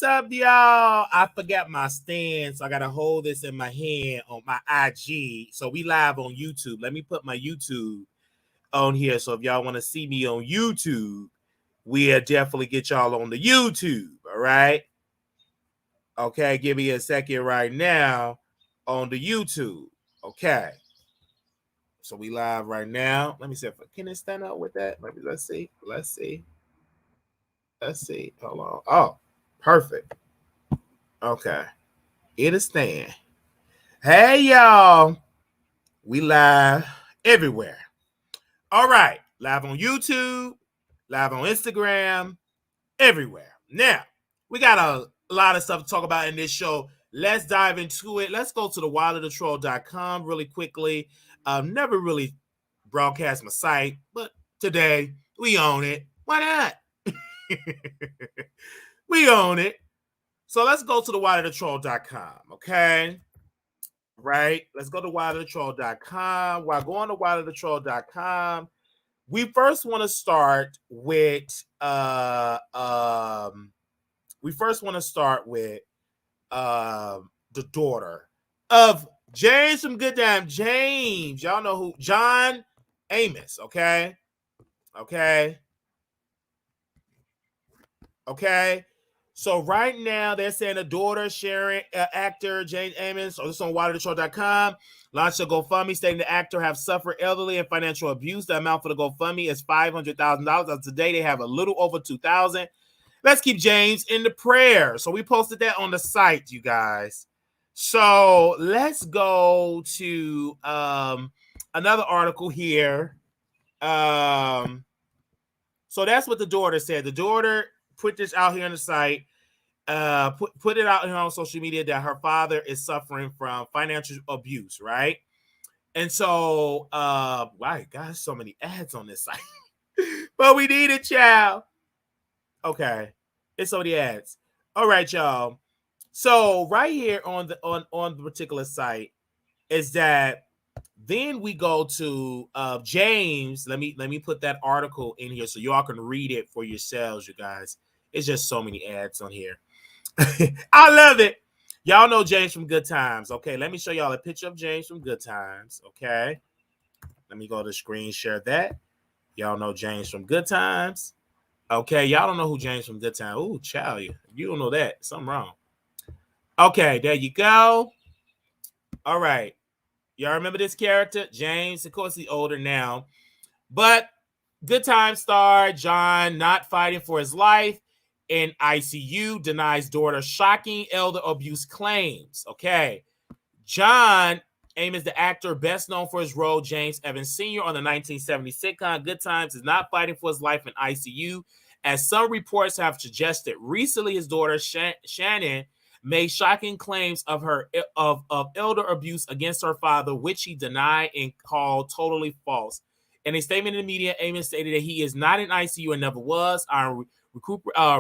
up, y'all? I forgot my stand, so I gotta hold this in my hand on my IG. So we live on YouTube. Let me put my YouTube on here. So if y'all want to see me on YouTube, we'll definitely get y'all on the YouTube. All right. Okay, give me a second right now on the YouTube. Okay. So we live right now. Let me see if can it stand out with that. Let's see. Hold on. Oh, perfect. Okay. It'll stand. Hey y'all. We live everywhere. All right. Live on YouTube, live on Instagram, everywhere. Now, we got a lot of stuff to talk about in this show. Let's dive into it. Let's go to the wileythetroll.com really quickly. Never really broadcast my site, but today we own it. Why not? We own it. So let's go to the wileythetroll.com, okay? Right? Let's go to wileythetroll.com. While going to wileythetroll.com, we first want to start with the daughter of James from Good Time. James, y'all know who? John Amos, okay? So right now they're saying the daughter sharing actor James Amos, or this on wileythetroll.com, launched a GoFundMe stating the actor have suffered elderly and financial abuse. The amount for the GoFundMe is $500,000. As today they have a little over 2,000. Let's keep James in the prayer. So we posted that on the site, you guys. So let's go to another article here. So that's what the daughter said. The daughter put this out here on the site, put it out here on social media that her father is suffering from financial abuse, right? And so, wow, gosh, so many ads on this site. But we need a child. Okay, it's so many ads. All right, y'all. So right here on the particular site is that then we go to James. Let me put that article in here so y'all can read it for yourselves, you guys. It's just so many ads on here. I love it. Y'all know James from Good Times. Okay, let me show y'all a picture of James from Good Times. Okay, let me go to the screen share that. Y'all know James from Good Times. Okay, y'all don't know who James from Good Times. Ooh, child, you don't know that. Something wrong. Okay, there you go. All right. Y'all remember this character? James, of course, he's older now. But Good Time star John not fighting for his life in ICU denies daughter shocking elder abuse claims. Okay. John Amos, the actor best known for his role James Evans Sr. on the 1970 sitcom Good Times, is not fighting for his life in ICU, as some reports have suggested. Recently, his daughter Shannon made shocking claims of elder abuse against her father, which he denied and called totally false. In a statement in the media, Amos stated that he is not in ICU and never was.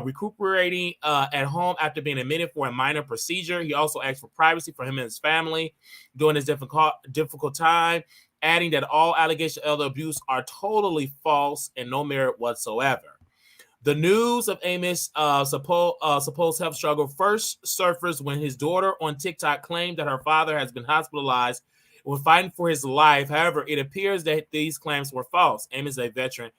Recuperating at home after being admitted for a minor procedure. He also asked for privacy for him and his family during this difficult time, adding that all allegations of elder abuse are totally false and no merit whatsoever. The news of Amos' supposed health struggle first surfaced when his daughter on TikTok claimed that her father has been hospitalized when fighting for his life. However, it appears that these claims were false. Amos is a veteran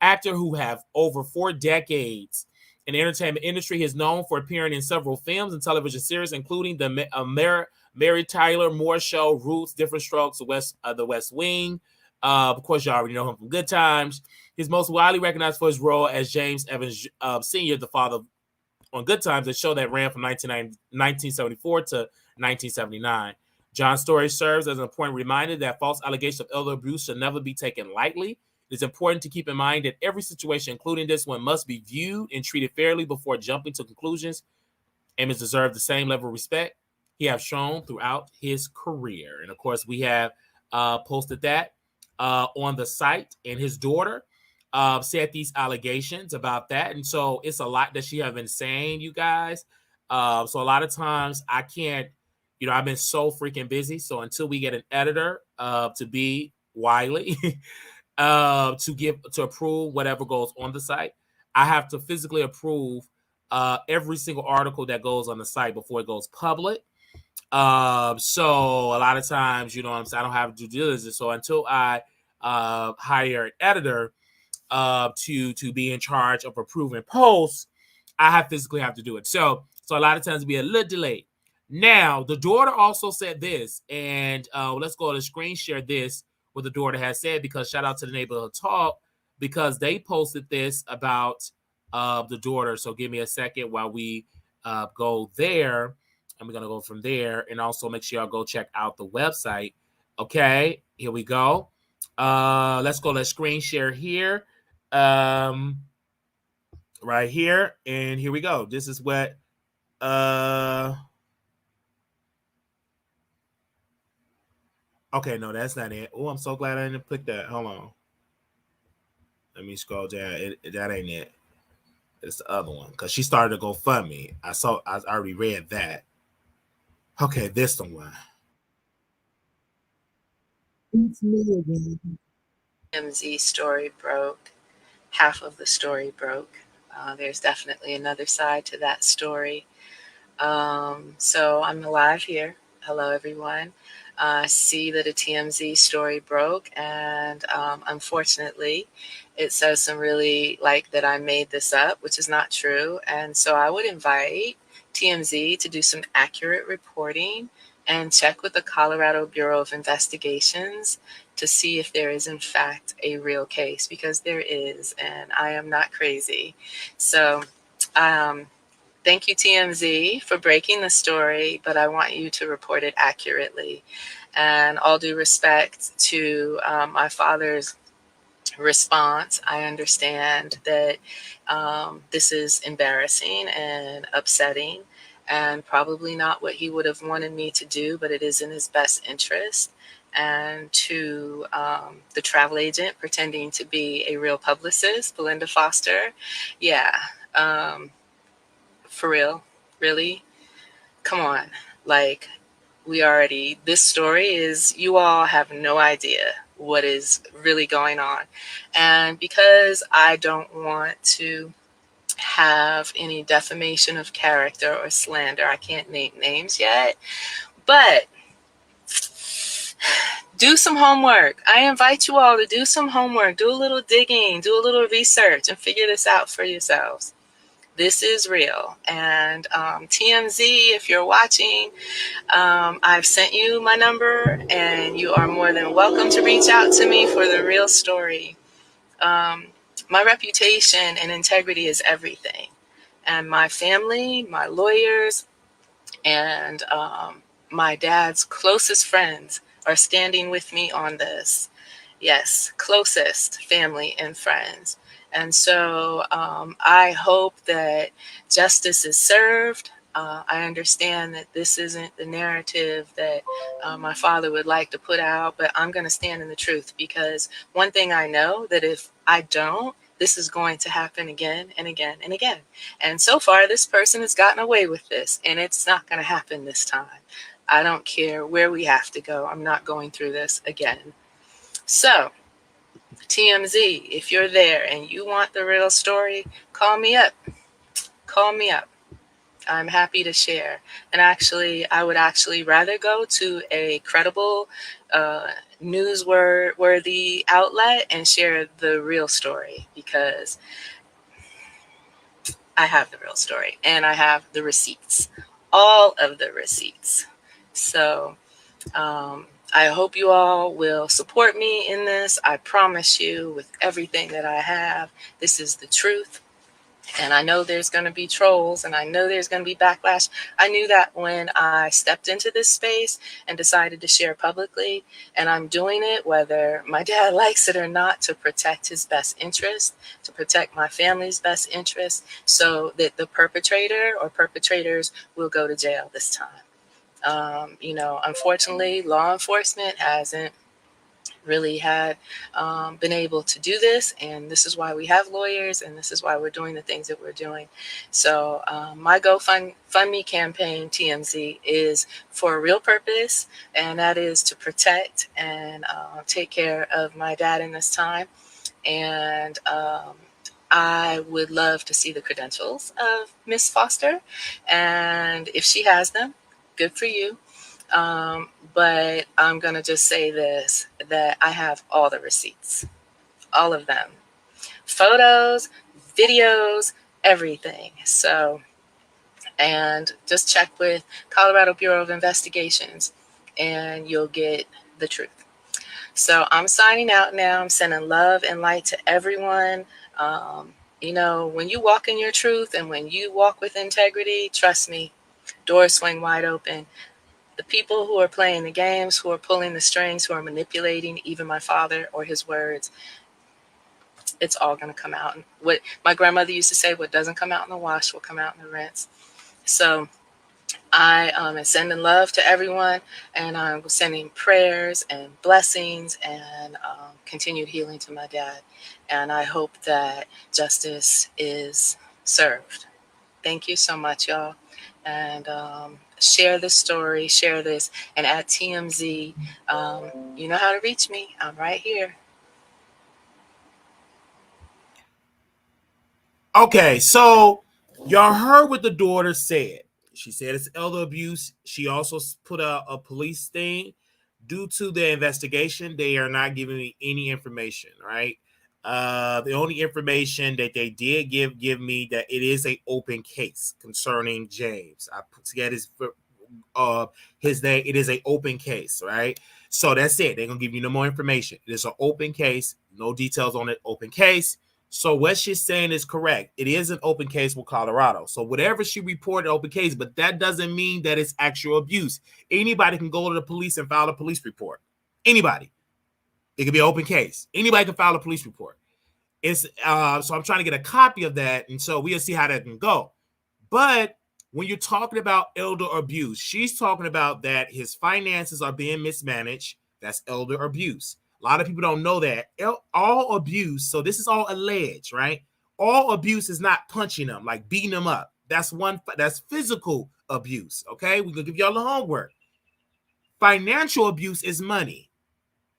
actor who have over 4 decades in the entertainment industry. He is known for appearing in several films and television series, including the Mary Tyler Moore Show, Roots, Different Strokes, The West Wing. Of course, you already know him from Good Times. He's most widely recognized for his role as James Evans Sr., the father on Good Times, a show that ran from 1974 to 1979. John's story serves as an important reminder that false allegations of elder abuse should never be taken lightly. It is important to keep in mind that every situation, including this one, must be viewed and treated fairly before jumping to conclusions. Amos deserves the same level of respect he has shown throughout his career. And of course, we have posted that on the site, and his daughter said these allegations about that. And so it's a lot that she has been saying, you guys. So a lot of times I can't, I've been so freaking busy. So until we get an editor to be Wiley, to approve whatever goes on the site, I have to physically approve every single article that goes on the site before it goes public. So a lot of times, you know what I'm saying, I don't have due diligence. So until I hire an editor to be in charge of approving posts, I physically have to do it. So a lot of times it'll be a little delayed. Now, the daughter also said this, and let's go to screen share this, what the daughter has said, because shout out to the Neighborhood Talk, because they posted this about the daughter. So give me a second while we go there. And we're going to go from there. And also make sure y'all go check out the website. Okay, here we go. Let's go. Let's screen share here. Right here. And here we go. This is what okay, no, that's not it. Oh, I'm so glad I didn't click that. Hold on. Let me scroll down. That ain't it. It's the other one. Because she started to GoFundMe. I already read that. Okay, this the one. It's me again. MZ story broke. Half of the story broke. There's definitely another side to that story. So I'm alive here. Hello, everyone. See that a TMZ story broke, and unfortunately, it says some really like that I made this up, which is not true. And so I would invite TMZ to do some accurate reporting and check with the Colorado Bureau of Investigations to see if there is in fact a real case, because there is, and I am not crazy. So thank you, TMZ, for breaking the story, but I want you to report it accurately. And all due respect to my father's response, I understand that this is embarrassing and upsetting and probably not what he would have wanted me to do, but it is in his best interest. And to the travel agent pretending to be a real publicist, Belinda Foster, yeah, for real, really? Come on. Like, this story is, you all have no idea what is really going on. And because I don't want to have any defamation of character or slander, I can't name names yet, but do some homework. I invite you all to do some homework, do a little digging, do a little research, and figure this out for yourselves. This is real. And TMZ, if you're watching, I've sent you my number, and you are more than welcome to reach out to me for the real story. My reputation and integrity is everything. And my family, my lawyers, and my dad's closest friends are standing with me on this. Yes, closest family and friends. And so I hope that justice is served. I understand that this isn't the narrative that my father would like to put out, but I'm going to stand in the truth, because one thing I know, that if I don't, this is going to happen again and again and again. And so far, this person has gotten away with this, and it's not going to happen this time. I don't care where we have to go. I'm not going through this again. So, TMZ, if you're there and you want the real story, call me up. Call me up. I'm happy to share. And actually, I would actually rather go to a credible, newsworthy outlet and share the real story, because I have the real story and I have the receipts, all of the receipts. So I hope you all will support me in this. I promise you, with everything that I have, this is the truth. And I know there's going to be trolls, and I know there's going to be backlash. I knew that when I stepped into this space and decided to share publicly, and I'm doing it whether my dad likes it or not, to protect his best interest, to protect my family's best interest, so that the perpetrator or perpetrators will go to jail this time. Unfortunately, law enforcement hasn't really had been able to do this, and this is why we have lawyers, and this is why we're doing the things that we're doing. So my GoFundMe campaign, TMZ, is for a real purpose, and that is to protect and take care of my dad in this time. And I would love to see the credentials of Miss Foster, and if she has them, good for you. But I'm going to just say this, that I have all the receipts, all of them, photos, videos, everything. So, and just check with Colorado Bureau of Investigations and you'll get the truth. So I'm signing out now. I'm sending love and light to everyone. You know, when you walk in your truth and when you walk with integrity, trust me, doors swing wide open. The people who are playing the games, who are pulling the strings, who are manipulating even my father or his words, it's all going to come out. And what my grandmother used to say, what doesn't come out in the wash will come out in the rinse. So I am sending love to everyone, and I'm sending prayers and blessings and continued healing to my dad. And I hope that justice is served. Thank you so much, y'all. And share this story, share this. And at TMZ, you know how to reach me. I'm right here. Okay, so y'all heard what the daughter said. She said it's elder abuse. She also put out a police thing. Due to the investigation, they are not giving me any information, right? The only information that they did give me that it is a open case concerning James. I put together his name. It is a open case, right? So that's it. They're gonna give you no more information. It is an open case, no details on it. Open case. So what she's saying is correct. It is an open case with Colorado. So whatever she reported, open case, but that doesn't mean that it's actual abuse. Anybody can go to the police and file a police report. Anybody. It could be an open case. Anybody can file a police report. It's so I'm trying to get a copy of that, and so we'll see how that can go. But when you're talking about elder abuse, she's talking about that his finances are being mismanaged. That's elder abuse. A lot of people don't know that. All abuse, so this is all alleged, right? All abuse is not punching them, like beating them up. That's physical abuse, okay? We're going to give y'all the homework. Financial abuse is money.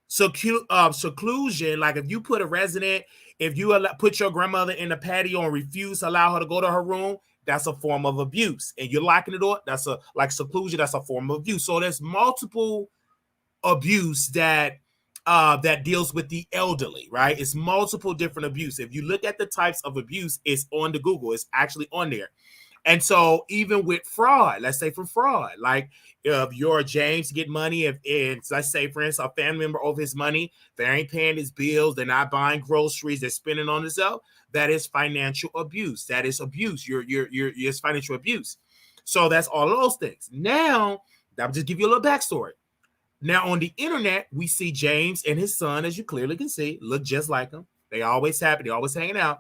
Seclusion, like if you put a resident, if you put your grandmother in the patio and refuse to allow her to go to her room, that's a form of abuse. And you're locking the door, that's like seclusion, that's a form of abuse. So there's multiple abuse that deals with the elderly, right? It's multiple different abuse. If you look at the types of abuse, it's on the Google. It's actually on there. And so even with fraud, let's say for fraud, like if you're James get money, if let's say for instance a family member owes his money, they ain't paying his bills, they're not buying groceries, they're spending on themselves, that is financial abuse. That is abuse. It's financial abuse. So that's all of those things. Now, I'll just give you a little backstory. Now, on the internet, we see James and his son, as you clearly can see, look just like him. They always happy. They always hanging out.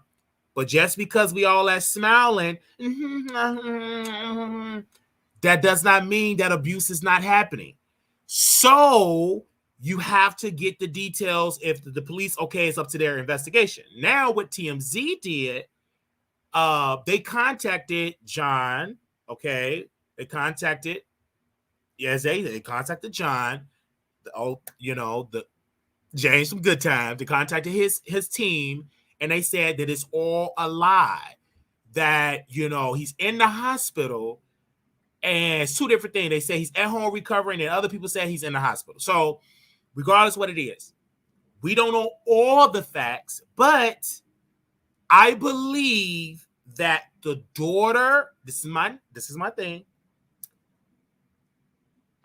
But just because we all are smiling, that does not mean that abuse is not happening. So you have to get the details. If the police, okay, it's up to their investigation. Now, what TMZ did, they contacted John, okay? They contacted John, the James from Good Times. They contacted his team, and they said that it's all a lie. That he's in the hospital, and it's two different things. They say he's at home recovering, and other people say he's in the hospital. So, regardless of what it is, we don't know all the facts, but I believe that the daughter. This is my thing.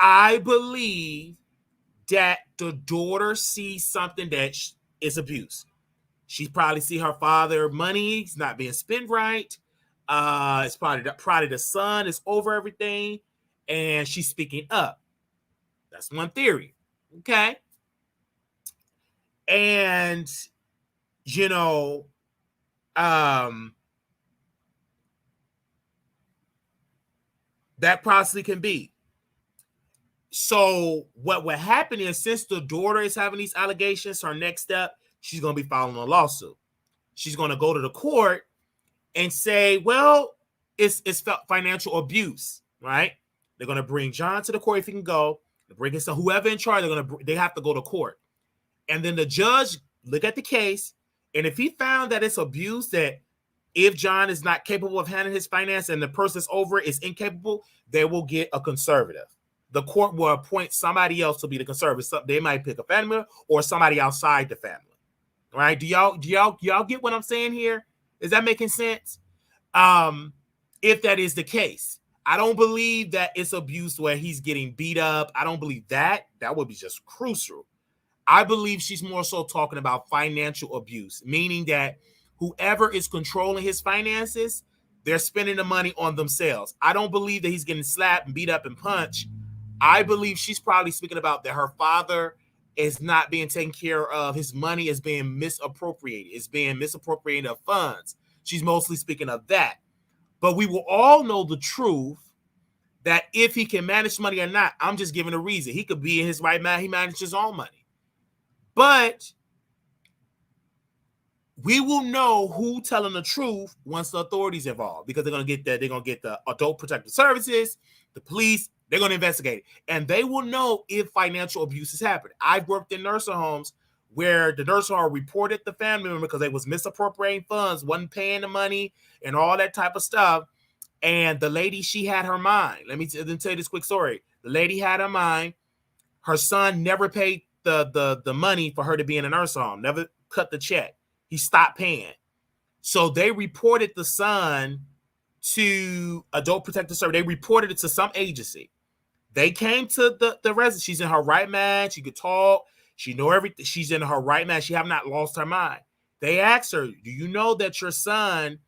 I believe that the daughter sees something that is abuse. She probably see her father money. He's not being spent right. It's probably the son is over everything, and she's speaking up. That's one theory. Okay. And that possibly can be. So what would happen is, since the daughter is having these allegations, her next step, she's going to be filing a lawsuit. She's going to go to the court and say, well, it's financial abuse, right? They're going to bring John to the court if he can go. They bring his son, whoever in charge. They have to go to court, and then the judge look at the case, And if he found that it's abuse, that if John is not capable of handling his finance and the person that's over is incapable, they will get a conservative. The court will appoint somebody else to be the conservative. So they might pick a family member or somebody outside the family. Right? Do y'all get what I'm saying here? Is that making sense? If that is the case, I don't believe that it's abuse where he's getting beat up. I don't believe that. That would be just crucial. I believe she's more so talking about financial abuse, meaning that whoever is controlling his finances, they're spending the money on themselves. I don't believe that he's getting slapped and beat up and punched. I believe she's probably speaking about that her father is not being taken care of. His money is being misappropriated. It's being misappropriated of funds. She's mostly speaking of that. But we will all know the truth that if he can manage money or not, I'm just giving a reason. He could be in his right mind. He manages his own money. But we will know who telling the truth once the authorities involved, because they're going to get that. They're going to get the Adult Protective Services, the police. They're going to investigate it, and they will know if financial abuse has happened. I've worked in nursing homes where the nursing home reported the family member because they was misappropriating funds, wasn't paying the money, and all that type of stuff. And the lady, she had her mind. Let me tell you this quick story. The lady had her mind. Her son never paid the money for her to be in a nursing home, never cut the check. He stopped paying. So they reported the son to Adult Protective Service. They reported it to some agency. They came to the resident. She's in her right mind. She could talk. She know everything. She's in her right mind. She have not lost her mind. They asked her, do you know that your son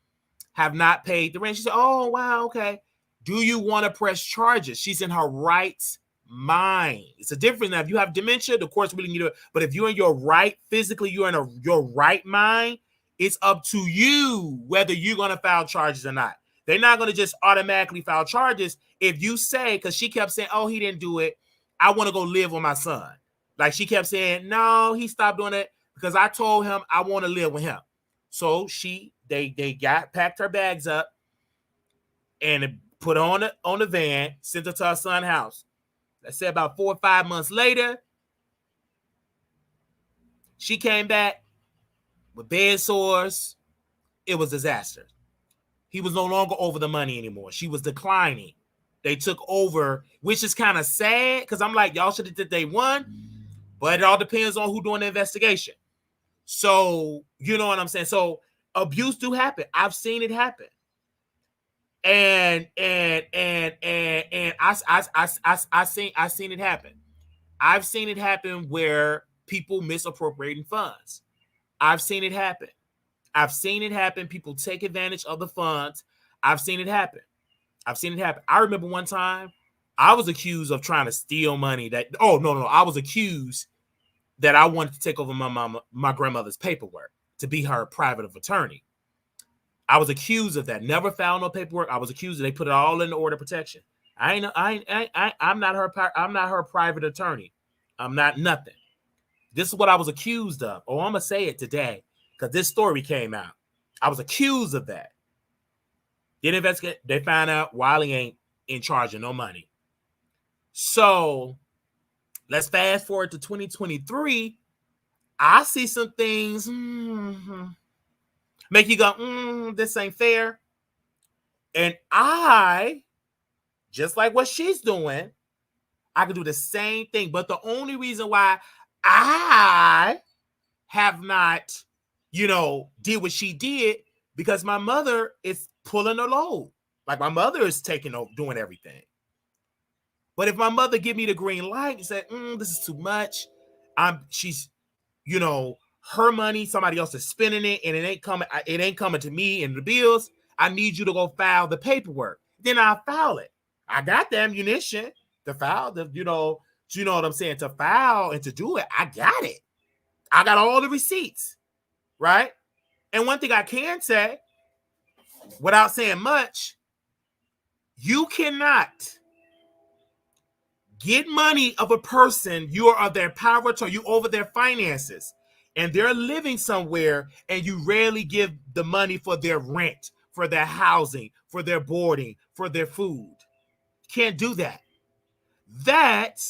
have not paid the rent? She said, oh, wow, okay. Do you want to press charges? She's in her right mind. It's a difference. Now, if you have dementia, the court's really need to, but if you're in your right, physically, you're in your right mind, it's up to you whether you're going to file charges or not. They're not going to just automatically file charges if you say, because she kept saying, oh, he didn't do it, I want to go live with my son. Like she kept saying, no, he stopped doing it because I told him I want to live with him. So they packed her bags up and put her on the van, sent her to her son's house. Let's say about 4 or 5 months later, she came back with bed sores. It was a disaster. He was no longer over the money anymore. She was declining. They took over, which is kind of sad because I'm like, y'all should have did day one, but it all depends on who doing the investigation. So, you know what I'm saying? So abuse do happen. I've seen it happen. And I seen it happen. I've seen it happen where people misappropriating funds. I've seen it happen. I've seen it happen. People take advantage of the funds. I've seen it happen. I remember one time I was accused of trying to steal money. I was accused that I wanted to take over my grandmother's paperwork to be her private attorney. I was accused of that. Never filed no paperwork. I was accused. They put it all in the order of protection. I'm not her private attorney. I'm not nothing. This is what I was accused of. Oh, I'm gonna say it today because this story came out. I was accused of that. Did investigate. They found out Wiley ain't in charge of no money. So let's fast forward to 2023. I see some things make you go, this ain't fair. And I, just like what she's doing, I could do the same thing. But the only reason why I have not, did what she did, because my mother is pulling the load. Like my mother is taking over, doing everything. But if my mother give me the green light and say, this is too much, she's, her money, somebody else is spending it, and it ain't coming to me and the bills. I need you to go file the paperwork. Then I'll file it. I got the ammunition to file you know what I'm saying? To file and to do it, I got it. I got all the receipts, right? And one thing I can say, without saying much, you cannot get money of a person, you are of their power to you over their finances, and they're living somewhere, and you rarely give the money for their rent, for their housing, for their boarding, for their food. Can't do that. That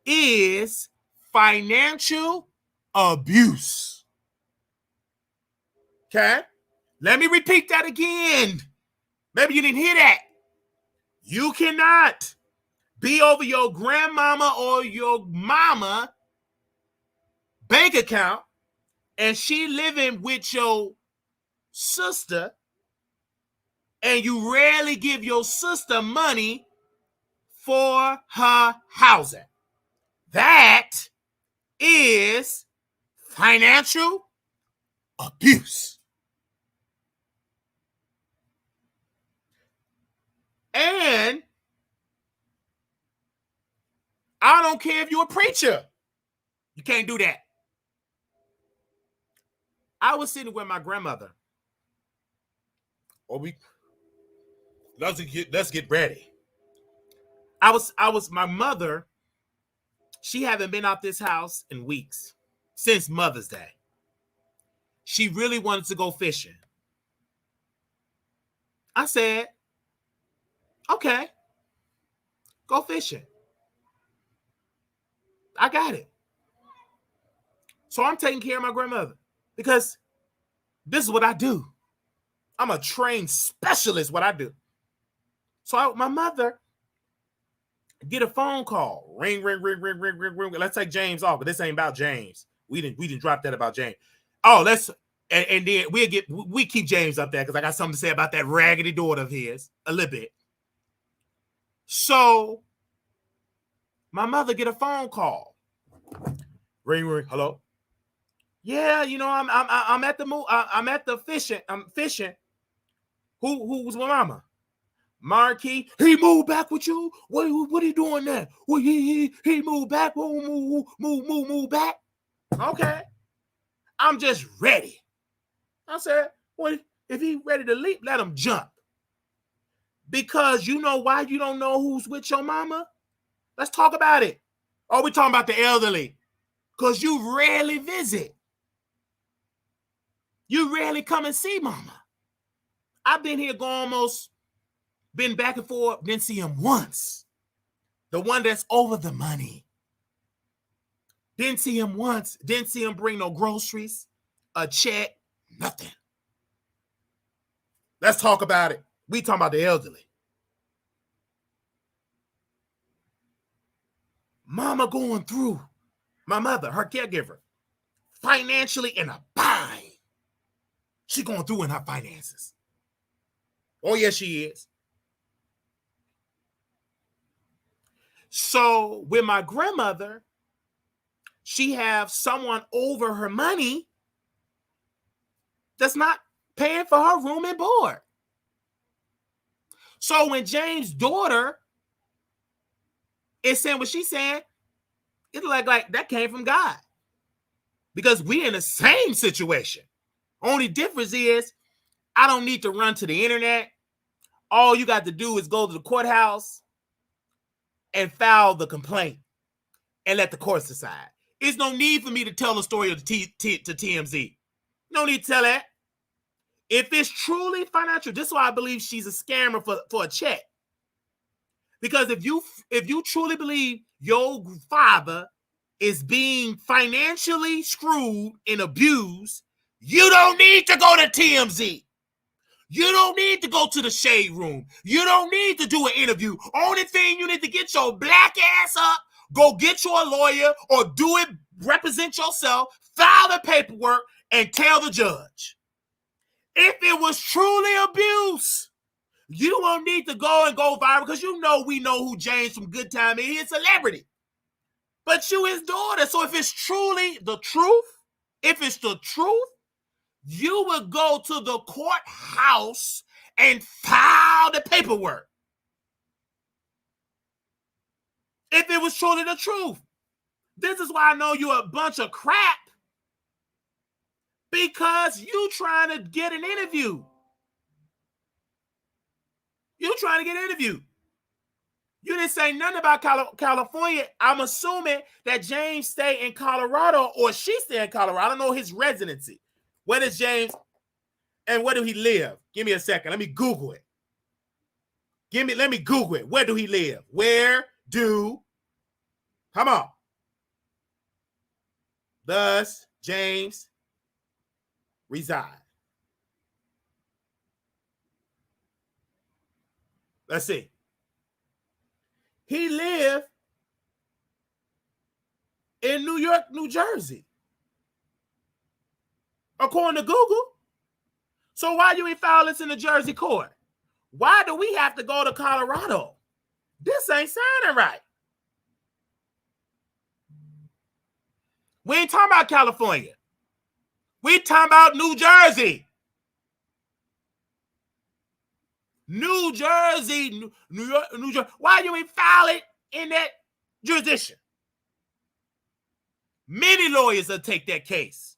is financial abuse. Okay? Let me repeat that again. Maybe you didn't hear that. You cannot be over your grandmama or your mama bank account and she living with your sister and you rarely give your sister money for her housing. That is financial abuse. And I don't care if you're a preacher. You can't do that. I was sitting with my grandmother. Let's get ready. My mother, she haven't been out this house in weeks, since Mother's Day. She really wanted to go fishing. I said, okay, go fishing. I got it. So I'm taking care of my grandmother because this is what I do. I'm a trained specialist, what I do. So my mother get a phone call. Ring, ring, ring, ring, ring, ring, ring. Let's take James off, but this ain't about James. We didn't drop that about James. Oh, and then we keep James up there because I got something to say about that raggedy daughter of his a little bit. So my mother get a phone call. Ring, ring. Hello. Yeah, I'm at the move. I'm at the fishing. I'm fishing. Who was my mama? Marquis. He moved back with you. What are you doing there? Well, he moved back. Move back. Okay. I'm just ready. I said, well, if he ready to leap, let him jump. Because you know why you don't know who's with your mama? Let's talk about it. Oh, we talking about the elderly. Because you rarely visit. You rarely come and see mama. I've been here been back and forth, didn't see him once. The one that's over the money. Didn't see him once. Didn't see him bring no groceries, a check, nothing. Let's talk about it. We talking about the elderly. Mama going through, my mother, her caregiver, financially in a bind. She going through in her finances. Oh, yes, she is. So with my grandmother, she have someone over her money that's not paying for her room and board. So when James' daughter is saying what she's saying, it's like that came from God. Because we in the same situation. Only difference is I don't need to run to the internet. All you got to do is go to the courthouse and file the complaint and let the courts decide. There's no need for me to tell the story of to TMZ. No need to tell that. If it's truly financial, this is why I believe she's a scammer for a check. Because if you truly believe your father is being financially screwed and abused, you don't need to go to TMZ. You don't need to go to the shade room. You don't need to do an interview. Only thing you need to get your black ass up, go get you a lawyer or do it, represent yourself, file the paperwork, and tell the judge. If it was truly abuse, you won't need to go viral because we know who James from Good Time is. He's a celebrity. But you his daughter. So if it's truly the truth, you would go to the courthouse and file the paperwork. If it was truly the truth. This is why I know you're a bunch of crap. Because you trying to get an interview. You trying to get an interview. You didn't say nothing about California. I'm assuming that James stay in Colorado or she stay in Colorado. I don't know his residency. Where does James and where do he live? Give me a second. Let me Google it. Let me Google it. Where do he live? Come on. Does James reside? Let's see. He lived in New York, New Jersey, according to Google. So why you ain't file this in the Jersey court? Why do we have to go to Colorado? This ain't sounding right. We ain't talking about California. We talking about New Jersey. New Jersey, New York, New Jersey. Why you ain't file it in that jurisdiction? Many lawyers will take that case.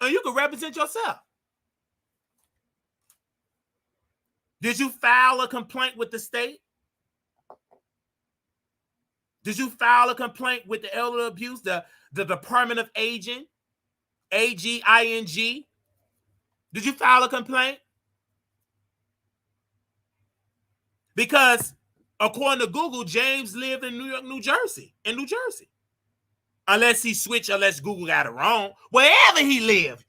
And you can represent yourself. Did you file a complaint with the state? Did you file a complaint with the elder abuse, the Department of Aging, AGING? Did you file a complaint? Because according to Google, James lived in New York, New Jersey, Unless Google got it wrong. Wherever he lived,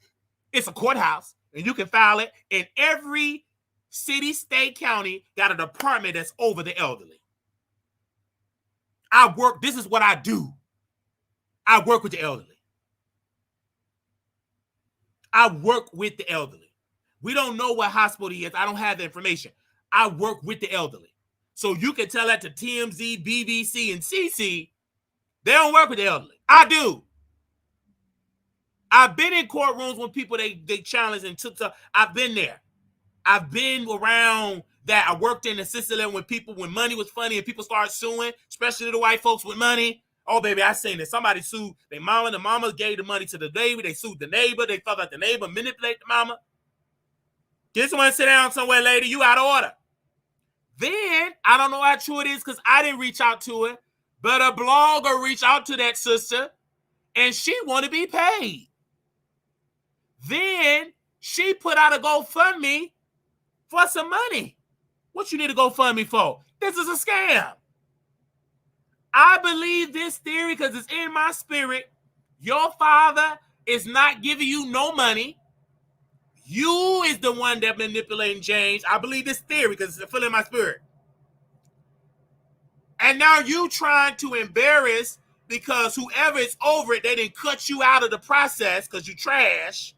it's a courthouse, and you can file it. In every city, state, county, got a department that's over the elderly. This is what I do. I work with the elderly. I work with the elderly. We don't know what hospital he is. I don't have the information. I work with the elderly. So you can tell that to TMZ, BBC, and CC. They don't work with the elderly. I do. I've been in courtrooms when people, they challenged and took stuff. I've been there. I've been around that. I worked in the system when money was funny and people started suing, especially the white folks with money. Oh, baby, I seen it. Somebody sued their mama. The mama gave the money to the baby. They sued the neighbor. They felt like the neighbor manipulated the mama. Get someone to sit down somewhere, lady. You out of order. Then, I don't know how true it is because I didn't reach out to it, but a blogger reached out to that sister, and she want to be paid. Then, she put out a GoFundMe for some money. What you need a GoFundMe for? This is a scam. I believe this theory because it's in my spirit. Your father is not giving you no money. You is the one that manipulating James. I believe this theory because it's filling my spirit. And now you trying to embarrass because whoever is over it, they didn't cut you out of the process because you trash.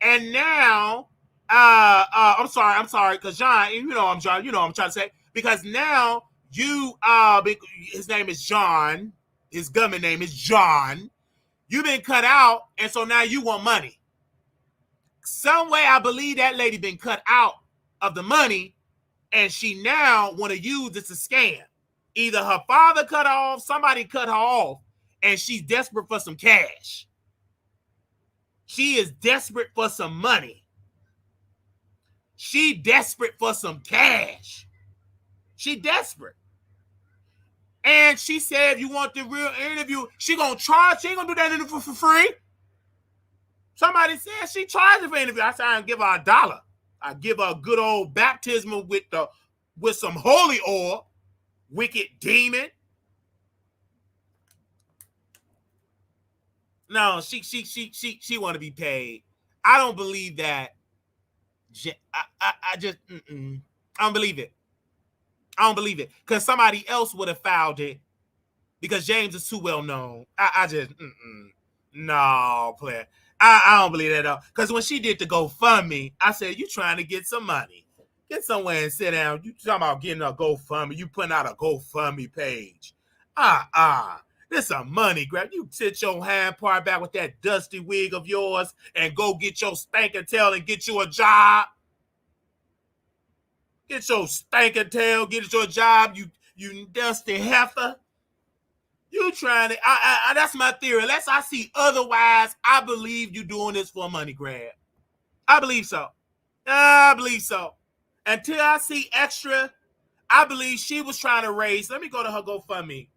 And now, I'm sorry, because John, I'm trying to say, because now you, his name is John, his government name is John. You've been cut out, and so now you want money. Some way, I believe that lady been cut out of the money, and she now want to use this as a scam. Either her father cut her off, somebody cut her off, and she's desperate for some cash. She is desperate for some money. She desperate for some cash. She desperate. And she said, if you want the real interview, she gonna charge. She ain't gonna do that interview for free. Somebody said she charging for interview. I said, I give her $1. I give her a good old baptism with some holy oil. Wicked demon. No, she want to be paid. I don't believe that. I just I don't believe it. I don't believe it because somebody else would have filed it because James is too well known. I just no player. I don't believe that at all. Because when she did the GoFundMe, I said, you trying to get some money. Get somewhere and sit down. You talking about getting a GoFundMe. You putting out a GoFundMe page. This a money grab. You sit your hand part back with that dusty wig of yours and go get your spanking tail and get you a job. Get your spanking tail, get you a job, you dusty heifer. You trying to, that's my theory. Unless I see otherwise, I believe you doing this for a money grab. I believe so. Until I see extra, I believe she was trying to raise, let me go to her GoFundMe.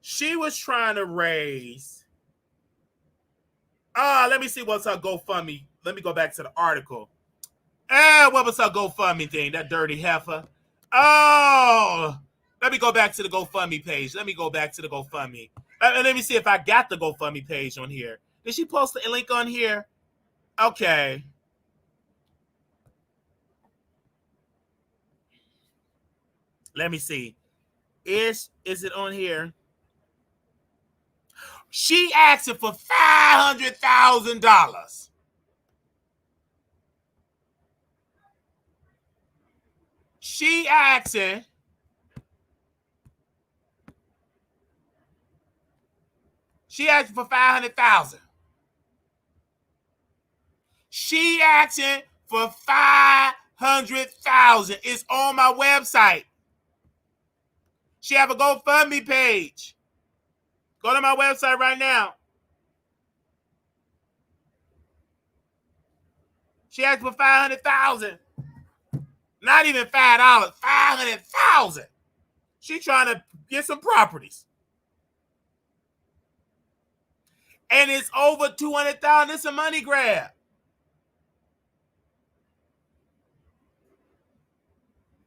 She was trying to raise, let me see what's her GoFundMe. Let me go back to the article. What was her GoFundMe thing? That dirty heifer. Oh, let me go back to the GoFundMe page. Let me go back to the GoFundMe. Let me see if I got the GoFundMe page on here. Did she post a link on here? Okay. Let me see. Is it on here? She asking for $500,000. She asking for 500,000. She asking for 500,000. It's on my website. She have a GoFundMe page. Go to my website right now. She asked for 500,000. Not even $5. 500,000. She trying to get some properties. And it's over 200,000. It's a money grab.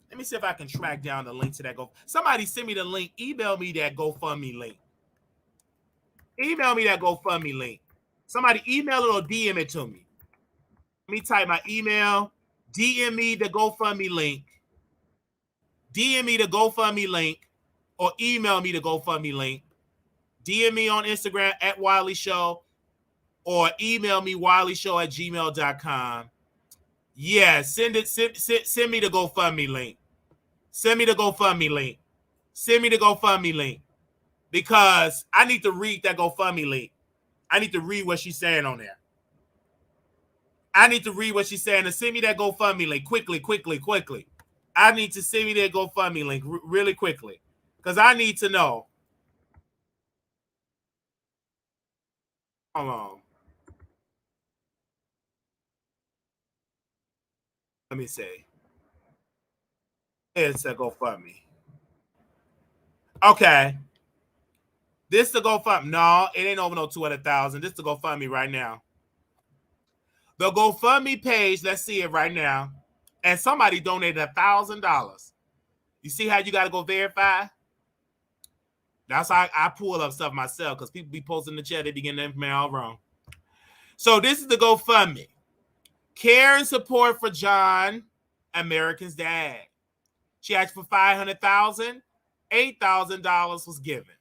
Let me see if I can track down the link to that. Somebody send me the link. Email me that GoFundMe link. Email me that GoFundMe link. Somebody email it or DM it to me. Let me type my email. DM me the GoFundMe link. DM me the GoFundMe link or email me the GoFundMe link. DM me on Instagram at Wiley Show or email me wileyshow@gmail.com. Yeah, send me the GoFundMe link. Send me the GoFundMe link. Send me the GoFundMe link because I need to read that GoFundMe link. I need to read what she's saying on there. I need to read what she's saying and send me that GoFundMe link quickly. I need to send me that GoFundMe link really quickly because I need to know. Hold on. Let me see. It's a GoFundMe. Okay. This the GoFundMe. No, it ain't over no 200,000. This the GoFundMe right now. The GoFundMe page, let's see it right now. And somebody donated $1,000. You see how you got to go verify? That's how I pull up stuff myself because people be posting in the chat, they be getting the information all wrong. So this is the GoFundMe. Care and support for John, American's dad. She asked for $500,000. $8,000 was given.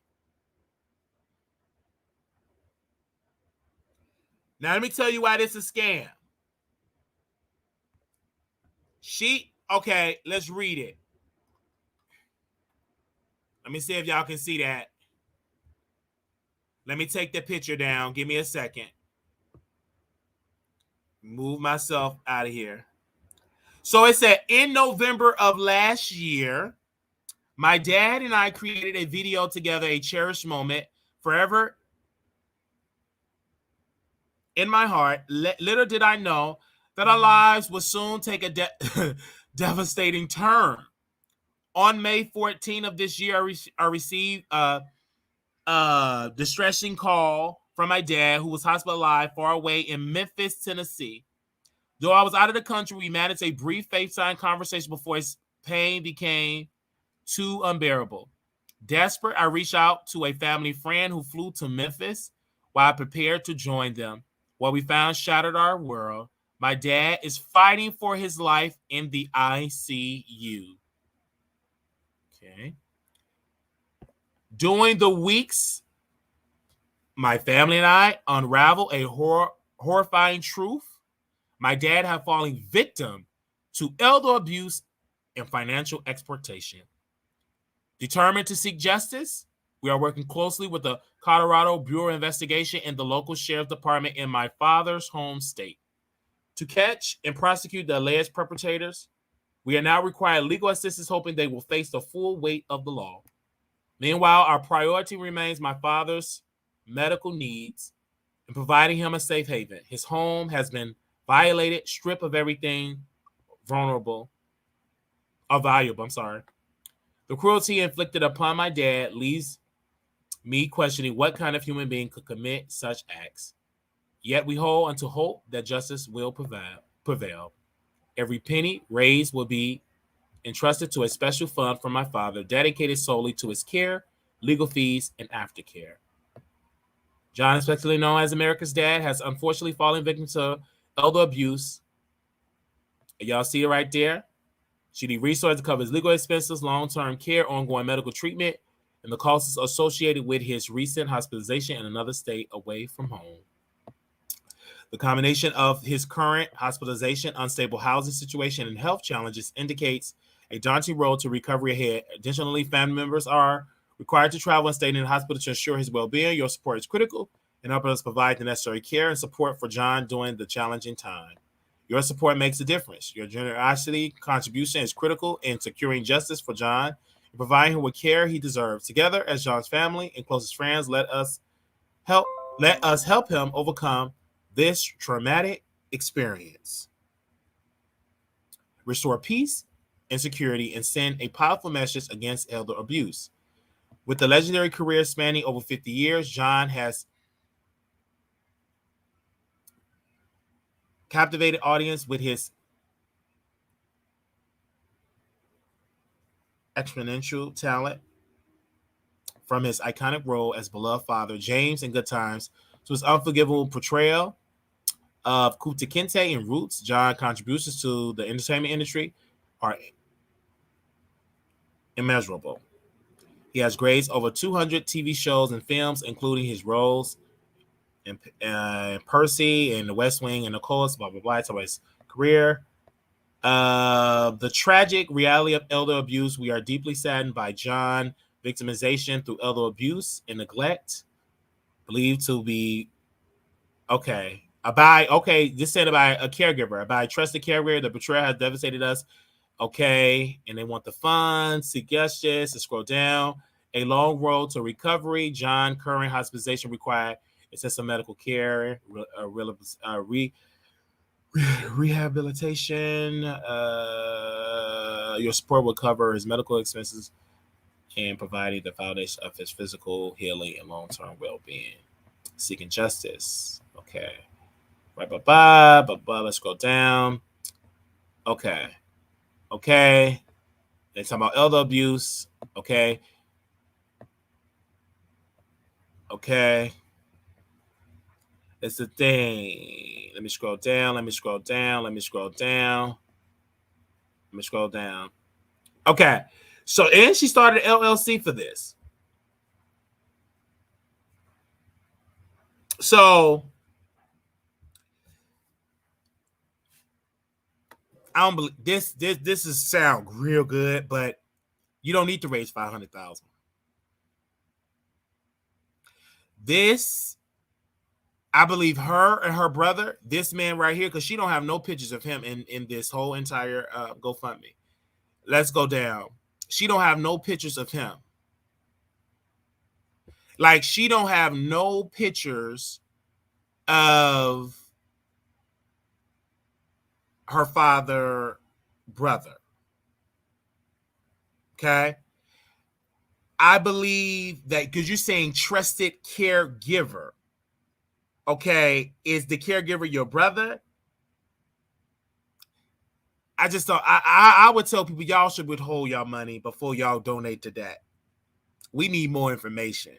Now, let me tell you why this is a scam. Okay, let's read it. Let me see if y'all can see that. Let me take the picture down. Give me a second. Move myself out of here. So it said, in November of last year, my dad and I created a video together, a cherished moment, forever in my heart. Little did I know that our lives would soon take a devastating turn. On May 14 of this year, I received a distressing call from my dad, who was hospitalized far away in Memphis, Tennessee. Though I was out of the country, we managed a brief FaceTime conversation before his pain became too unbearable. Desperate, I reached out to a family friend who flew to Memphis while I prepared to join them. What we found shattered our world. My dad is fighting for his life in the ICU. Okay. During the weeks, my family and I unraveled a horrifying truth. My dad had fallen victim to elder abuse and financial exploitation. Determined to seek justice, we are working closely with the Colorado Bureau of Investigation and the local sheriff's department in my father's home state to catch and prosecute the alleged perpetrators. We are now requiring legal assistance, hoping they will face the full weight of the law. Meanwhile, our priority remains my father's medical needs and providing him a safe haven. His home has been violated, stripped of everything valuable. The cruelty inflicted upon my dad leaves me questioning what kind of human being could commit such acts. Yet we hold unto hope that justice will prevail. Every penny raised will be entrusted to a special fund from my father dedicated solely to his care, legal fees, and aftercare. John, especially known as America's dad, has unfortunately fallen victim to elder abuse. Y'all see it right there? She need resources to cover his legal expenses, long-term care, ongoing medical treatment, and the costs associated with his recent hospitalization in another state away from home. The combination of his current hospitalization, unstable housing situation, and health challenges indicates a daunting road to recovery ahead. Additionally, family members are required to travel and stay in the hospital to ensure his well-being. Your support is critical in helping us provide the necessary care and support for John during the challenging time. Your support makes a difference. Your generosity contribution is critical in securing justice for John and providing him with care he deserves. Together, as John's family and closest friends, let us help him overcome this traumatic experience, restore peace and security, and send a powerful message against elder abuse. With a legendary career spanning over 50 years, John has captivated audience with his exponential talent, from his iconic role as beloved father James in Good Times to his unforgivable portrayal of Kunta Kinte in Roots. John's contributions to the entertainment industry are immeasurable. He has graced over 200 TV shows and films, including his roles in Percy and The West Wing and The Coast, blah, blah, blah. It's about his career. The tragic reality of elder abuse. We are deeply saddened by John victimization through elder abuse and neglect, believed to be this said about a caregiver, by a trusted caregiver. The betrayal has devastated us. Okay, and they want the funds, seek justice, and scroll down. A long road to recovery. John current hospitalization required extensive medical care, rehabilitation. Your support will cover his medical expenses and providing the foundation of his physical healing and long-term well-being. Seeking justice. Okay. Right, let's go down. Okay. They talk about elder abuse. Okay. It's the thing. Let me scroll down. Okay. So, and she started an LLC for this. So, I don't believe this. This is sound real good, but you don't need to raise $500,000. This, I believe her and her brother, this man right here, because she don't have no pictures of him in this whole entire GoFundMe. Let's go down. She don't have no pictures of him. Like, she don't have no pictures of her brother. Okay. I believe that because you're saying trusted caregiver. Okay. Is the caregiver your brother? I just thought I would tell people y'all should withhold y'all money before y'all donate to that. We need more information.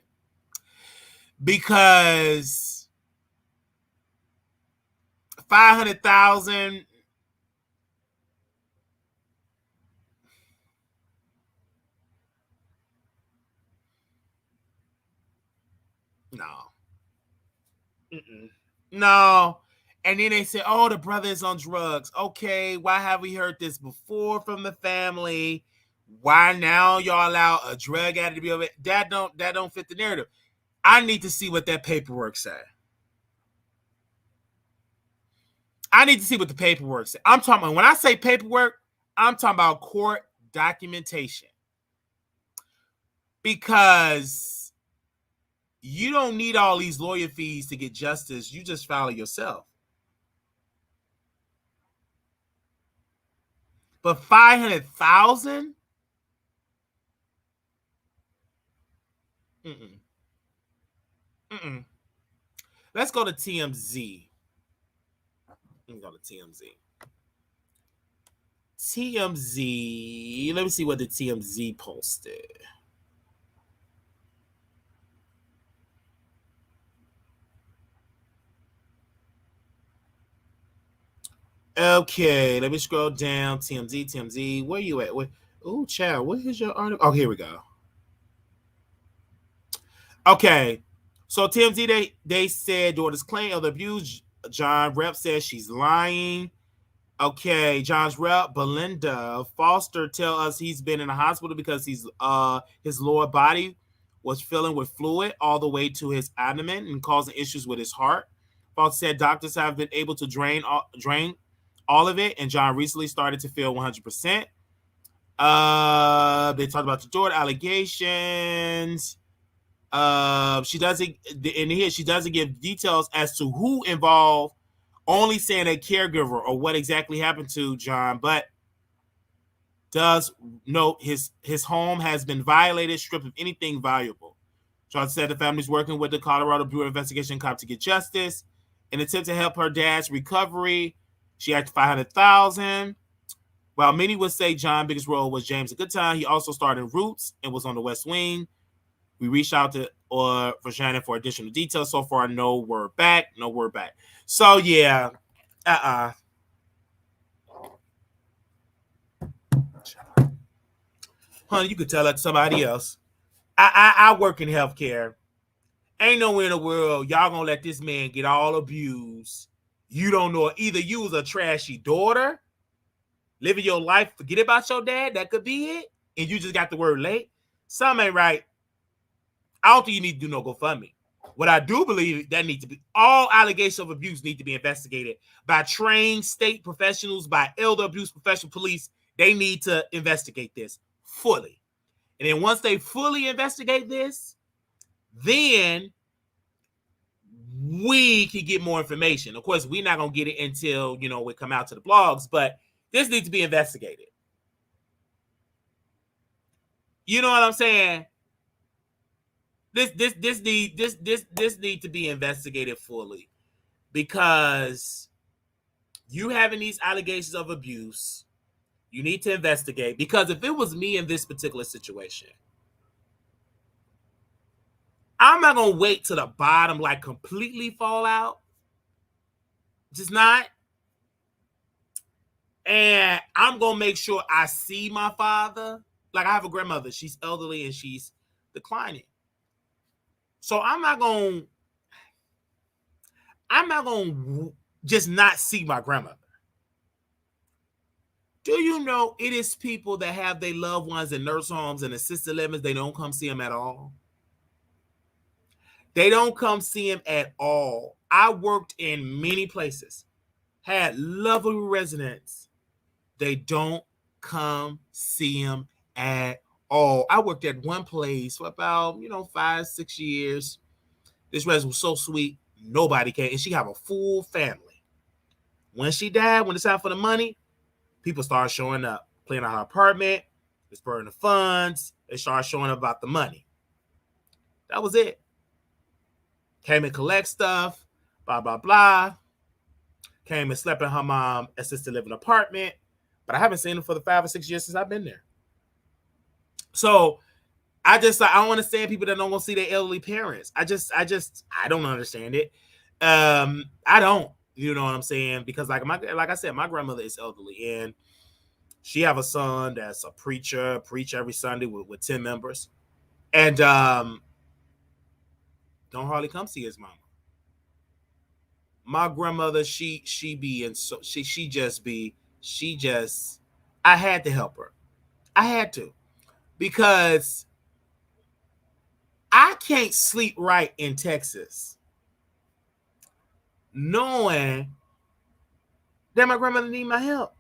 Because 500,000. No. No. And then they say, oh, the brother is on drugs. Okay, why have we heard this before from the family? Why now y'all allow a drug addict to be over? That don't fit the narrative. I need to see what that paperwork said. I need to see what the paperwork said. I'm talking about, when I say paperwork, I'm talking about court documentation. Because you don't need all these lawyer fees to get justice. You just file it yourself. But 500,000? Let's go to TMZ. Let me go to TMZ. Let me see what the TMZ posted. Okay, let me scroll down. TMZ, where you at? Oh, child, what is your article? Oh, here we go. Okay, so TMZ, they said daughters claim of the abuse. John Rep says she's lying. Okay, John's rep, Belinda Foster, tell us he's been in the hospital because his lower body was filling with fluid all the way to his abdomen and causing issues with his heart. Foster said doctors have been able to drain all of it, and John recently started to feel 100%. They talked about the daughter allegations. She doesn't, in here she doesn't give details as to who involved, only saying a caregiver or what exactly happened to John, but does note his home has been violated, stripped of anything valuable. John said the family's working with the Colorado Bureau of Investigation cop to get justice. In an attempt to help her dad's recovery, she asked $500,000. While many would say John's biggest role was James a Good Time, he also starred in Roots and was on the West Wing. We reached out to for Shannon for additional details. So far, no word back. So yeah, honey, you could tell that to somebody else. I work in healthcare. Ain't nowhere in the world y'all gonna let this man get all abused. You don't know, either you was a trashy daughter, living your life, forget about your dad, that could be it, and you just got the word late. Something ain't right. I don't think you need to do no GoFundMe. What I do believe that needs to be, all allegations of abuse need to be investigated by trained state professionals, by elder abuse professional police. They need to investigate this fully. And then once they fully investigate this, then we can get more information. Of course, we're not going to get it until, we come out to the blogs, but this needs to be investigated. You know what I'm saying? This need to be investigated fully, because you having these allegations of abuse, you need to investigate. Because if it was me in this particular situation, I'm not gonna wait to the bottom, like completely fall out. Just not. And I'm gonna make sure I see my father. Like, I have a grandmother, she's elderly and she's declining. So I'm not gonna just not see my grandmother. Do you know it is people that have their loved ones in nurse homes and assisted livings, they don't come see them at all? They don't come see him at all. I worked in many places, had lovely residents. They don't come see him at all. I worked at one place for about, 5-6 years. This resident was so sweet, nobody came, and she have a full family. When she died, when it's time for the money, people started showing up, cleaning out her apartment, dispersing the funds. They started showing up about the money. That was it. Came and collect stuff, blah, blah, blah. Came and slept in her mom's assisted living apartment. But I haven't seen them for the 5 or 6 years since I've been there. So I don't understand people that don't go see their elderly parents. I don't understand it. I don't, you know what I'm saying? Because like I said, my grandmother is elderly, and she have a son that's a preacher, preach every Sunday with 10 members. And don't hardly come see his mama. My grandmother, she I had to help her. I had to, because I can't sleep right in Texas knowing that my grandmother need my help.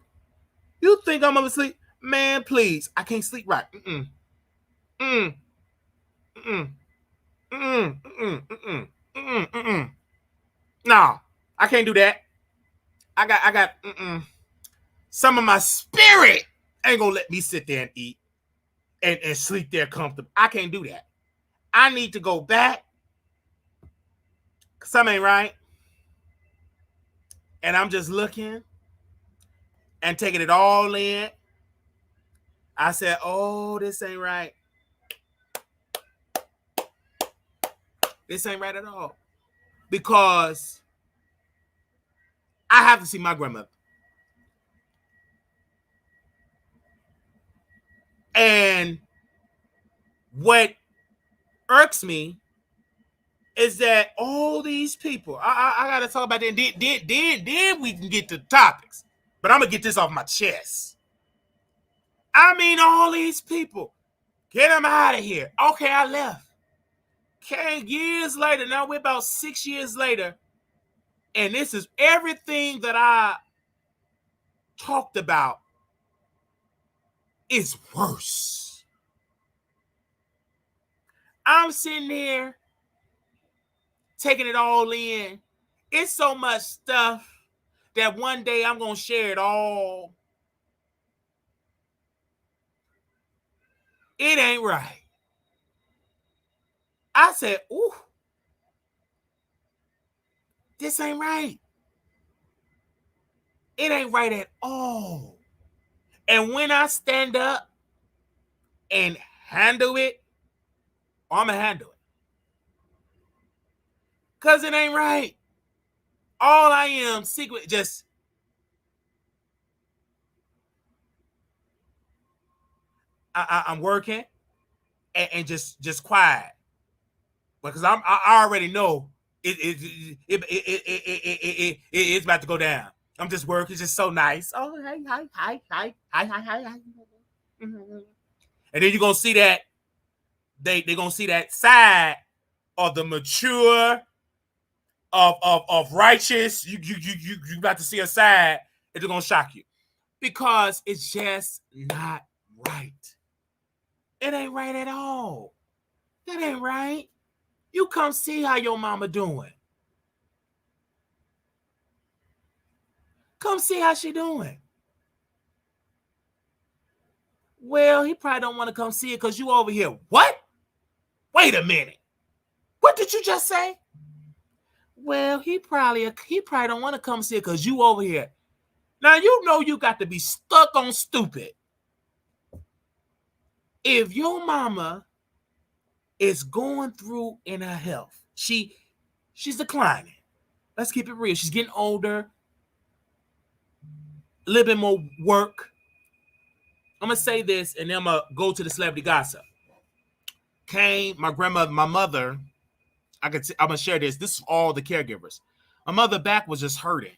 You think I'm gonna sleep? Man, please. I can't sleep right. No, I can't do that. I got some of my spirit ain't gonna let me sit there and eat and sleep there comfortable. I can't do that. I need to go back. Something ain't right. And I'm just looking and taking it all in. I said, oh, this ain't right. This ain't right at all. Because I have to see my grandmother. And what irks me is that all these people, I gotta talk about that. Then we can get to topics. But I'm gonna get this off my chest. I mean, all these people, get them out of here. Okay, I left. Okay, years later, now we're about 6 years later, and this is everything that I talked about is worse. I'm sitting there taking it all in. It's so much stuff that one day I'm going to share it all. It ain't right. I said, ooh, this ain't right. It ain't right at all. And when I stand up and handle it, I'm going to handle it. Because it ain't right. All I am, secret, just I'm working and just quiet. Because I already know it's about to go down. I'm just working, it's just so nice. Oh, hi. And then you're gonna see that they're gonna see that side of the mature of righteous. You about to see a side, it's gonna shock you. Because it's just not right. It ain't right at all. That ain't right. You come see how your mama doing. Come see how she doing. Well, he probably don't want to come see it because you over here. What? Wait a minute. What did you just say? Well, he probably don't want to come see it because you over here. Now you know you got to be stuck on stupid. If your mama is going through in her health, she's declining. Let's keep it real. She's getting older. A little bit more work. I'm going to say this, and then I'm going to go to the celebrity gossip. My grandmother, my mother, I'm going to share this. This is all the caregivers. My mother's back was just hurting.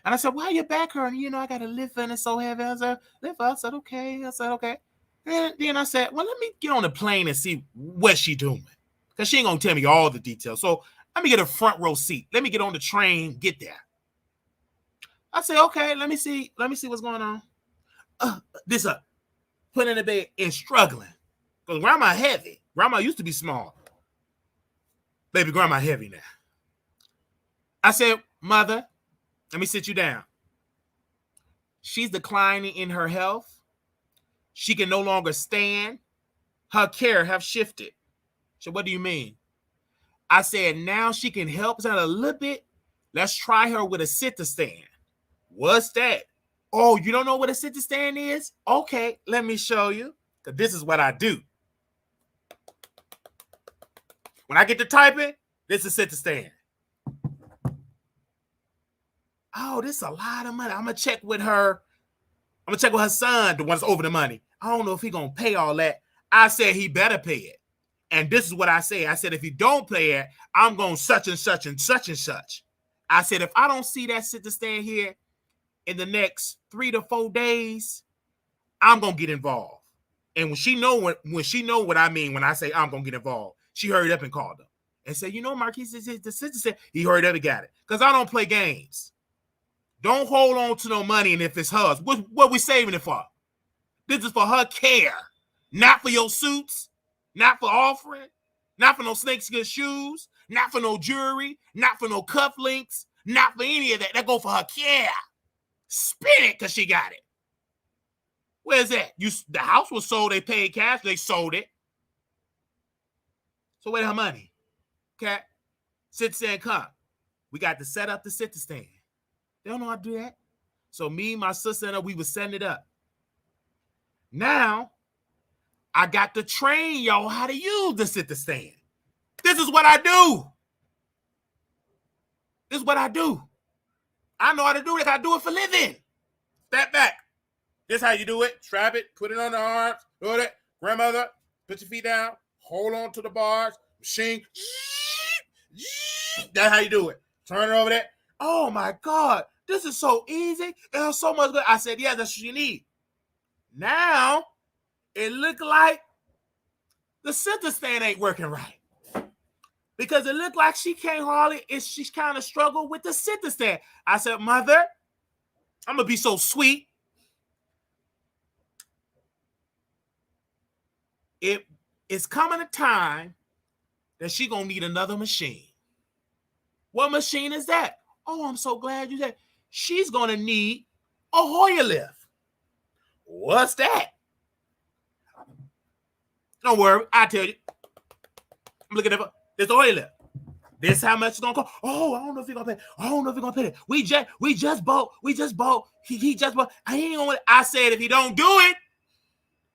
And I said, why your back hurting? You know, I got to lift and it's so heavy. I said, lift up. I said, okay. And then I said, well, let me get on the plane and see what she doing. Because she ain't going to tell me all the details. So let me get a front row seat. Let me get on the train, get there. I said, okay, let me see what's going on. Put in the bed and struggling. Because grandma heavy. Grandma used to be small. Baby grandma heavy now. I said, mother, let me sit you down. She's declining in her health. She can no longer stand. Her care have shifted. So what do you mean? I said, now she can help us out a little bit. Let's try her with a sit-to-stand. What's that? Oh, you don't know what a sit-to-stand is? Okay, let me show you. Because this is what I do. When I get to typing, this is sit-to-stand. Oh, this is a lot of money. I'm going to check with her. I'm going to check with her son, the one that's over the money. I don't know if he's going to pay all that. I said he better pay it. And this is what I say. I said, if he don't pay it, I'm going such and such and such and such. I said, if I don't see that sit-to-stand here in the next 3 to 4 days, I'm going to get involved. And when she know what I mean when I say I'm going to get involved, she hurried up and called him and said, you know, Marquise, the sit-to-stand. He hurried up and got it. Because I don't play games. Don't hold on to no money, and if it's hers, what we saving it for? This is for her care, not for your suits, not for offering, not for no snakeskin shoes, not for no jewelry, not for no cufflinks, not for any of that. That go for her care. Spin it because she got it. Where's that? The house was sold, they paid cash, they sold it. So where's her money? Okay, sit-to-stand come. We got to set up the sit-to-stand. They don't know how to do that. So me, my sister, and her, we were setting it up. Now, I got to train y'all how to use the sit-to-stand. This is what I do. This is what I do. I know how to do it. I do it for living. Step back. This is how you do it. Strap it, put it on the arms, do it. Grandmother, put your feet down, hold on to the bars, machine. That's how you do it. Turn it over there. Oh my God, this is so easy. It's so much good. I said, yeah, that's what you need. Now, it looked like the center stand ain't working right. Because it looked like she can't hardly, she's kind of struggled with the center stand. I said, Mother, I'm going to be so sweet. It's coming a time that she going to need another machine. What machine is that? Oh, I'm so glad you said. She's going to need a Hoyer lift. What's that? Don't worry, I'll tell you. I'm looking at it. There's a Hoyer lift. This is how much it's gonna cost. Oh, I don't know if you're gonna pay. I don't know if you're gonna pay it. We just bought. He just bought. I ain't gonna. I said if he don't do it,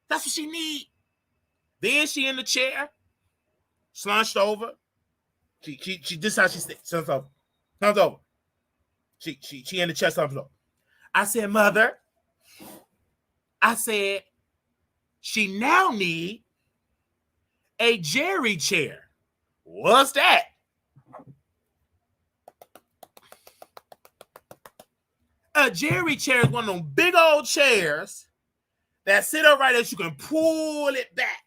that's what she need. Then she in the chair, slunched over. She this is how she sits. Slunched over. She in the chair, slunched over. I said, Mother. I said, she now need a Jerry chair. What's that? A Jerry chair is one of them big old chairs that sit up right there. You can pull it back,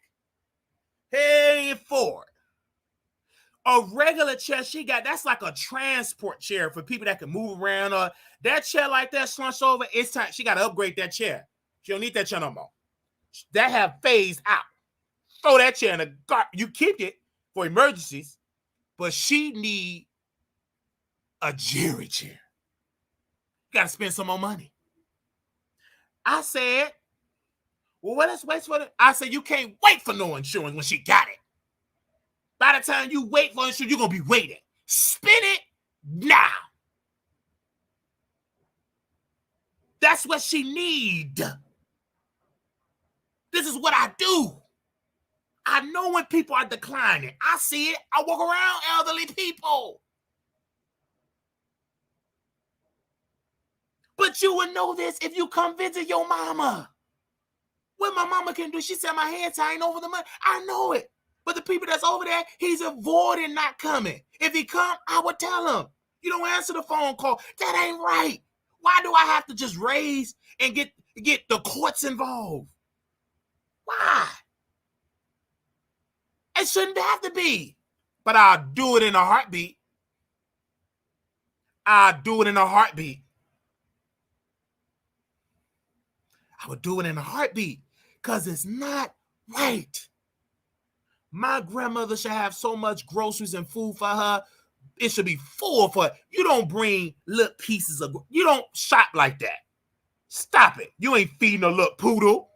pay for it. A regular chair she got, that's like a transport chair for people that can move around. That chair like that, slunched over, it's time. She got to upgrade that chair. She don't need that chair no more. That have phased out. Throw that chair in the garbage. You keep it for emergencies, but she need a Jerry chair. Got to spend some more money. I said, well, let's wait for it. I said, you can't wait for no insurance when she got it. By the time you wait for insurance, you're going to be waiting. Spin it now. That's what she need. This is what I do. I know when people are declining. I see it. I walk around elderly people. But you would know this if you come visit your mama. What my mama can do, she said my hands ain't over the money. I know it. But the people that's over there, he's avoiding not coming. If he come, I would tell him. You don't answer the phone call. That ain't right. Why do I have to just raise and get the courts involved? Why? It shouldn't have to be. But I'll do it in a heartbeat. I would do it in a heartbeat because it's not right. My grandmother should have so much groceries and food for her. It should be full for her. You don't bring little pieces of, you don't shop like that. Stop it. You ain't feeding a little poodle.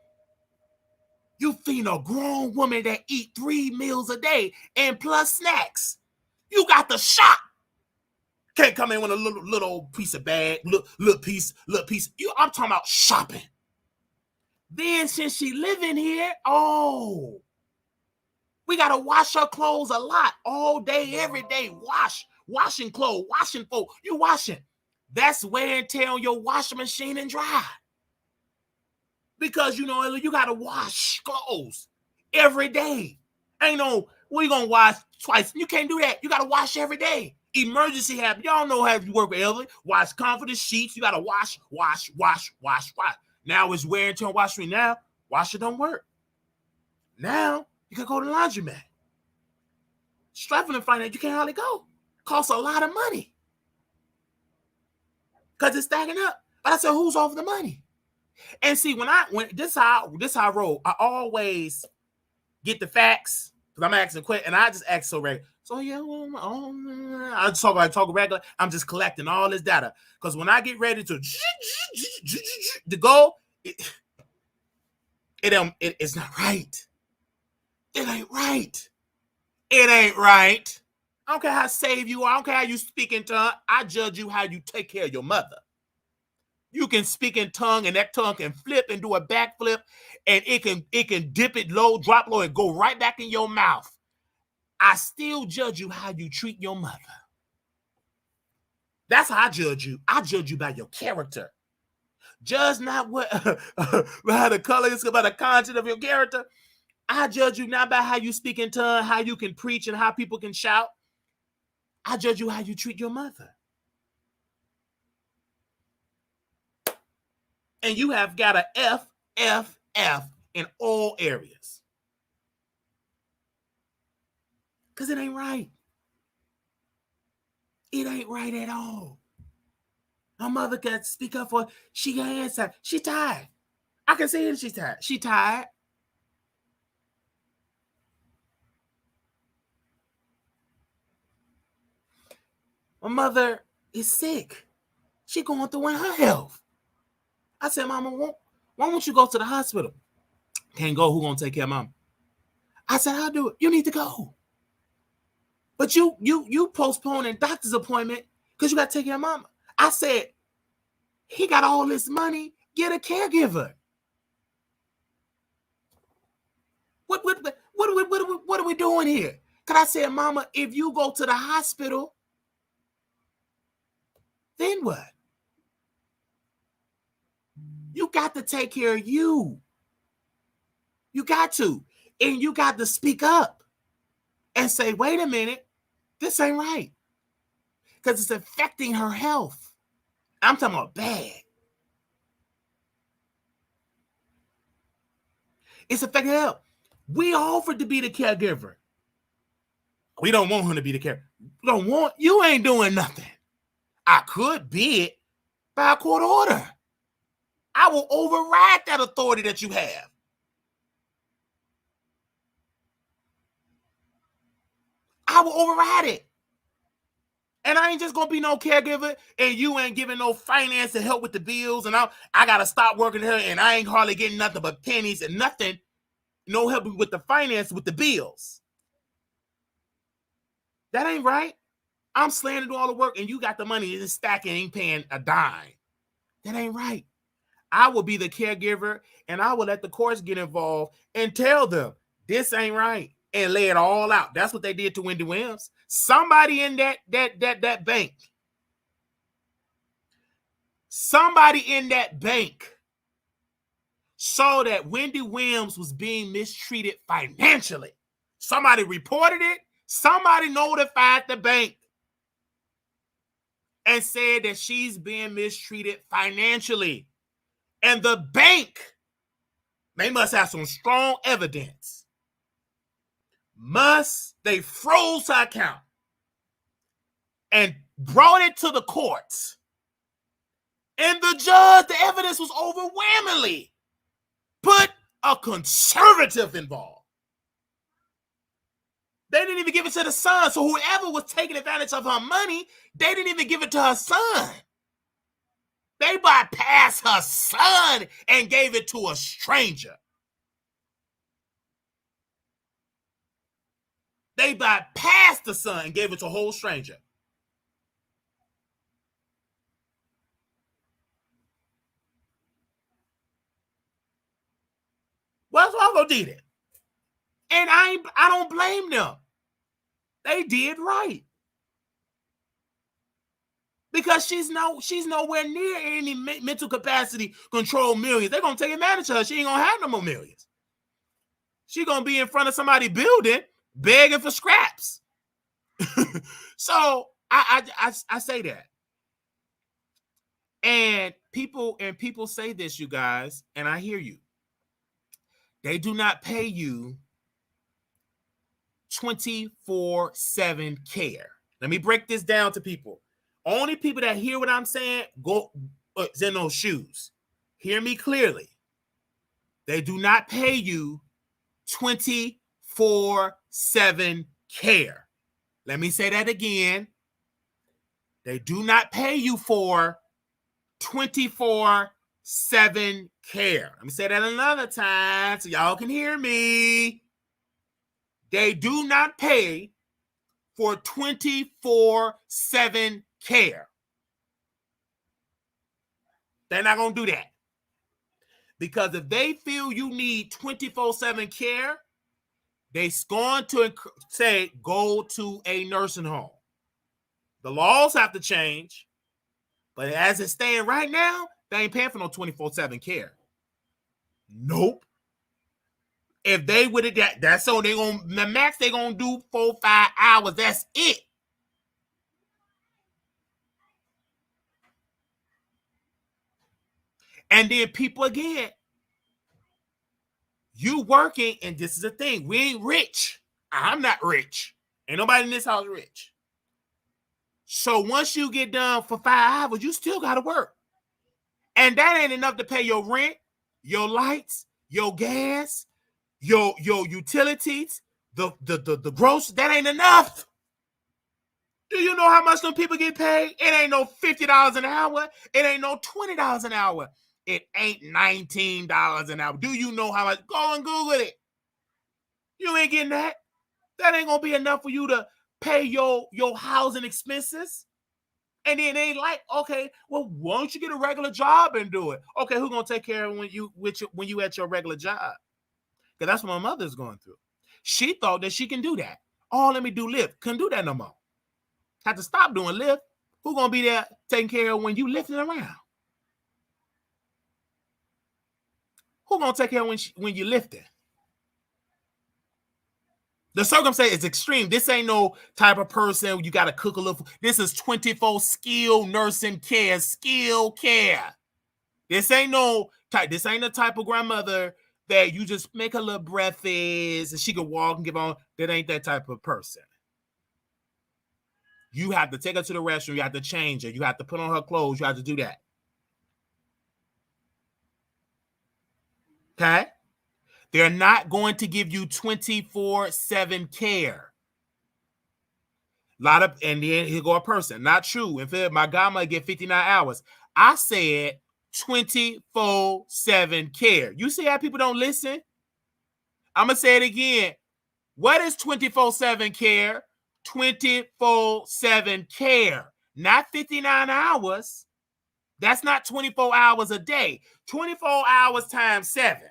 You feeding a grown woman that eat 3 meals a day and plus snacks. You got to shop. Can't come in with a little piece of bag, little piece. I'm talking about shopping. Then since she living here, we got to wash her clothes a lot, all day, every day. Washing clothes, washing folk. You washing. That's wear and tear on your washing machine and dry. Because, you got to wash clothes every day. Ain't no, we going to wash twice. You can't do that. You got to wash every day. Emergency happen. Y'all know how you work with elderly. Wash comforters, sheets. You got to wash. Now it's wear and tear on washing. Now, washer don't work. Now, you can go to the laundromat. Struggling finance, you can't hardly go. Costs a lot of money. Because it's stacking up. But I said, who's over the money? And see, when this how I roll. I always get the facts because I'm asking quick, and I just ask so regular. So yeah, I just talk regular. I'm just collecting all this data because when I get ready to go, it's not right. It ain't right. I don't care how saved you are. I don't care how you speak in tongue. I judge you how you take care of your mother. You can speak in tongue, and that tongue can flip and do a backflip, and it can dip it low, drop low, and go right back in your mouth. I still judge you how you treat your mother. That's how I judge you. I judge you by your character. judge not what by the color, it's about the content of your character. I judge you not by how you speak in tongues, how you can preach, and how people can shout. I judge you how you treat your mother. And you have got a F in all areas. Because it ain't right. It ain't right at all. My mother can speak up for, she can answer. She tired. I can see it, she's tired. She tired. My mother is sick. She going through in her health. I said, Mama, why won't you go to the hospital? Can't go. Who gonna take care of Mama? I said, I'll do it. You need to go. But you postponing doctor's appointment because you got to take care of Mama. I said, he got all this money. Get a caregiver. What are we doing here? Because I said, Mama, if you go to the hospital, then what? You got to take care of you. You got to. And you got to speak up and say, wait a minute, this ain't right. Because it's affecting her health. I'm talking about bad. It's affecting her health. We offered to be the caregiver. We don't want her to be the caregiver. We don't want, you ain't doing nothing. I could be it by a court order. I will override that authority that you have. I will override it. And I ain't just going to be no caregiver and you ain't giving no finance to help with the bills. And I got to stop working here and I ain't hardly getting nothing but pennies and nothing. No help with the finance, with the bills. That ain't right. I'm slaying to do all the work and you got the money and stacking and ain't paying a dime. That ain't right. I will be the caregiver and I will let the courts get involved and tell them this ain't right and lay it all out. That's what they did to Wendy Williams. Somebody in that bank. Somebody in that bank saw that Wendy Williams was being mistreated financially. Somebody reported it. Somebody notified the bank and said that she's being mistreated financially. And the bank, they must have some strong evidence. They froze her account and brought it to the courts. And the judge, the evidence was overwhelmingly put a conservative involved. They didn't even give it to the son. So whoever was taking advantage of her money, they didn't even give it to her son. They bypassed her son and gave it to a stranger. They bypassed the son and gave it to a whole stranger. Wells Fargo did it. And I don't blame them. They did right. Because she's nowhere near any mental capacity control millions. They're going to take advantage of her. She ain't going to have no more millions. She's going to be in front of somebody building, begging for scraps. So I say that. And people say this, you guys, and I hear you. They do not pay you 24/7 care. Let me break this down to people. Only people that hear what I'm saying go in those shoes. Hear me clearly. They do not pay you 24/7 care. Let me say that again. They do not pay you for 24/7 care. Let me say that another time so y'all can hear me. They do not pay for 24/7 care. They're not going to do that. Because if they feel you need 24/7 care, they're going to say, go to a nursing home. The laws have to change. But as it stands right now, They ain't paying for no 24/7 care. Nope. If they would have that's all they gonna the max they gonna do 4-5 hours. That's it. And then people again, you working, and this is the thing. We ain't rich. I'm not rich. Ain't nobody in this house rich. So once you get done for 5 hours, you still gotta work. And that ain't enough to pay your rent, your lights, your gas, your utilities, the gross. That ain't enough. Do you know how much them people get paid? It ain't no $50 an hour. It ain't no $20 an hour. It ain't $19 an hour. Do you know how much? Go and Google it. You ain't getting that. That ain't gonna be enough for you to pay your housing expenses. And then they like, okay, well, why don't you get a regular job and do it? Okay, who's gonna take care of when you at your regular job? Because that's what my mother's going through. She thought that she can do that. Oh, let me do Lyft. Couldn't do that no more. Had to stop doing Lyft. Who's gonna be there taking care of when you lifting around? Who's gonna take care of when you lifting? The circumstance is extreme. This ain't no type of person you got to cook a little. This is 24 skill nursing care, skill care. This ain't no type. This ain't the type of grandmother that you just make a little breakfast and she can walk and give on. That ain't that type of person. You have to take her to the restroom. You have to change her. You have to put on her clothes. You have to do that. Okay? They're not going to give you 24/7 care. And then here go a person. Not true. In fact, my godmother get 59 hours. I said 24/7 care. You see how people don't listen? I'm going to say it again. What is 24/7 care? 24/7 care. Not 59 hours. That's not 24 hours a day. 24 hours times 7.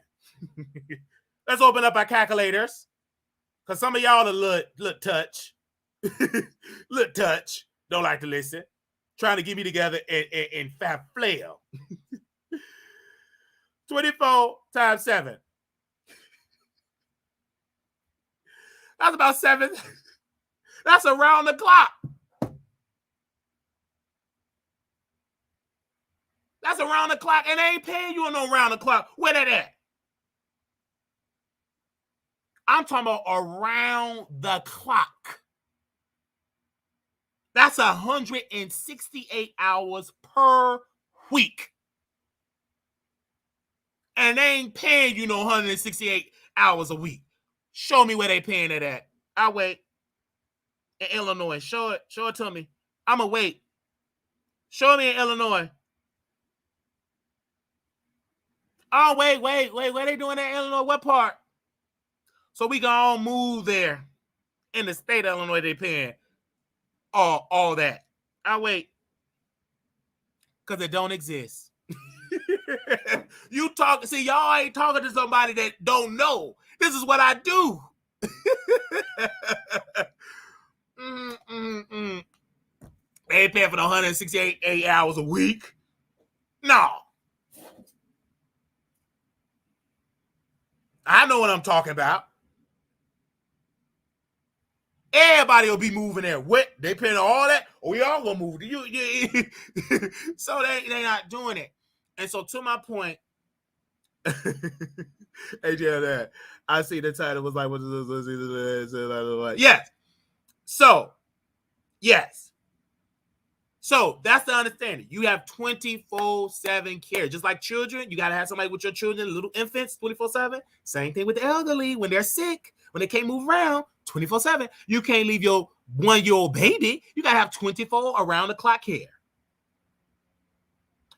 Let's open up our calculators. Because some of y'all are little touch. Little touch. Don't like to listen. Trying to get me together and fat flail. 24 times 7. That's about 7. That's around the clock. That's around the clock. And they ain't paying you no round the clock. Where that at? I'm talking about around the clock. That's 168 hours per week. And they ain't paying you no 168 hours a week. Show me where they paying it at. I'll wait. In Illinois. Show it to me. I'm going to wait. Show me in Illinois. Oh, wait. Where they doing that in Illinois? What part? So we can all move there. In the state of Illinois, they paying all that. I'll wait. Because it don't exist. See, y'all ain't talking to somebody that don't know. This is what I do. They ain't paying for the 168 hours a week. No. I know what I'm talking about. Everybody will be moving there. What? They paying all that? Or we all gonna move. So they not doing it. And so to my point, AJ, I see the title was like, what is this? Yes. So, yes. So that's the understanding. You have 24/7 care. Just like children, you got to have somebody with your children, little infants, 24/7. Same thing with the elderly. When they're sick, when they can't move around, 24/7. You can't leave your 1-year-old baby. You got to have 24 around the clock care.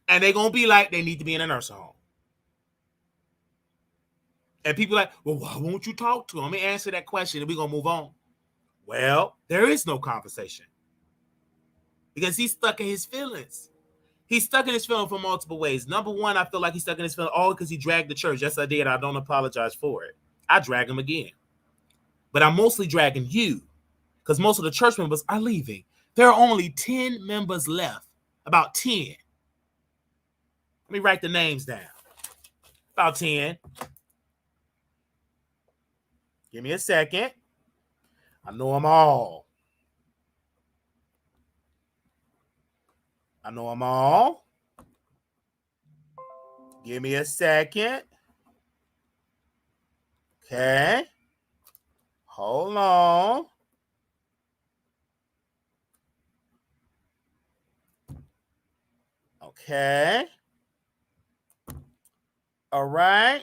And they're going to be like, they need to be in a nursing home. And people are like, well, why won't you talk to them? Let me answer that question and we're going to move on. Well, there is no conversation. Because he's stuck in his feelings. He's stuck in his feelings for multiple ways. Number one, I feel like he's stuck in his feelings all because he dragged the church. Yes, I did. I don't apologize for it. I drag him again. But I'm mostly dragging you because most of the church members are leaving. There are only 10 members left. About 10. Let me write the names down. About 10. Give me a second. I know them all. Give me a second. Okay. Hold on. Okay. All right.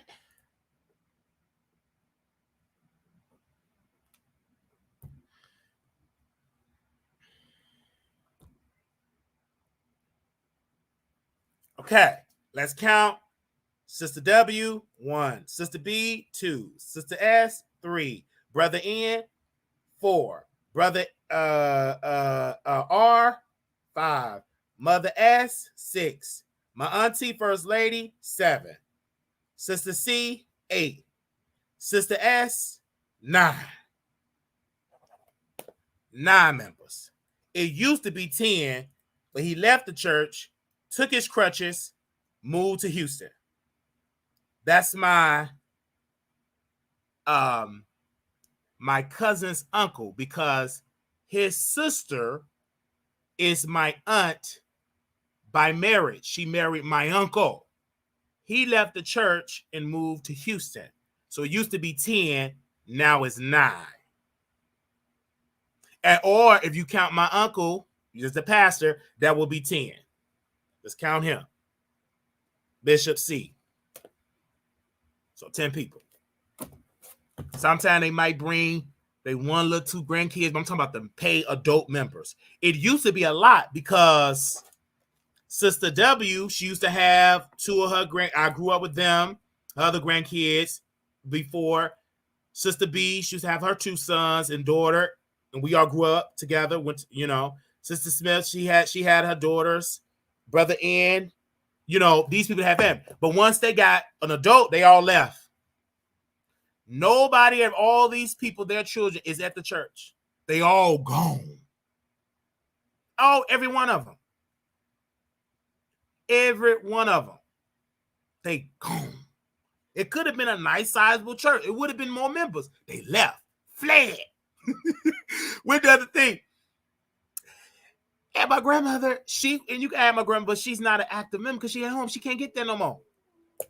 Okay. Let's count. Sister W, 1. Sister B, 2. Sister S, 3. Brother N, 4. Brother R, 5. Mother S, 6. My auntie, First Lady, 7. Sister C, 8. Sister S, 9. 9 members. It used to be 10, but he left the church, took his crutches, moved to Houston. That's my cousin's uncle, because his sister is my aunt by marriage. She married my uncle. He left the church and moved to Houston. So it used to be 10, now it's 9. Or if you count my uncle, he's the pastor, that will be 10. Let's count him. Bishop C. So 10 people. Sometimes they might bring they 1 little 2 grandkids, but I'm talking about the paid adult members. It used to be a lot because Sister W, she used to have 2 of her I grew up with them, her other grandkids before. Sister B, she used to have her 2 sons and daughter, and we all grew up together. Sister Smith, she had her daughters. Brother N, these people have family. But once they got an adult, they all left. Nobody of all these people, their children, is at the church. They all gone. Oh, every one of them. Every one of them. They gone. It could have been a nice, sizable church. It would have been more members. They left, fled. With the other thing. And my grandmother, and you can add my grandmother, but she's not an active member because she at home. She can't get there no more.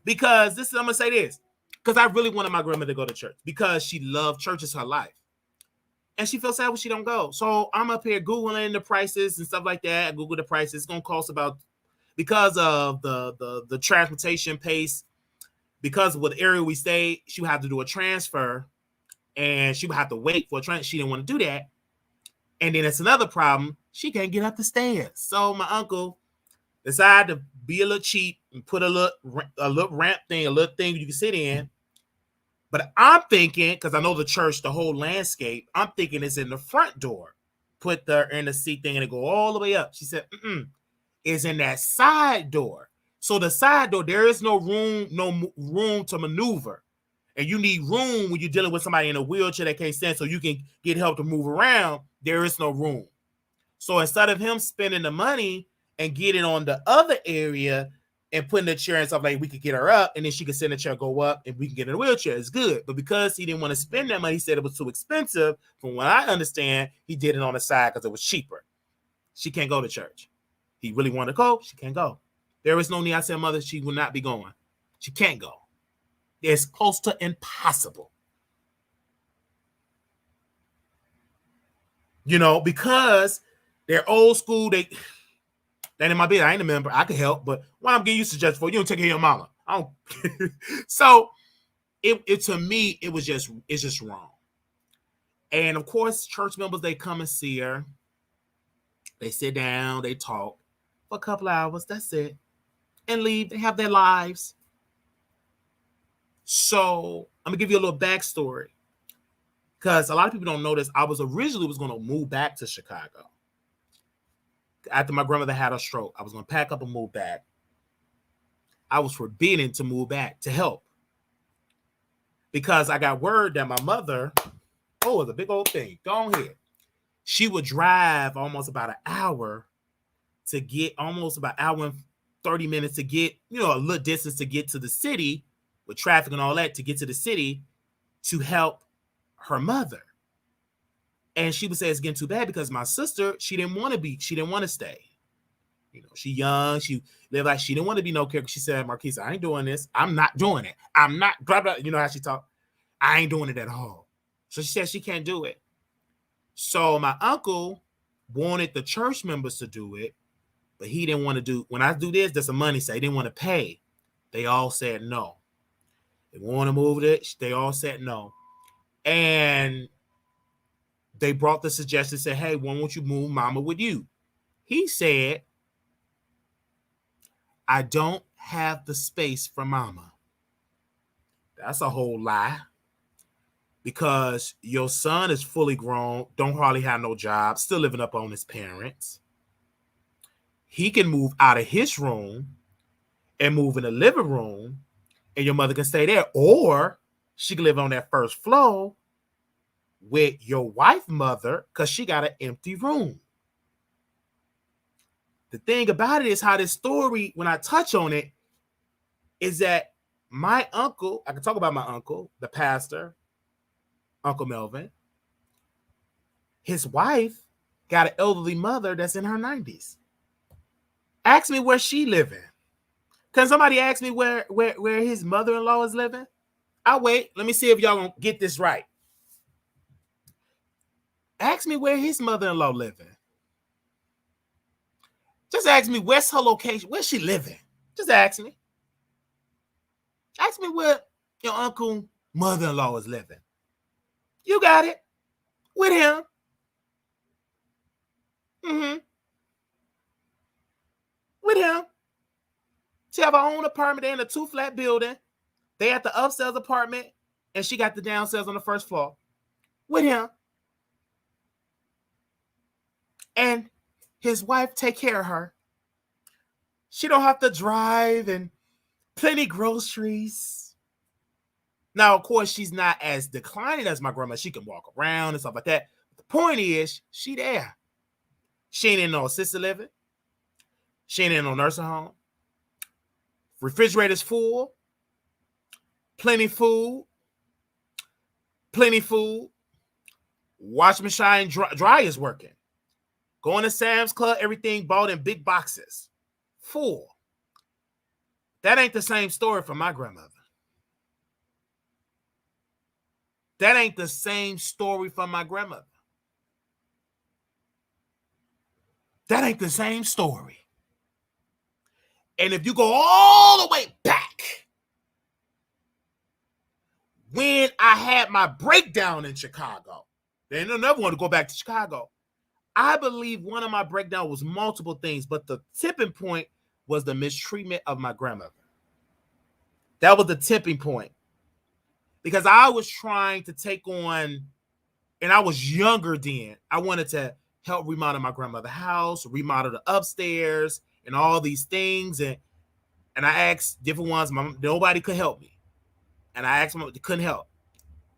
Because I'm going to say this. Because I really wanted my grandmother to go to church because she loved church as her life. And she feels sad when she don't go. So I'm up here Googling the prices and stuff like that. I Google the prices. It's going to cost about, because of the transportation pace, because of what area we stay, she would have to do a transfer and she would have to wait for a transfer. She didn't want to do that. And then it's another problem. She can't get up the stairs. So my uncle decided to be a little cheap and put a little ramp thing, a little thing you can sit in. But I'm thinking, because I know the church, the whole landscape, I'm thinking it's in the front door. Put her in the seat thing and it go all the way up. She said, it's in that side door. So the side door, there is no room to maneuver. And you need room when you're dealing with somebody in a wheelchair that can't stand, so you can get help to move around. There is no room. So instead of him spending the money and getting on the other area and putting the chair and stuff, like we could get her up and then she could sit in the chair, go up, and we can get in a wheelchair. It's good. But because he didn't want to spend that money, he said it was too expensive. From what I understand, he did it on the side because it was cheaper. She can't go to church. He really wanted to go. She can't go. There is no need. I said, mother, she will not be going. She can't go. It's close to impossible. Because they're old school. That in my bed, I ain't a member. I could help, but what I'm getting you suggestions for, you don't take care of your mama. I don't. So it to me, it's just wrong. And of course, church members, they come and see her. They sit down, they talk for a couple hours. That's it. And leave. They have their lives. So I'm gonna give you a little backstory, because a lot of people don't know this. I was originally going to move back to Chicago after my grandmother had a stroke. I was going to pack up and move back. I was forbidden to move back to help because I got word that my mother, it's a big old thing. Go ahead. She would drive almost about an hour to get almost about an hour 30 minutes to get, a little distance to get to the city with traffic and all that, to get to the city to help her mother. And she would say it's getting too bad because my sister, she didn't want to stay. She young, she lived like she didn't want to be no caregiver. She said, Marquise, I ain't doing this. I'm not doing it. I'm not, blah, blah. You know how she talk? I ain't doing it at all. So she said she can't do it. So my uncle wanted the church members to do it, but he didn't want to do, when I do this, there's some money, so he didn't want to pay. They all said no. They want to move it. They all said no. And they brought the suggestion, said, hey, why won't you move mama with you? He said, I don't have the space for mama. That's a whole lie. Because your son is fully grown, don't hardly have no job, still living up on his parents. He can move out of his room and move in the living room, and your mother can stay there. Or she can live on that first floor with your wife mother because she got an empty room. The thing about it is how this story, when I touch on it, is that my uncle, I can talk about my uncle, the pastor, Uncle Melvin, his wife got an elderly mother that's in her 90s. Ask me where she living. Can somebody ask me where his mother-in-law is living? I'll wait. Let me see if y'all gonna get this right. Ask me where his mother-in-law living. Just ask me where's her location. Where's she living? Just ask me. Ask me where your uncle mother-in-law is living. You got it. With him. With him. She have her own apartment. They're in a 2-flat building. They at the upstairs apartment, and she got the downstairs on the first floor. With him. And his wife take care of her. She don't have to drive and plenty groceries. Now, of course, she's not as declining as my grandma. She can walk around and stuff like that. But the point is, she there. She ain't in no assisted living. She ain't in no nursing home. Refrigerator's full. Plenty food. Washing machine, dryer's working. Going to Sam's Club, everything bought in big boxes. Full. That ain't the same story for my grandmother. That ain't the same story for my grandmother. That ain't the same story. And if you go all the way back, when I had my breakdown in Chicago, then I never want to go back to Chicago. I believe one of my breakdowns was multiple things, but the tipping point was the mistreatment of my grandmother. That was the tipping point. Because I was trying to take on, and I was younger then. I wanted to help remodel my grandmother's house, remodel the upstairs, and all these things. And I asked different ones. Nobody could help me. And I asked them, they couldn't help.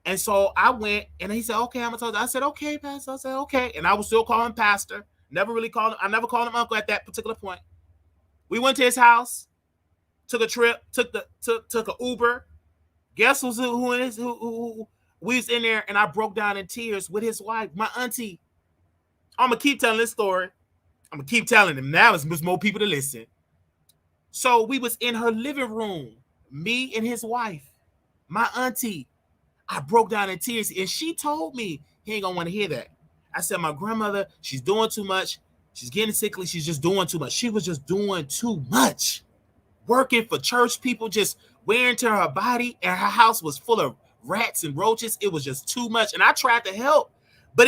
And so I went, and he said, okay, I'm going to tell you. I said, okay, Pastor. I said, okay. And I was still calling Pastor. I never called him Uncle at that particular point. We went to his house, took a trip, took an Uber. Guess who we was in there, and I broke down in tears with his wife, my auntie. I'm going to keep telling this story. I'm going to keep telling him. Now there's more people to listen. So we was in her living room, me and his wife, my auntie. I broke down in tears, and she told me, he ain't going to want to hear that. I said, my grandmother, she's doing too much. She's getting sickly. She's just doing too much. She was just doing too much. Working for church people, just wearing to her body, and her house was full of rats and roaches. It was just too much. And I tried to help, but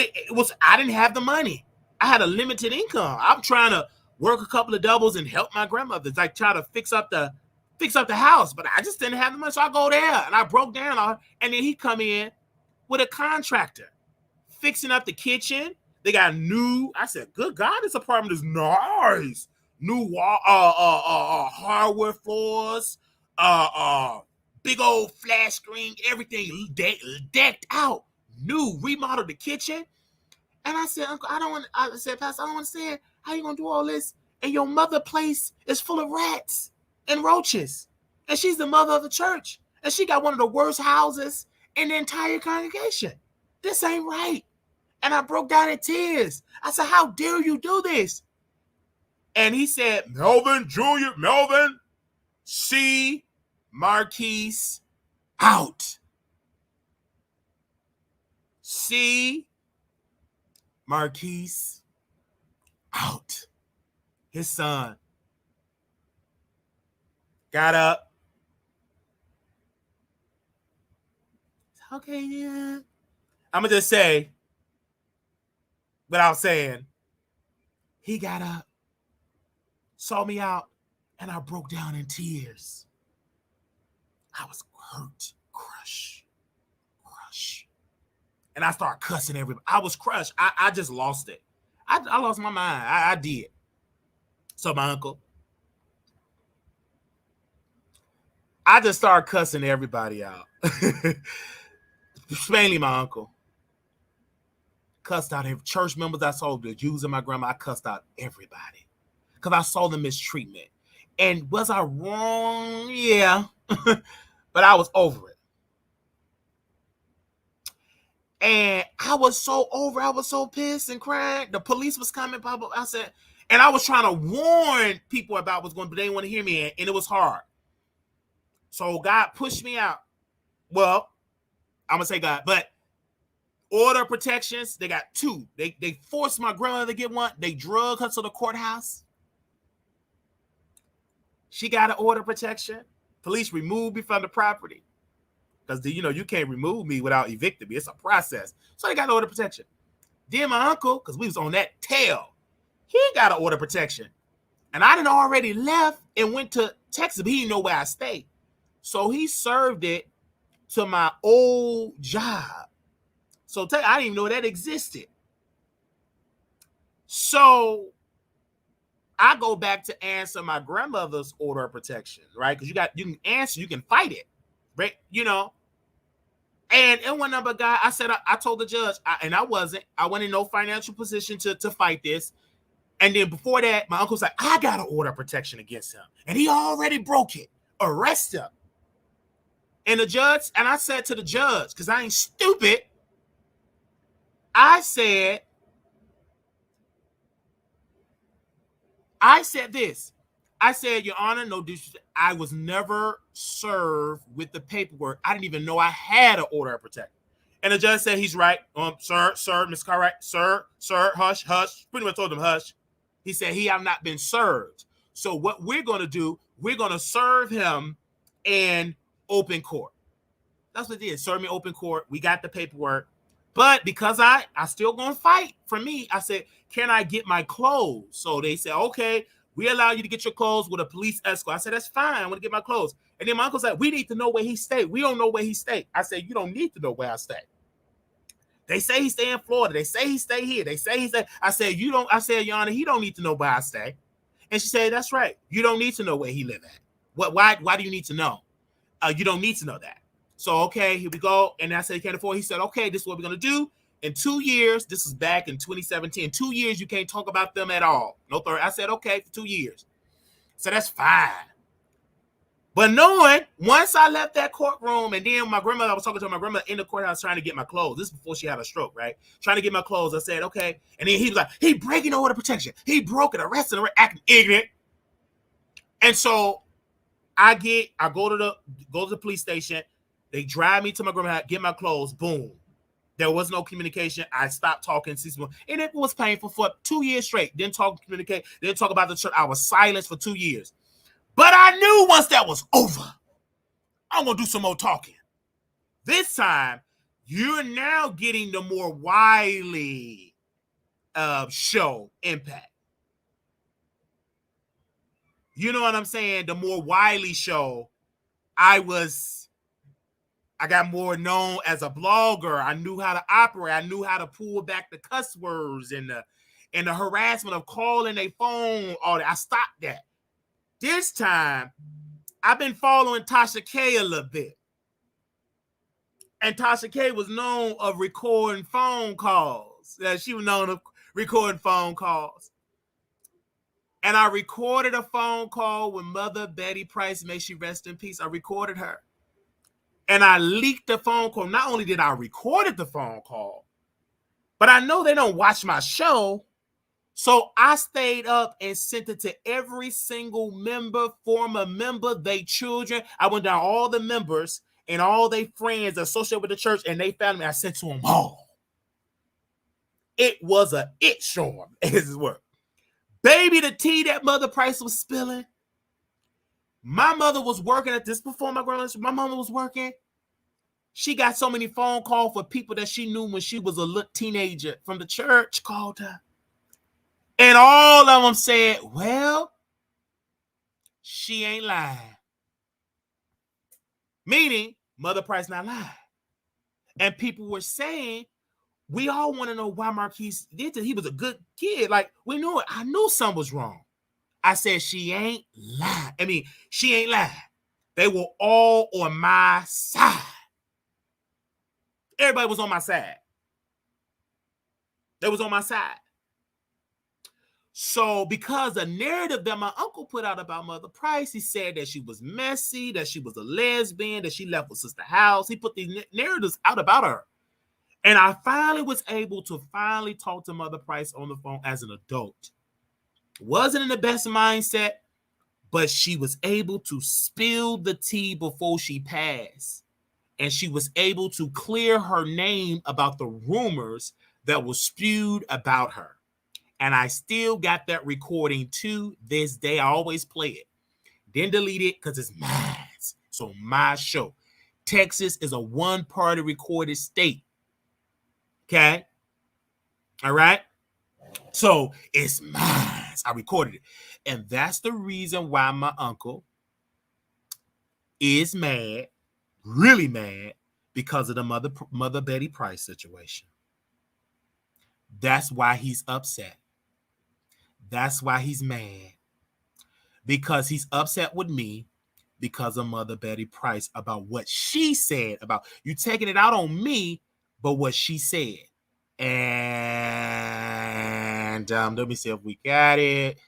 I didn't have the money. I had a limited income. I'm trying to work a couple of doubles and help my grandmother, like try to fix up the house, but I just didn't have the money. So I go there and I broke down on her, and then he come in with a contractor fixing up the kitchen. They got new. I said, good God, this apartment is nice. New wall, hardwood floors, big old flat screen, everything decked out, new, remodeled the kitchen. And I said, Uncle, I said, Pastor, I don't understand. How you gonna do all this? and your mother place is full of rats and roaches. And she's the mother of the church. And she got one of the worst houses in the entire congregation. This ain't right. And I broke down in tears. I said, how dare you do this? And he said, Melvin, see Marquise out. See Marquise out. His son got up. Okay, yeah. I'm going to just say, without saying, he got up, saw me out, and I broke down in tears. I was hurt, crushed. And I started cussing everybody. I was crushed. I just lost it. I lost my mind. I did. So my uncle, I just started cussing everybody out. Mainly my uncle. Cussed out every church members I saw, the Jews and my grandma. I cussed out everybody because I saw the mistreatment. And was I wrong? Yeah. But I was over it. And I was so over. I was so pissed and crying. The police was coming. Blah, blah, blah. I said, and I was trying to warn people about what's going on, but they didn't want to hear me. And it was hard. So God pushed me out. Well, I'm going to say God, but order protections, they got two. They forced my grandmother to get one. They drug her to the courthouse. She got an order protection. Police removed me from the property. Because, you can't remove me without evicting me. It's a process. So they got order protection. Then my uncle, because we was on that tail, he got an order protection. And I done already left and went to Texas, but he didn't know where I stayed. So he served it to my old job. So I didn't even know that existed. So I go back to answer my grandmother's order of protection, right? Because you can answer, you can fight it, right? And in one number guy, I said, I told the judge, I wasn't in no financial position to fight this. And then before that, my uncle's like, I got an order of protection against him. And he already broke it. Arrest him. And I said to the judge, because I ain't stupid, I said this. I said, Your Honor, no disrespect. I was never served with the paperwork. I didn't even know I had an order of protection. And the judge said, he's right. Sir, Mr. Cartwright, sir, hush. Pretty much told him, hush. He said, he have not been served. So what we're going to do, we're going to serve him in open court. That's what it did. Serve me open court. We got the paperwork. But because I still going to fight for me, I said, can I get my clothes? So they said, okay, we allow you to get your clothes with a police escort. I said, that's fine. I want to get my clothes. And then my uncle said, we need to know where he stayed. We don't know where he stayed. I said, you don't need to know where I stay. They say he stay in Florida. They say he stay here. They say he stay. I said, Your Honor, he don't need to know where I stay. And she said, that's right. You don't need to know where he live at. Why do you need to know? You don't need to know that. So, okay, here we go. And I said, he can't afford. He said, okay, this is what we're going to do. In 2 years, this is back in 2017. 2 years, you can't talk about them at all. No third. I said, okay, for 2 years. So that's fine. But knowing, once I left that courtroom, and then I was talking to my grandmother in the courthouse trying to get my clothes. This is before she had a stroke, right? Trying to get my clothes. I said, okay. And then he was like, he breaking the order of protection. He broke it, arrested, acting ignorant. And so I go to the police station. They drive me to my grandma's house, get my clothes. Boom. There was no communication. I stopped talking. And it was painful for 2 years straight. Didn't communicate. Didn't talk about the church. I was silent for 2 years. But I knew once that was over, I'm going to do some more talking. This time, you're now getting the more Wiley show impact. You know what I'm saying? The more Wiley show, I got more known as a blogger. I knew how to operate. I knew how to pull back the cuss words and the harassment of calling a phone. All that. I stopped that. This time, I've been following Tasha K a little bit. And Tasha K was known of recording phone calls. She was known of recording phone calls. And I recorded a phone call with Mother Betty Price, may she rest in peace. I recorded her. And I leaked the phone call. Not only did I record the phone call, but I know they don't watch my show. So I stayed up and sent it to every single member, former member, they children. I went down all the members and all their friends associated with the church, and they found me. I sent to them all. It was a it storm. This is what. Baby, the tea that Mother Price was spilling. My mother was working at this before my grandmother. My mama was working. She got so many phone calls for people that she knew when she was a little teenager from the church called her. And all of them said, well, she ain't lying. Meaning, Mother Price not lying. And people were saying, we all want to know why Marquise did this. He was a good kid. Like, we knew it. I knew something was wrong. I said, she ain't lying. I mean, she ain't lying. They were all on my side. Everybody was on my side. They was on my side. So because the narrative that my uncle put out about Mother Price, he said that she was messy, that she was a lesbian, that she left with Sister House. He put these narratives out about her. And I finally was able to talk to Mother Price on the phone as an adult. Wasn't in the best mindset, but she was able to spill the tea before she passed. And she was able to clear her name about the rumors that were spewed about her. And I still got that recording to this day. I always play it. Then delete it because it's mine. So my show. Texas is a one-party recorded state. Okay? All right? So it's mine. I recorded it. And that's the reason why my uncle is mad, really mad, because of the Mother Betty Price situation. That's why he's upset. That's why he's mad. Because he's upset with me because of Mother Betty Price about what she said about you taking it out on me, but what she said. And let me see if we got it.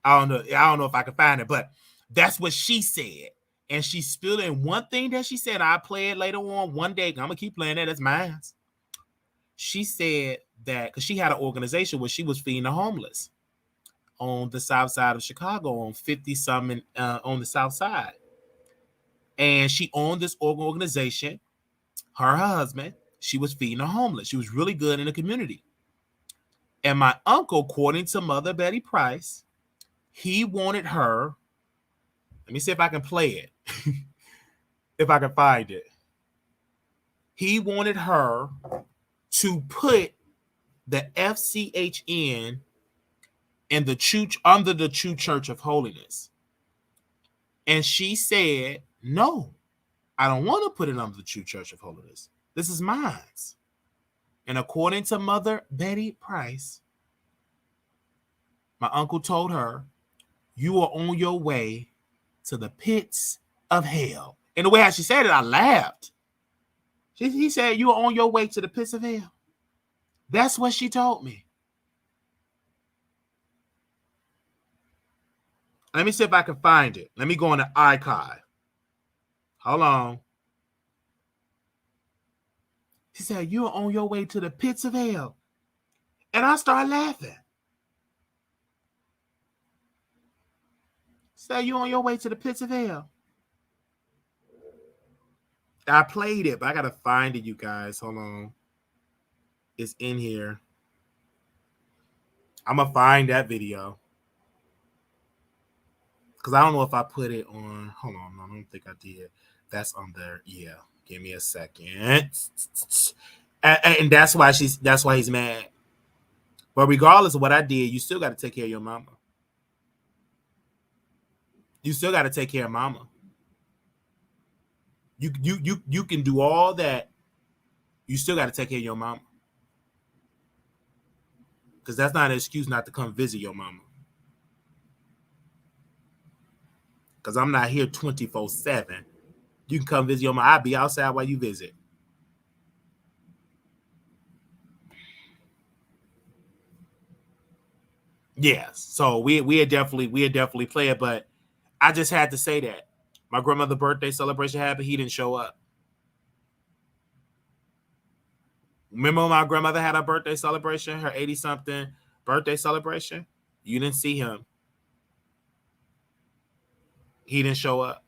I don't know if I can find it, but that's what she said. And she spilled in one thing that she said. I'll play it later on one day. I'm going to keep playing that. That's mine. She said that because she had an organization where she was feeding the homeless on the south side of Chicago, on 50-something on the south side. And she owned this organization. Her husband, she was feeding the homeless. She was really good in the community. And my uncle, according to Mother Betty Price, he wanted her. Let me see if I can play it. If I can find it. He wanted her to put the FCHN and the church under the True Church of Holiness. And she said, no, I don't want to put it under the True Church of Holiness. This is mine. And according to Mother Betty Price, my uncle told her, you are on your way to the pits of hell. And the way how she said it, I laughed. He said, you are on your way to the pits of hell. That's what she told me. Let me see if I can find it. Let me go on the archive. Hold on. She said, you are on your way to the pits of hell. And I started laughing. Say, you on your way to the pits of hell. I played it, but I got to find it, you guys. Hold on. It's in here. I'm going to find that video. Because I don't know if I put it on. Hold on. I don't think I did. That's on there. Yeah. Give me a second. And that's why he's mad. But regardless of what I did, you still got to take care of your mama. You still got to take care of mama. You can do all that. You still got to take care of your mama. Because that's not an excuse not to come visit your mama. Because I'm not here 24/7. You can come visit your mama. I'll be outside while you visit. Yeah. So we had definitely play it, but I just had to say that. My grandmother's birthday celebration happened. He didn't show up. Remember when my grandmother had her birthday celebration, her 80-something birthday celebration? You didn't see him. He didn't show up.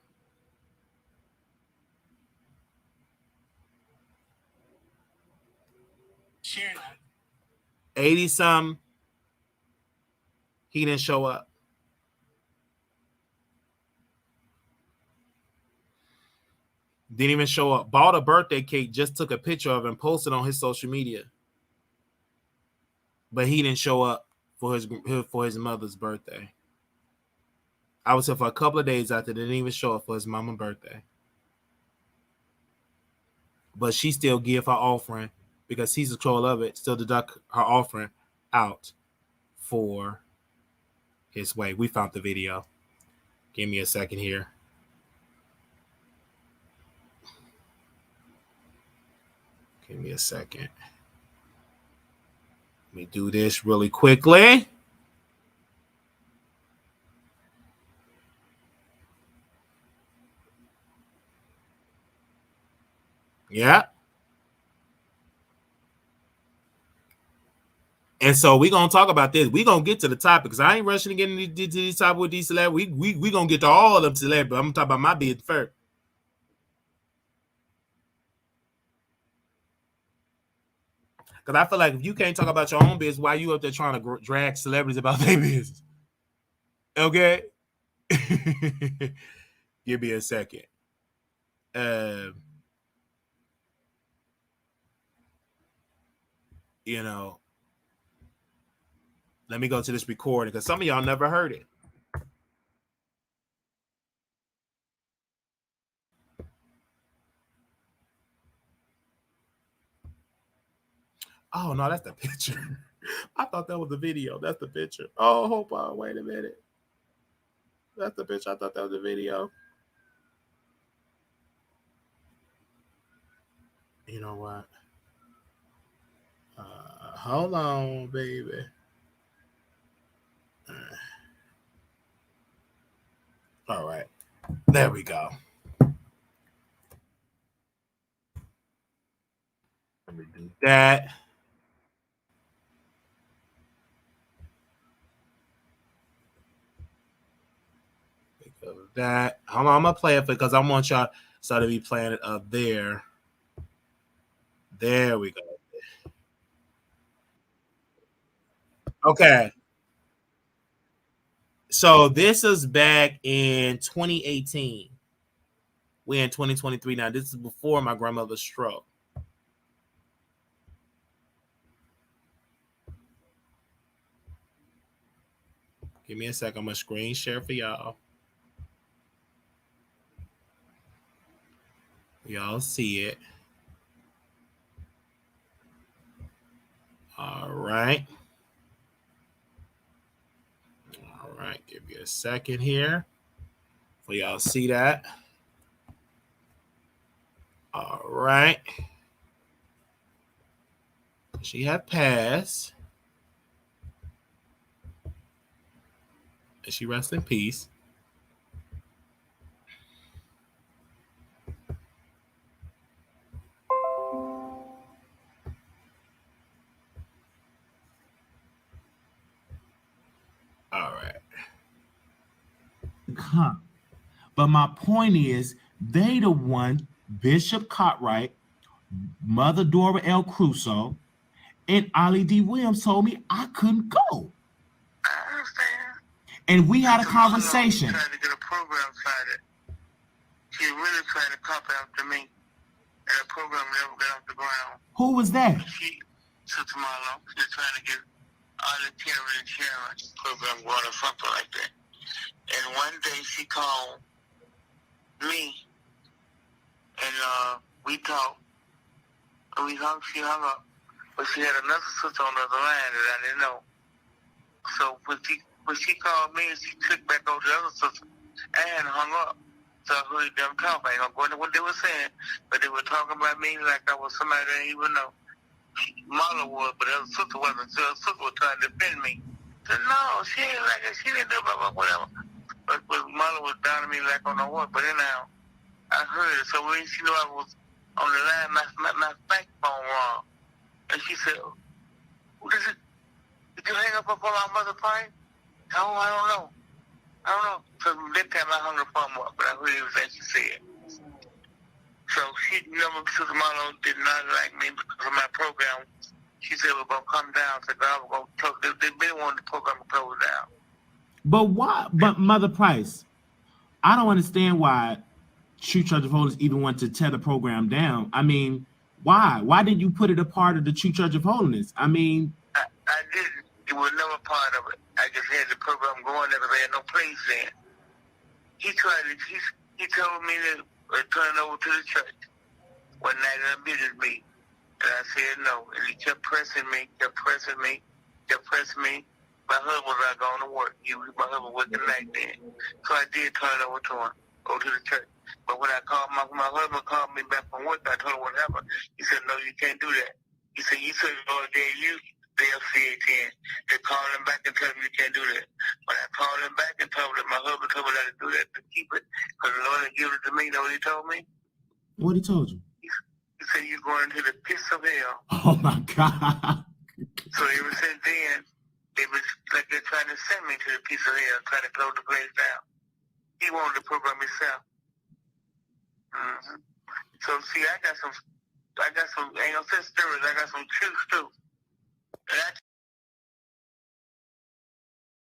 Sure. 80-some. He didn't show up. Didn't even show up. Bought a birthday cake, just took a picture of it and posted on his social media. But he didn't show up for his mother's birthday. I was here for a couple of days after. Didn't even show up for his mama's birthday. But she still give her offering because he's in control of it. Still deduct her offering out for his way. We found the video. Give me a second here. Give me a second. Let me do this really quickly. Yeah. And so we're going to talk about this. We're going to get to the topic because I ain't rushing to get into these topic with these celebrities. We going to get to all of them celebrities. I'm going to talk about my business first. Because I feel like if you can't talk about your own business, why you up there trying to drag celebrities about their business? Okay? Give me a second. You know, let me go to this recording because some of y'all never heard it. Oh, no, that's the picture. I thought that was the video. That's the picture. Oh, hold on. Wait a minute. That's the picture. I thought that was the video. You know what? Hold on, baby. All right. There we go. Let me do that. That. Hold on, I'm gonna play it because I want y'all to be playing it up there. There we go. Okay. So this is back in 2018. We're in 2023 now. This is before my grandmother's stroke. Give me a second. I'm gonna screen share for y'all. Y'all see it. All right. All right. Give me a second here for y'all see that. All right. She had passed. And she rests in peace. All right. But my point is, they the one, Bishop Cartwright, Mother Dora L. Crusoe, and Ollie D. Williams told me I couldn't go. I understand. And we had a conversation. Trying to get a program started. She really trying to come after me. And the program never got off the ground. Who was that? Sister Marlo, she's trying to get all the terror insurance program going or something like that. And one day she called me and we talked. She hung up. But she had another sister on the other line that I didn't know. So when she called me, she clicked back over the other sister and hung up. So I heard them talk. I ain't gonna go into what they were saying, but they were talking about me like I was somebody I didn't even know. Marla was, but the other sister wasn't. So the sister was trying to defend me. So said, no, she ain't like it. She didn't do whatever. But mother was down to me like on the what. But anyhow, I heard it. So when she knew I was on the line, my bank phone rang. And she said, what is it? Did you hang up on our mother phone? Oh, I don't know. So that time I hung the phone up, but I heard everything she said. So she, Sister Marlo did not like me because of my program. She said we're going to come down. So God, we're going to talk. They really wanted the program to close down. But why? But Mother Price, I don't understand why True Church of Holiness even want to tear the program down. I mean, why? Why didn't you put it a part of the True Church of Holiness? I mean, I didn't. It was never part of it. I just had the program going there because I had no place then. He told me to turn it over to the church one night in a business meeting. And I said no. And he kept pressing me. My husband was not going to work. My husband worked the night then. So I did turn it over to him, go to the church. But when I called my husband called me back from work, I told him what happened. He said, no, you can't do that. He said, you said, Lord, they'll see it then. They call him back and tell him you can't do that. When I called him back and told him, my husband told me not to do that, to keep it, because the Lord had given it to me. You know what he told me? What he told you? He said, you're going into the pits of hell. Oh, my God. So ever since then, it was like they're trying to send me to the pits of hell, trying to close the place down. He wanted the program himself. Mm-hmm. So, see, I got some, ain't no such stories, I got some truth, too.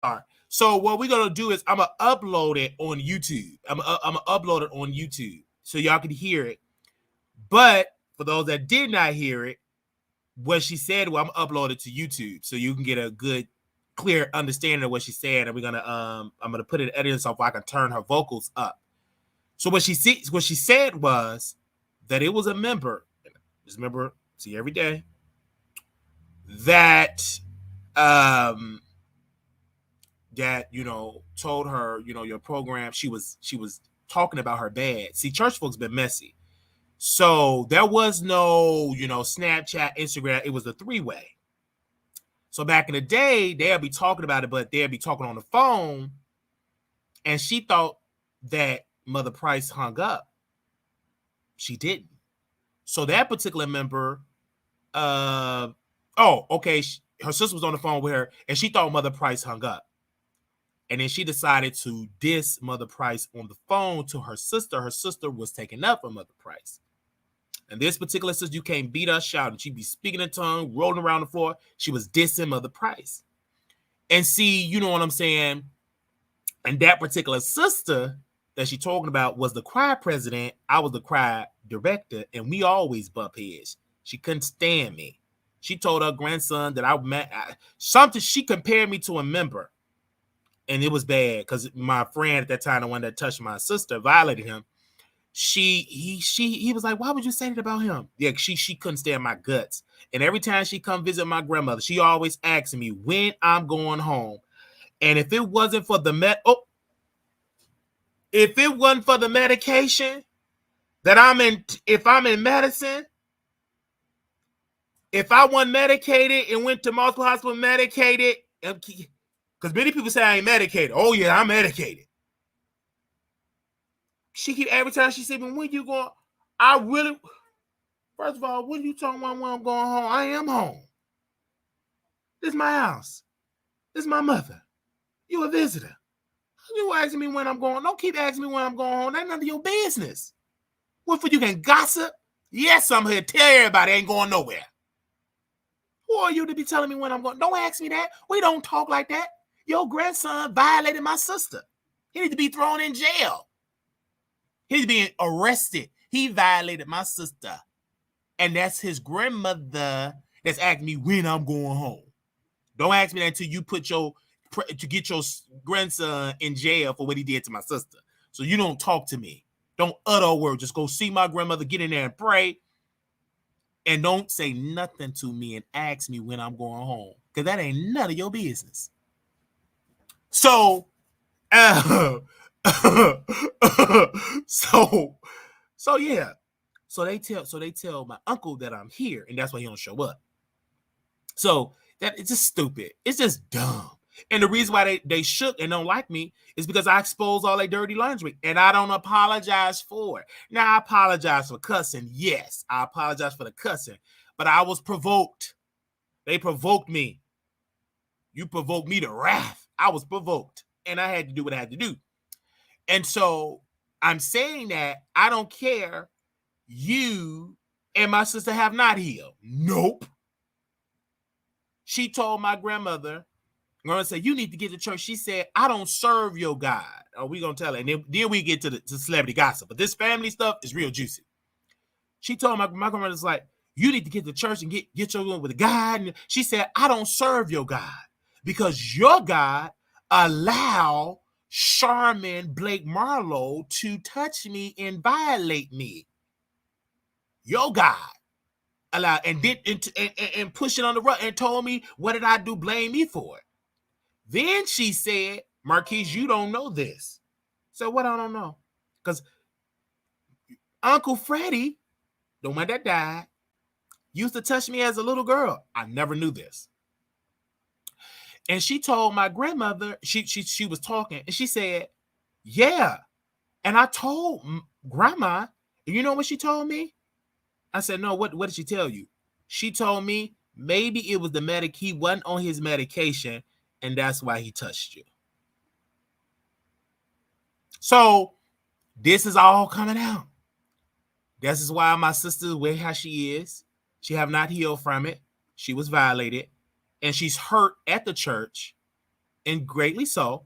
All right. So what we're gonna do is I'm gonna upload it on YouTube. I'm gonna upload it on YouTube so y'all can hear it. But for those that did not hear it, what she said, well, I'm gonna upload it to YouTube so you can get a good, clear understanding of what she said. And we're gonna I'm gonna put it in editing so I can turn her vocals up. So what she said was that it was a member. This member, see every day. That told her, your program, she was talking about her bad. See, church folks been messy. So there was no, Snapchat, Instagram, it was a 3-way. So back in the day, they'll be talking about it, but they'll be talking on the phone. And she thought that Mother Price hung up. She didn't. So that particular member, her sister was on the phone with her, and she thought Mother Price hung up. And then she decided to diss Mother Price on the phone to her sister. Her sister was taken up for Mother Price. And this particular sister, you can't beat her shouting. She'd be speaking in tongue, rolling around the floor. She was dissing Mother Price. And see, you know what I'm saying? And that particular sister that she's talking about was the choir president. I was the choir director, and we always bump heads. She couldn't stand me. She told her grandson that she compared me to a member. And it was bad because my friend at that time, the one that touched my sister, violated him. He was like, why would you say that about him? Yeah, she couldn't stand my guts. And every time she come visit my grandmother, she always asks me when I'm going home. And if it wasn't for the medication that if I'm in medicine, if I wasn't medicated and went to multiple hospitals medicated, because many people say I ain't medicated. Oh, yeah, I'm medicated. She keep, every time she said, when you going, first of all, what are you talking about when I'm going home? I am home. This is my house. This is my mother. You a visitor. You asking me when I'm going. Don't keep asking me when I'm going home. That's none of your business. What for you can gossip? Yes, I'm here to tell everybody I ain't going nowhere. Who are you to be telling me when I'm going? Don't ask me that. We don't talk like that. Your grandson violated my sister. He needs to be thrown in jail. He's being arrested. He violated my sister. And that's his grandmother that's asking me when I'm going home. Don't ask me that until you to get your grandson in jail for what he did to my sister. So you don't talk to me. Don't utter a word. Just go see my grandmother, get in there and pray. And don't say nothing to me and ask me when I'm going home. Because that ain't none of your business. So, yeah. So they tell my uncle that I'm here, and that's why he don't show up. So that it's just stupid. It's just dumb. And the reason why they shook and don't like me is because I exposed all their dirty laundry, and I don't apologize for it. Now, I apologize for cussing. Yes, I apologize for the cussing, but I was provoked. They provoked me. You provoked me to wrath. I was provoked, and I had to do what I had to do. And so I'm saying that I don't care. You and my sister have not healed. Nope. She told my grandmother, I'm going to say, you need to get to church. She said, I don't serve your God. Oh, we're going to tell her. And then we get to celebrity gossip. But this family stuff is real juicy. She told my grandmother's like, you need to get to church and get your one with God. And she said, I don't serve your God because your God allow Charmin Blake Marlowe to touch me and violate me. Your God allowed and did and push it on the rug and told me, what did I do? Blame me for it. Then she said, Marquise, you don't know this. So what I don't know? Because Uncle Freddie, the one that died, used to touch me as a little girl. I never knew this. And she told my grandmother, she was talking, and she said, yeah. And I told Grandma, you know what she told me? I said, no, what did she tell you? She told me maybe it was he wasn't on his medication, and that's why he touched you. So this is all coming out. This is why my sister is where how she is. She have not healed from it. She was violated, and she's hurt at the church, and greatly so,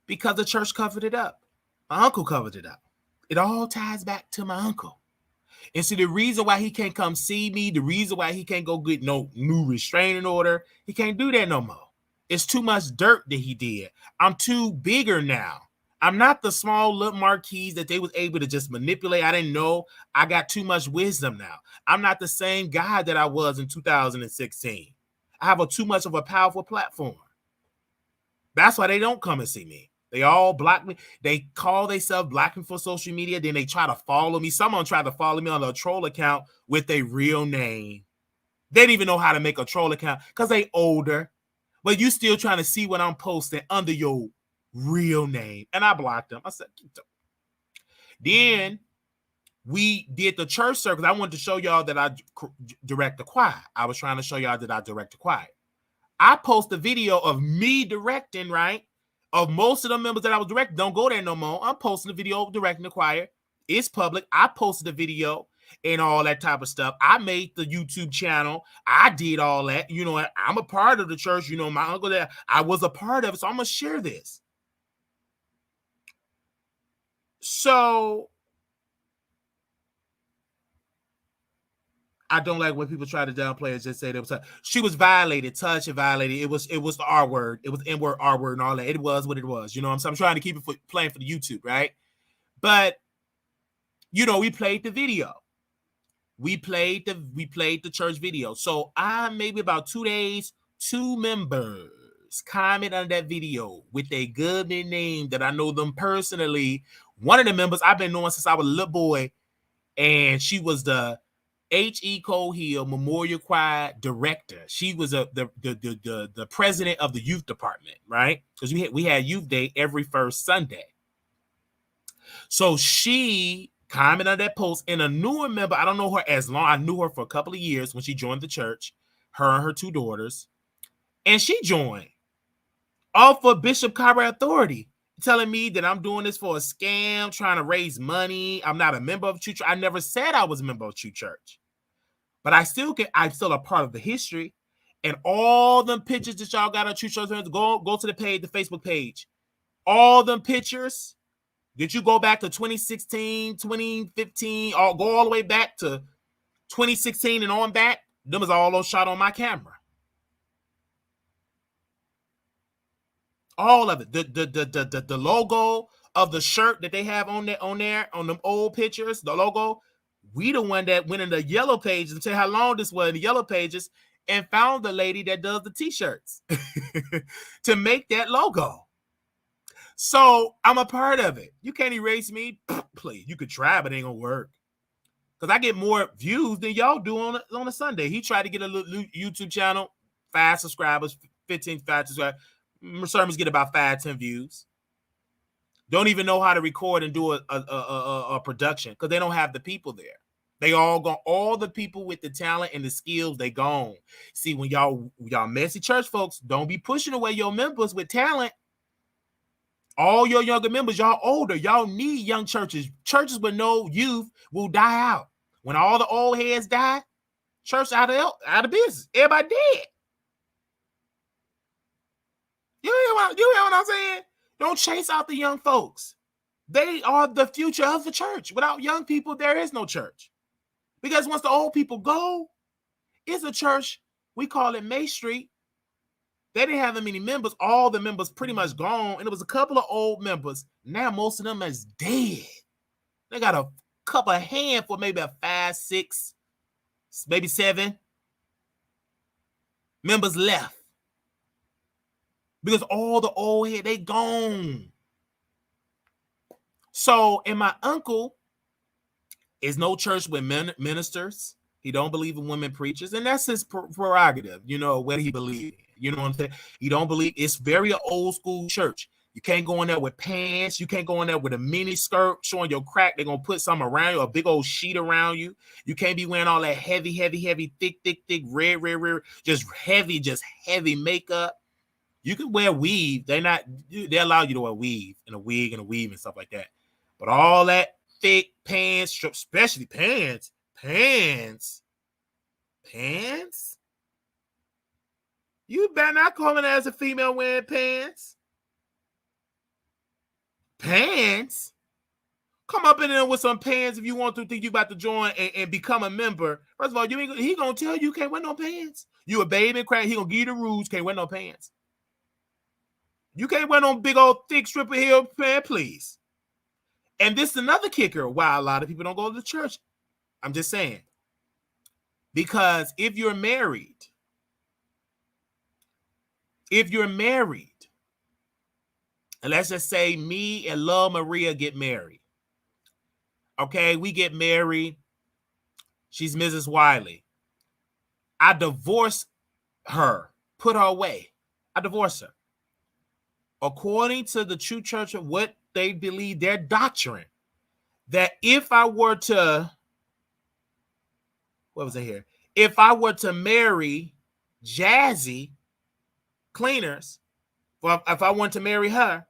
because the church covered it up. My uncle covered it up. It all ties back to my uncle. And so the reason why he can't come see me, the reason why he can't go get no new restraining order, he can't do that no more. It's too much dirt that he did. I'm too bigger now. I'm not the small little Marquise that they was able to just manipulate. I didn't know. I got too much wisdom now. I'm not the same guy that I was in 2016. I have too much of a powerful platform. That's why they don't come and see me. They all block me. They call themselves blocking for social media. Then they try to follow me. Someone tried to follow me on a troll account with a real name. They didn't even know how to make a troll account because they older. But you still trying to see what I'm posting under your real name. And I blocked them. I said, then we did the church circus. I wanted to show y'all that I direct the choir. I was trying to show y'all that I direct the choir. I post a video of me directing, right? Of most of the members that I was directing. Don't go there no more. I'm posting a video of directing the choir. It's public. I posted the video and all that type of stuff. I made the YouTube channel. I did all that. You know, I'm a part of the church. You know, my uncle there, I was a part of it. So I'm going to share this. So I don't like when people try to downplay it. Just say there was she was violated, touched and violated. It was the R word. It was N-word, R word, and all that. It was what it was. You know what I'm saying? I'm trying to keep it playing for the YouTube, right? But you know, we played the video. We played the church video. So I maybe about 2 days, 2 members comment on that video with a good name that I know them personally. One of the members I've been knowing since I was a little boy, and she was the H.E. Cole Hill Memorial Choir director. She was the president of the youth department, right? Because we had youth day every first Sunday. So she commented on that post, and a newer member, I don't know her as long, I knew her for a couple of years when she joined the church, her and her 2 daughters, and she joined. All for Bishop Carver Authority, telling me that I'm doing this for a scam, trying to raise money. I'm not a member of True Church. I never said I was a member of True Church. But I'm still a part of the history. And all them pictures that y'all got on True Church, go to the page, the Facebook page. All them pictures, did you go back to 2016, 2015, or go all the way back to 2016 and on back? Them is all those shot on my camera. All of it. The logo of the shirt that they have on them old pictures, the logo. We the one that went in the yellow pages and tell how long this was in the yellow pages and found the lady that does the t-shirts to make that logo. So I'm a part of it. You can't erase me. Please, you could try, but it ain't gonna work. Because I get more views than y'all do on a Sunday. He tried to get a little YouTube channel, 5 subscribers, 15 subscribers. Sermons get about 5-10 views. Don't even know how to record and do a production because they don't have the people there. They all gone. All the people with the talent and the skills, they gone. See, when y'all messy church folks, don't be pushing away your members with talent. All your younger members, y'all older. Y'all need young churches. Churches with no youth will die out. When all the old heads die, church out of business. Everybody dead. You hear what I'm saying? Don't chase out the young folks. They are the future of the church. Without young people, there is no church. Because once the old people go, it's a church. We call it May Street. They didn't have that many members. All the members pretty much gone. And it was a couple of old members. Now most of them is dead. They got a couple of handful, maybe a 5, 6, maybe 7 members left. Because all the old head, they gone. So, and my uncle is no church with ministers. He don't believe in women preachers, and that's his prerogative, whether he believes. You know what I'm saying? He don't believe. It's very old school church. You can't go in there with pants. You can't go in there with a mini skirt showing your crack. They're going to put something around you, a big old sheet around you. You can't be wearing all that heavy, thick, red, just heavy makeup. You can wear weave. They allow you to wear weave and a wig and a weave and stuff like that. But all that thick pants, especially pants. You better not come in as a female wearing pants. Pants? Come up in there with some pants if you want to think you about to join and become a member. First of all, he gonna tell you can't wear no pants. You a baby crack, he gonna give you the rules, can't wear no pants. You can't wear no big old thick stripper heel pants, please. And this is another kicker why a lot of people don't go to the church. I'm just saying. Because if you're married, and let's just say me and Love Maria get married. Okay, we get married. She's Mrs. Wiley. I divorce her, put her away. I divorce her. According to the true church of what they believe, their doctrine, that if I were to, if I were to marry Jazzy Cleaners, well, if I want to marry her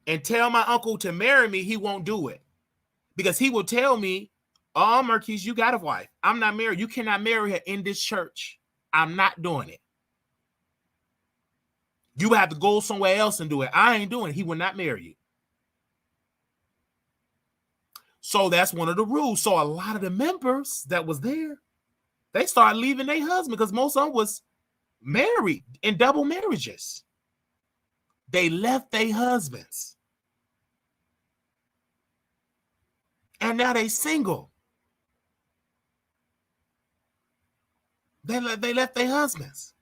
and tell my uncle to marry me, he won't do it. Because he will tell me, oh, Marquise, you got a wife. I'm not married. You cannot marry her in this church. I'm not doing it. You have to go somewhere else and do it. I ain't doing it. He will not marry you. So that's one of the rules. So a lot of the members that was there, they started leaving their husband because most of them was married in double marriages. They left their husbands. And now they single. They left their husbands.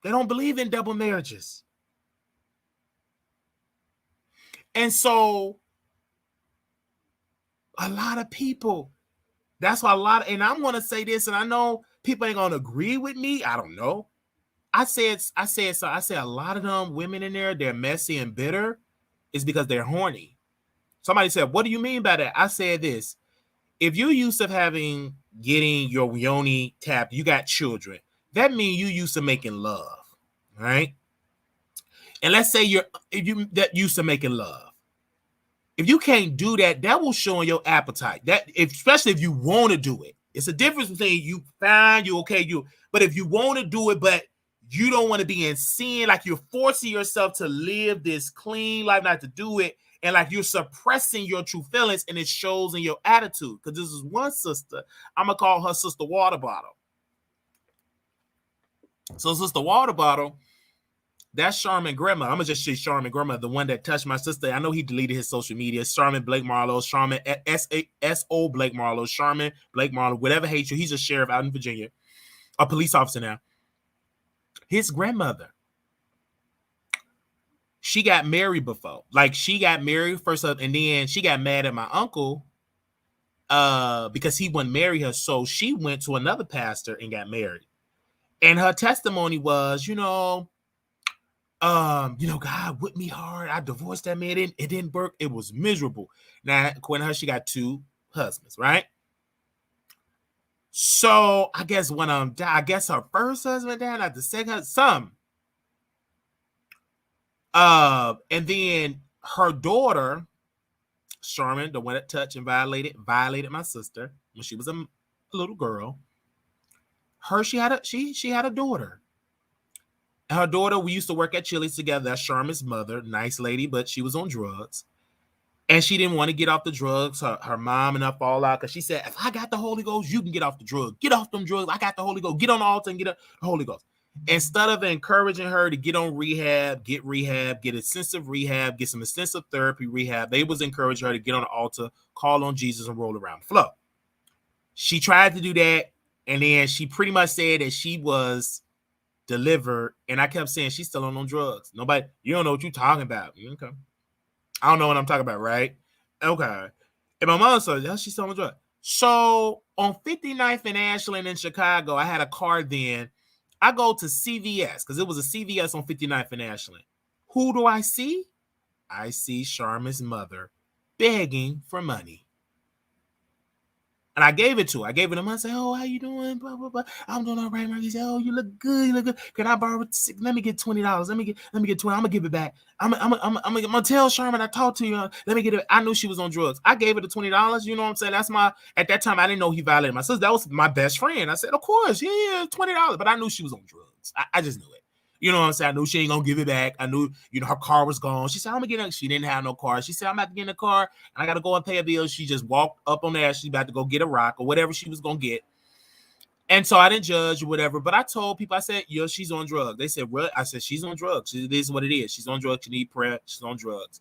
They don't believe in double marriages. And so a lot of people, that's why and I'm going to say this, and I know people ain't going to agree with me. I don't know. I said a lot of them women in there, they're messy and bitter is because they're horny. Somebody said, what do you mean by that? I said this. If you're used to getting your yoni tapped, you got children. That means you used to making love, right? And let's say that used to making love. If you can't do that, that will show in your appetite. Especially if you want to do it. It's a difference between you fine, you okay, but if you want to do it, but you don't want to be in sin, like you're forcing yourself to live this clean life, not to do it, and like you're suppressing your true feelings, and it shows in your attitude. Because this is one sister, I'm gonna call her Sister Water Bottle. So Sister Water Bottle, that's Charmin Grandma. I'm gonna just say Charmin Grandma, the one that touched my sister. I know he deleted his social media. Charmin Blake Marlowe, Charmin S.O. Blake Marlowe, Charmin Blake Marlowe, whatever hates you. He's a sheriff out in Virginia, a police officer now. His grandmother, she got married before. Like she got married first up, and then she got mad at my uncle because he wouldn't marry her. So she went to another pastor and got married. And her testimony was, God whipped me hard. I divorced that man. It didn't work. It was miserable. Now, according to her, she got 2 husbands, right? So I guess one of them died. I guess her first husband died, not the second husband. And then her daughter, Sherman, the one that touched and violated my sister when she was a little girl. She had a daughter. And her daughter, we used to work at Chili's together. That's Sherman's mother, nice lady, but she was on drugs. And she didn't want to get off the drugs. Her mom and her fall out because she said, if I got the Holy Ghost, you can get off the drugs. Get off them drugs. I got the Holy Ghost. Get on the altar and get the Holy Ghost. Instead of encouraging her to get on rehab, get extensive rehab, get some extensive therapy rehab, they was encouraging her to get on the altar, call on Jesus, and roll around the floor. She tried to do that, and then she pretty much said that she was delivered, and I kept saying she's still on drugs. Nobody, you don't know what you're talking about. Okay. I don't know what I'm talking about, right? Okay. And my mom said, yeah, she's still on drugs. So on 59th and ATLien in Chicago, I had a car then. I go to CVS because it was a CVS on 59th and ATLien. Who do I see? I see Sharma's mother begging for money. And I gave it to her. I gave it to him. I said, oh, how you doing? Blah, blah, blah. I'm doing all right, man. He said, oh, you look good. You look good. Can I borrow it? Let me get $20. Let me get 20. I'm gonna give it back. I'm gonna tell Sherman I talked to you. Let me get it. I knew she was on drugs. I gave her the $20. You know what I'm saying? At that time, I didn't know he violated my sister. That was my best friend. I said, of course, yeah, $20. But I knew she was on drugs. I just knew it. You know what I'm saying? I knew she ain't gonna give it back. I knew, her car was gone. She said, I'm gonna get it. She didn't have no car. She said, I'm about to get in the car and I gotta go and pay a bill. She just walked up on there. She's about to go get a rock or whatever she was gonna get. And so I didn't judge or whatever, but I told people, I said, she's on drugs. They said, what? I said, she's on drugs. It is what it is. She's on drugs. She need prayer. She's on drugs.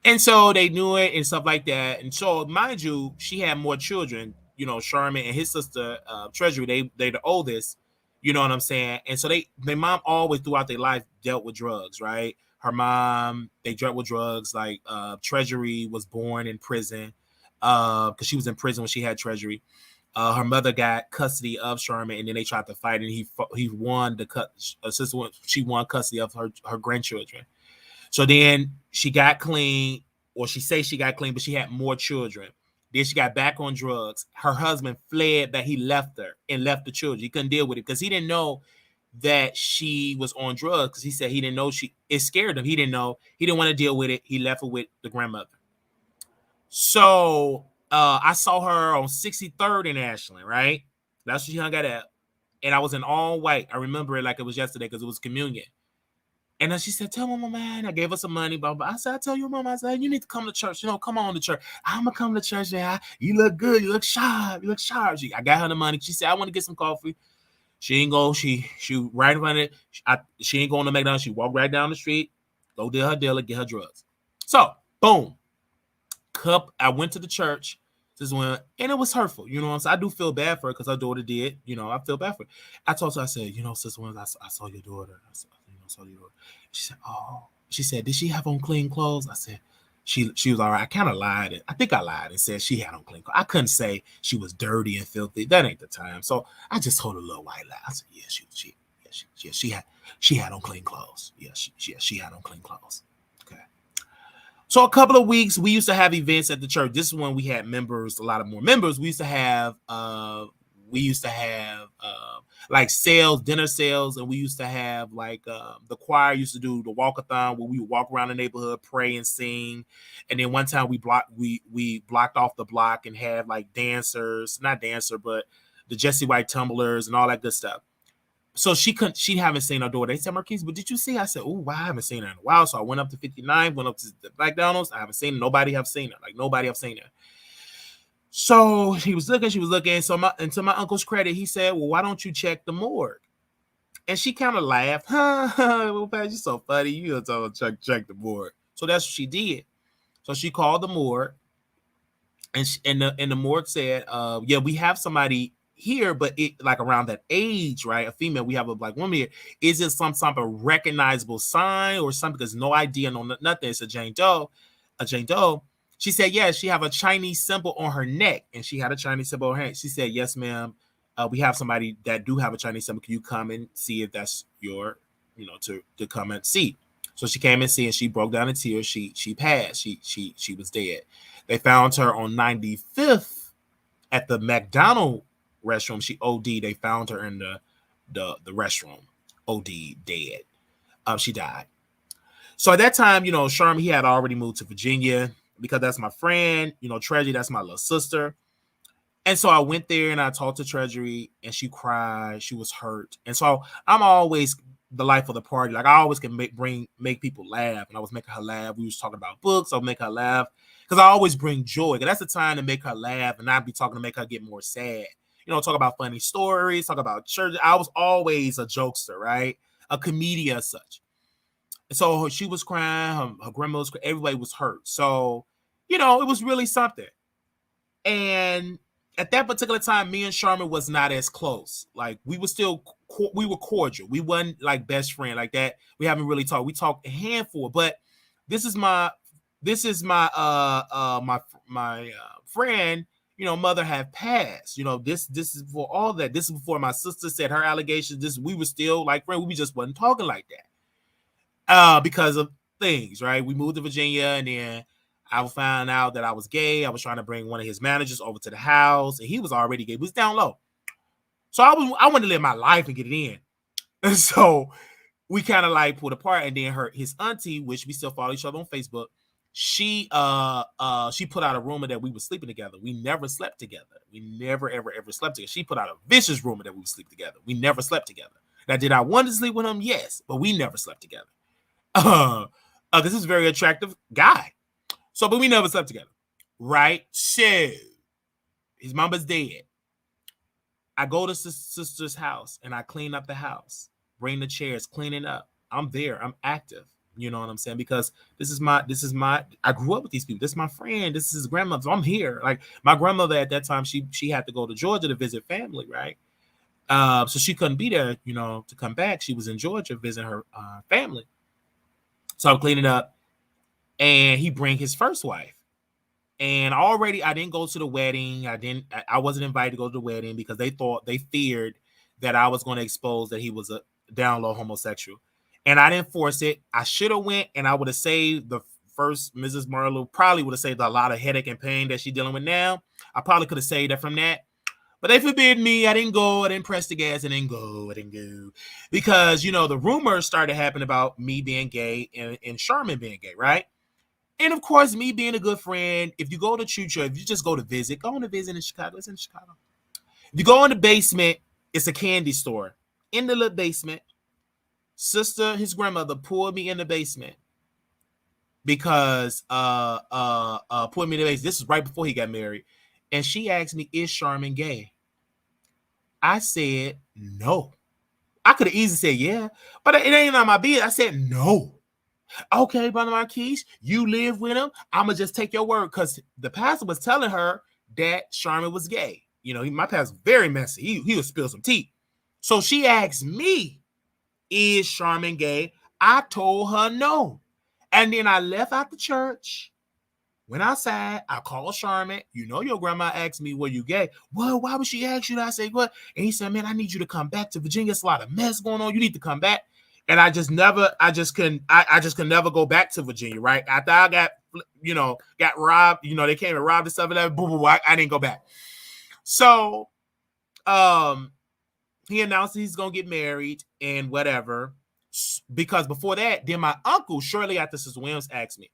And so they knew it and stuff like that. And so, mind you, she had more children, Sherman and his sister, Treasury, they the oldest. You know what I'm saying? And so their mom always throughout their life dealt with drugs, right? Her mom, they dealt with drugs. Like Treasury was born in prison because she was in prison when she had Treasury. Her mother got custody of Sherman, and then they tried to fight, and he won she won custody of her grandchildren. So then she got clean, or she say she got clean, but she had more children. Then she got back on drugs. Her husband fled, that he left her and left the children. He couldn't deal with it because he didn't know that she was on drugs, because he said he didn't know it scared him. He didn't know. He didn't want to deal with it. He left her with the grandmother. So I saw her on 63rd in ATLien, right? That's where she hung out at. And I was in all white. I remember it like it was yesterday because it was communion. And then she said, tell Mama, man. I gave her some money, blah, blah. I said, I tell you, Mama, I said, you need to come to church. Come on to church. I'm going to come to church. Man. You look good. You look sharp. I got her the money. She said, I want to get some coffee. She ain't go. She right in front of it. She ain't going to McDonald's. She walked right down the street, go to her dealer, get her drugs. So, boom. I went to the church. And it was hurtful. You know what I'm saying? I do feel bad for her because her daughter did. I feel bad for her. I told her, I said, Sister Williams, I saw your daughter. I saw your daughter. She said, oh. She said, did she have on clean clothes? I said, she was all right. I kind of lied. I think I lied and said she had on clean clothes. I couldn't say she was dirty and filthy. That ain't the time. So I just told a little white lie. I said, yeah, she had on clean clothes. Yeah, she had on clean clothes. Okay. So a couple of weeks, we used to have events at the church. This is when we had members, a lot of more members. We used to have like sales, dinner sales, and we used to have like the choir used to do the walkathon where we would walk around the neighborhood, pray and sing. And then one time we blocked off the block and had like but the Jesse White tumblers and all that good stuff. So she haven't seen her daughter. They said, Marquise, but did you see? I said, oh, wow, I haven't seen her in a while. So I went up to 59, went up to the McDonald's. I haven't seen her. Nobody have seen her. Like nobody have seen her. So she was looking. So to my uncle's credit, he said, well, why don't you check the morgue? And she kind of laughed. Well, Pat, you're so funny. You gonna check the morgue. So that's what she did. So she called the morgue. And the morgue said, yeah, we have somebody here, but it like around that age, right? A female, we have a black woman here. Is it some type of recognizable sign or something? There's no idea, no nothing. It's a Jane Doe. She said, yes, she have a Chinese symbol on her neck. And she had a Chinese symbol on her neck. She said, yes, ma'am. we have somebody that do have a Chinese symbol. Can you come and see if that's your, to come and see? So she came and see, and she broke down in tears. She passed. She was dead. They found her on 95th at the McDonald restroom. She OD'd. They found her in the restroom, OD, dead. She died. So at that time, Sharman, he had already moved to Virginia because that's my friend. Treasury, that's my little sister. And so I went there and I talked to Treasury, and she cried. She was hurt. And so I'm always the life of the party. Like, I always can make people laugh, and I was making her laugh. We was talking about books. I would make her laugh because I always bring joy. And that's the time to make her laugh and not be talking to make her get more sad. Talk about funny stories, talk about church. I was always a jokester, right? A comedian as such. And so she was crying. Her grandma was crying. Everybody was hurt. So, it was really something. And at that particular time, me and Sharman was not as close. Like, we were cordial. We wasn't like best friend like that. We haven't really talked. We talked a handful, but this is my friend, mother had passed. This is before all that. This is before my sister said her allegations. We were still like friends. We just wasn't talking like that. Because of things, right? We moved to Virginia, and then I found out that I was gay. I was trying to bring one of his managers over to the house, and he was already gay. He was down low. So I wanted to live my life and get it in. And so we kind of like pulled apart, and then his auntie, which we still follow each other on Facebook, she put out a rumor that we were sleeping together. We never slept together. We never, ever, ever slept together. She put out a vicious rumor that we would sleep together. We never slept together. Now, did I want to sleep with him? Yes, but we never slept together. This is a very attractive guy. So, but we never slept together, right? So, his mama's dead. I go to sister's house and I clean up the house, bring the chairs, cleaning up. I'm there. I'm active. You know what I'm saying? Because this is my, I grew up with these people. This is my friend. This is his grandmother. So I'm here. Like, my grandmother at that time, she had to go to Georgia to visit family, right? So she couldn't be there, to come back. She was in Georgia visiting her family. So I'm cleaning up, and he bring his first wife. And already I didn't go to the wedding. I wasn't invited to go to the wedding because they feared that I was going to expose that he was a down low homosexual. And I didn't force it. I should have went, and I would have saved the first Mrs. Marlowe, probably would have saved a lot of headache and pain that she's dealing with now. I probably could have saved her from that. But they forbid me. I didn't go. I didn't press the gas. I didn't go. Because, the rumors started happening about me being gay and Sharman being gay, right? And, of course, me being a good friend, if you go to church or if you just go to visit, go on to visit in Chicago. It's in Chicago. If you go in the basement, it's a candy store. In the little basement, sister, his grandmother, pulled me in the basement because pulled me in the basement. This is right before he got married. And she asked me, is Sharman gay? I said, no. I could have easily said, yeah, but it ain't on my business. I said, no. Okay, Brother Marquise, you live with him. I'm going to just take your word, because the pastor was telling her that Sharman was gay. My pastor was very messy. He would spill some tea. So she asked me, is Sharman gay? I told her no. And then I left out the church. Went outside, I called Sharman. Your grandma asked me, were you gay? Well, why would she ask you that? I said, what? And he said, man, I need you to come back to Virginia. It's a lot of mess going on. You need to come back. And I just could never go back to Virginia, right? After I got robbed, they came and robbed and stuff, and boom, boom, I didn't go back. So, he announced he's going to get married and whatever. Because before that, then my uncle, shortly after Sister Williams asked me,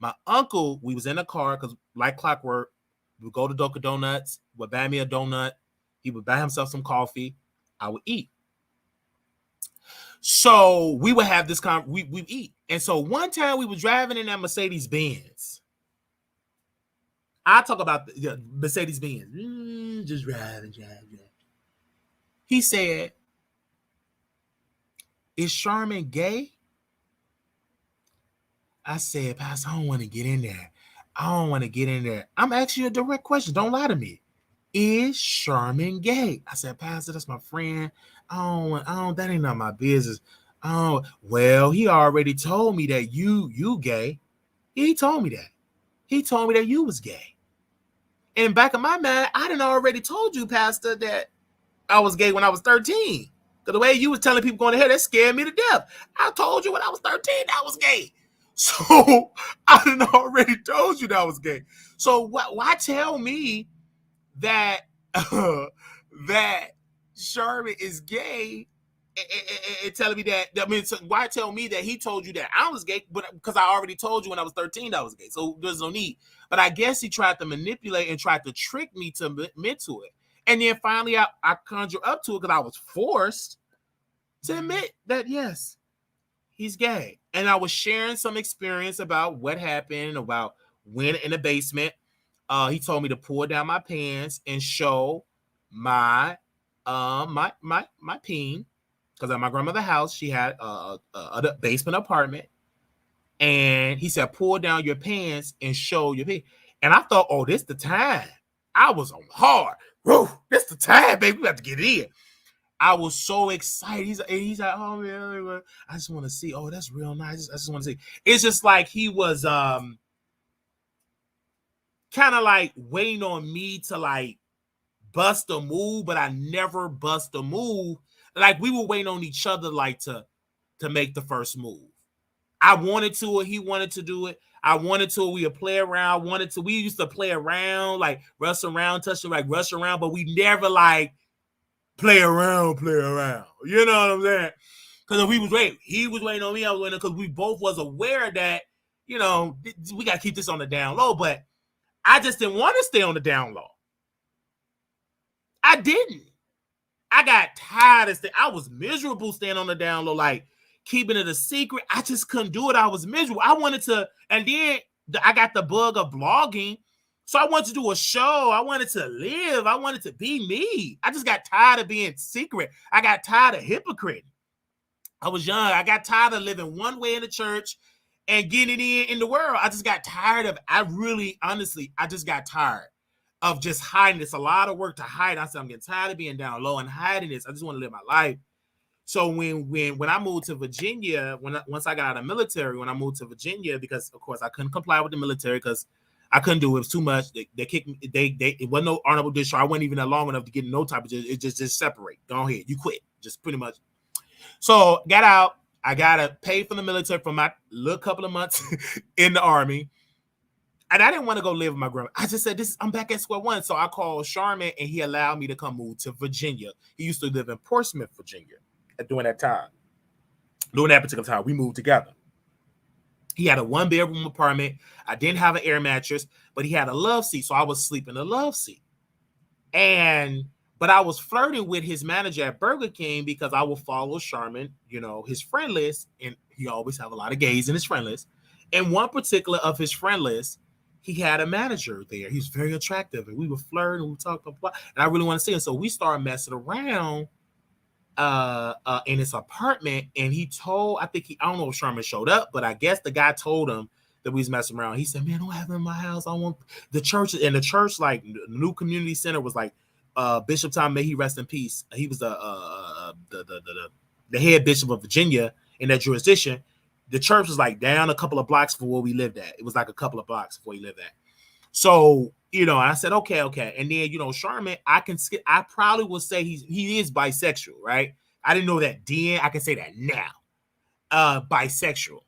my uncle, we was in a car because like clockwork, we would go to Dunkin' Donuts, would buy me a donut. He would buy himself some coffee. I would eat. So we would have this we eat. And so one time we were driving in that Mercedes Benz. I talk about the Mercedes Benz. Just driving. He said, is Sharman gay? I said, Pastor, I don't want to get in there. I'm asking you a direct question. Don't lie to me. Is Sharman gay? I said, Pastor, that's my friend. That ain't not my business. Well, he already told me that you gay. He told me that. He told me that you was gay. And back in my mind, I done already told you, Pastor, that I was gay when I was 13. Because the way you was telling people going to hell, that scared me to death. I told you when I was 13 I was gay. So I done already told you that I was gay. So why tell me that that Sherman is gay and telling me that, I mean, so why tell me that he told you that I was gay, but because I already told you when I was 13 that I was gay, so there's no need. But I guess he tried to manipulate and tried to trick me to admit to it. And then finally I conjured up to it because I was forced to admit that, yes, he's gay. And I was sharing some experience about what happened, about when in the basement, he told me to pull down my pants and show my my peen. Because at my grandmother's house, she had a basement apartment. And he said, pull down your pants and show your peen. And I thought, oh, this the time. I was on hard. Woo, this the time, baby. We have to get in. I was so excited. He's like, oh, man, I just want to see. Oh, that's real nice. I just want to see. It's just like he was kind of like waiting on me to like bust a move, but I never bust a move. Like we were waiting on each other, like to make the first move. I wanted to, or he wanted to do it. I wanted to, we would play around. We used to play around, like rush around, touch it, like rush around, but we never like play around. You know what I'm saying? Because if he was waiting on me, I was waiting, because we both was aware that, you know, we got to keep this on the down low, but I just didn't want to stay on the down low. I didn't. I got tired of staying. I was miserable staying on the down low, like keeping it a secret. I just couldn't do it. I was miserable. I wanted to, and then I got the bug of blogging. So I wanted to do a show. I wanted to live. I wanted to be me. I just got tired of being secret. I got tired of hypocrite. I was young. I got tired of living one way in the church and getting in the world. I just got tired of, I just got tired of just hiding. It's a lot of work to hide. I said, I'm getting tired of being down low and hiding this. I just want to live my life. So when I moved to Virginia, once I got out of the military, when I moved to Virginia, because of course I couldn't comply with the military because I couldn't do it. It was too much. They kicked me. It wasn't no honorable discharge. I wasn't even that long enough to get no type of. It just separate. Go ahead. You quit. Just pretty much. So got out. I gotta pay for the military for my little couple of months in the Army. And I didn't want to go live with my grandma. I just said, I'm back at square one. So I called Charmin and he allowed me to come move to Virginia. He used to live in Portsmouth, Virginia during that time. During that particular time, we moved together. He had a 1-bedroom apartment. I didn't have an air mattress, but he had a love seat. So I was sleeping in the love seat. But I was flirting with his manager at Burger King because I would follow Charmin, you know, his friend list. And he always have a lot of gays in his friend list. And one particular of his friend list, he had a manager there. He was very attractive. And we would flirt and we talked, and I really want to see him. So we started messing around in his apartment. And he told, I don't know if Sherman showed up, but I guess the guy told him that we was messing around. He said, man, don't have him in my house. I want the church. And the church, like the new community center was like Bishop Tom, may he rest in peace. He was the head bishop of Virginia in that jurisdiction. The church was like down a couple of blocks from where we lived at. It was like a couple of blocks before he lived at. So, you know, I said, okay. And then, you know, Charmin, I probably will say he is bisexual, right? I didn't know that then. I can say that now. Bisexual.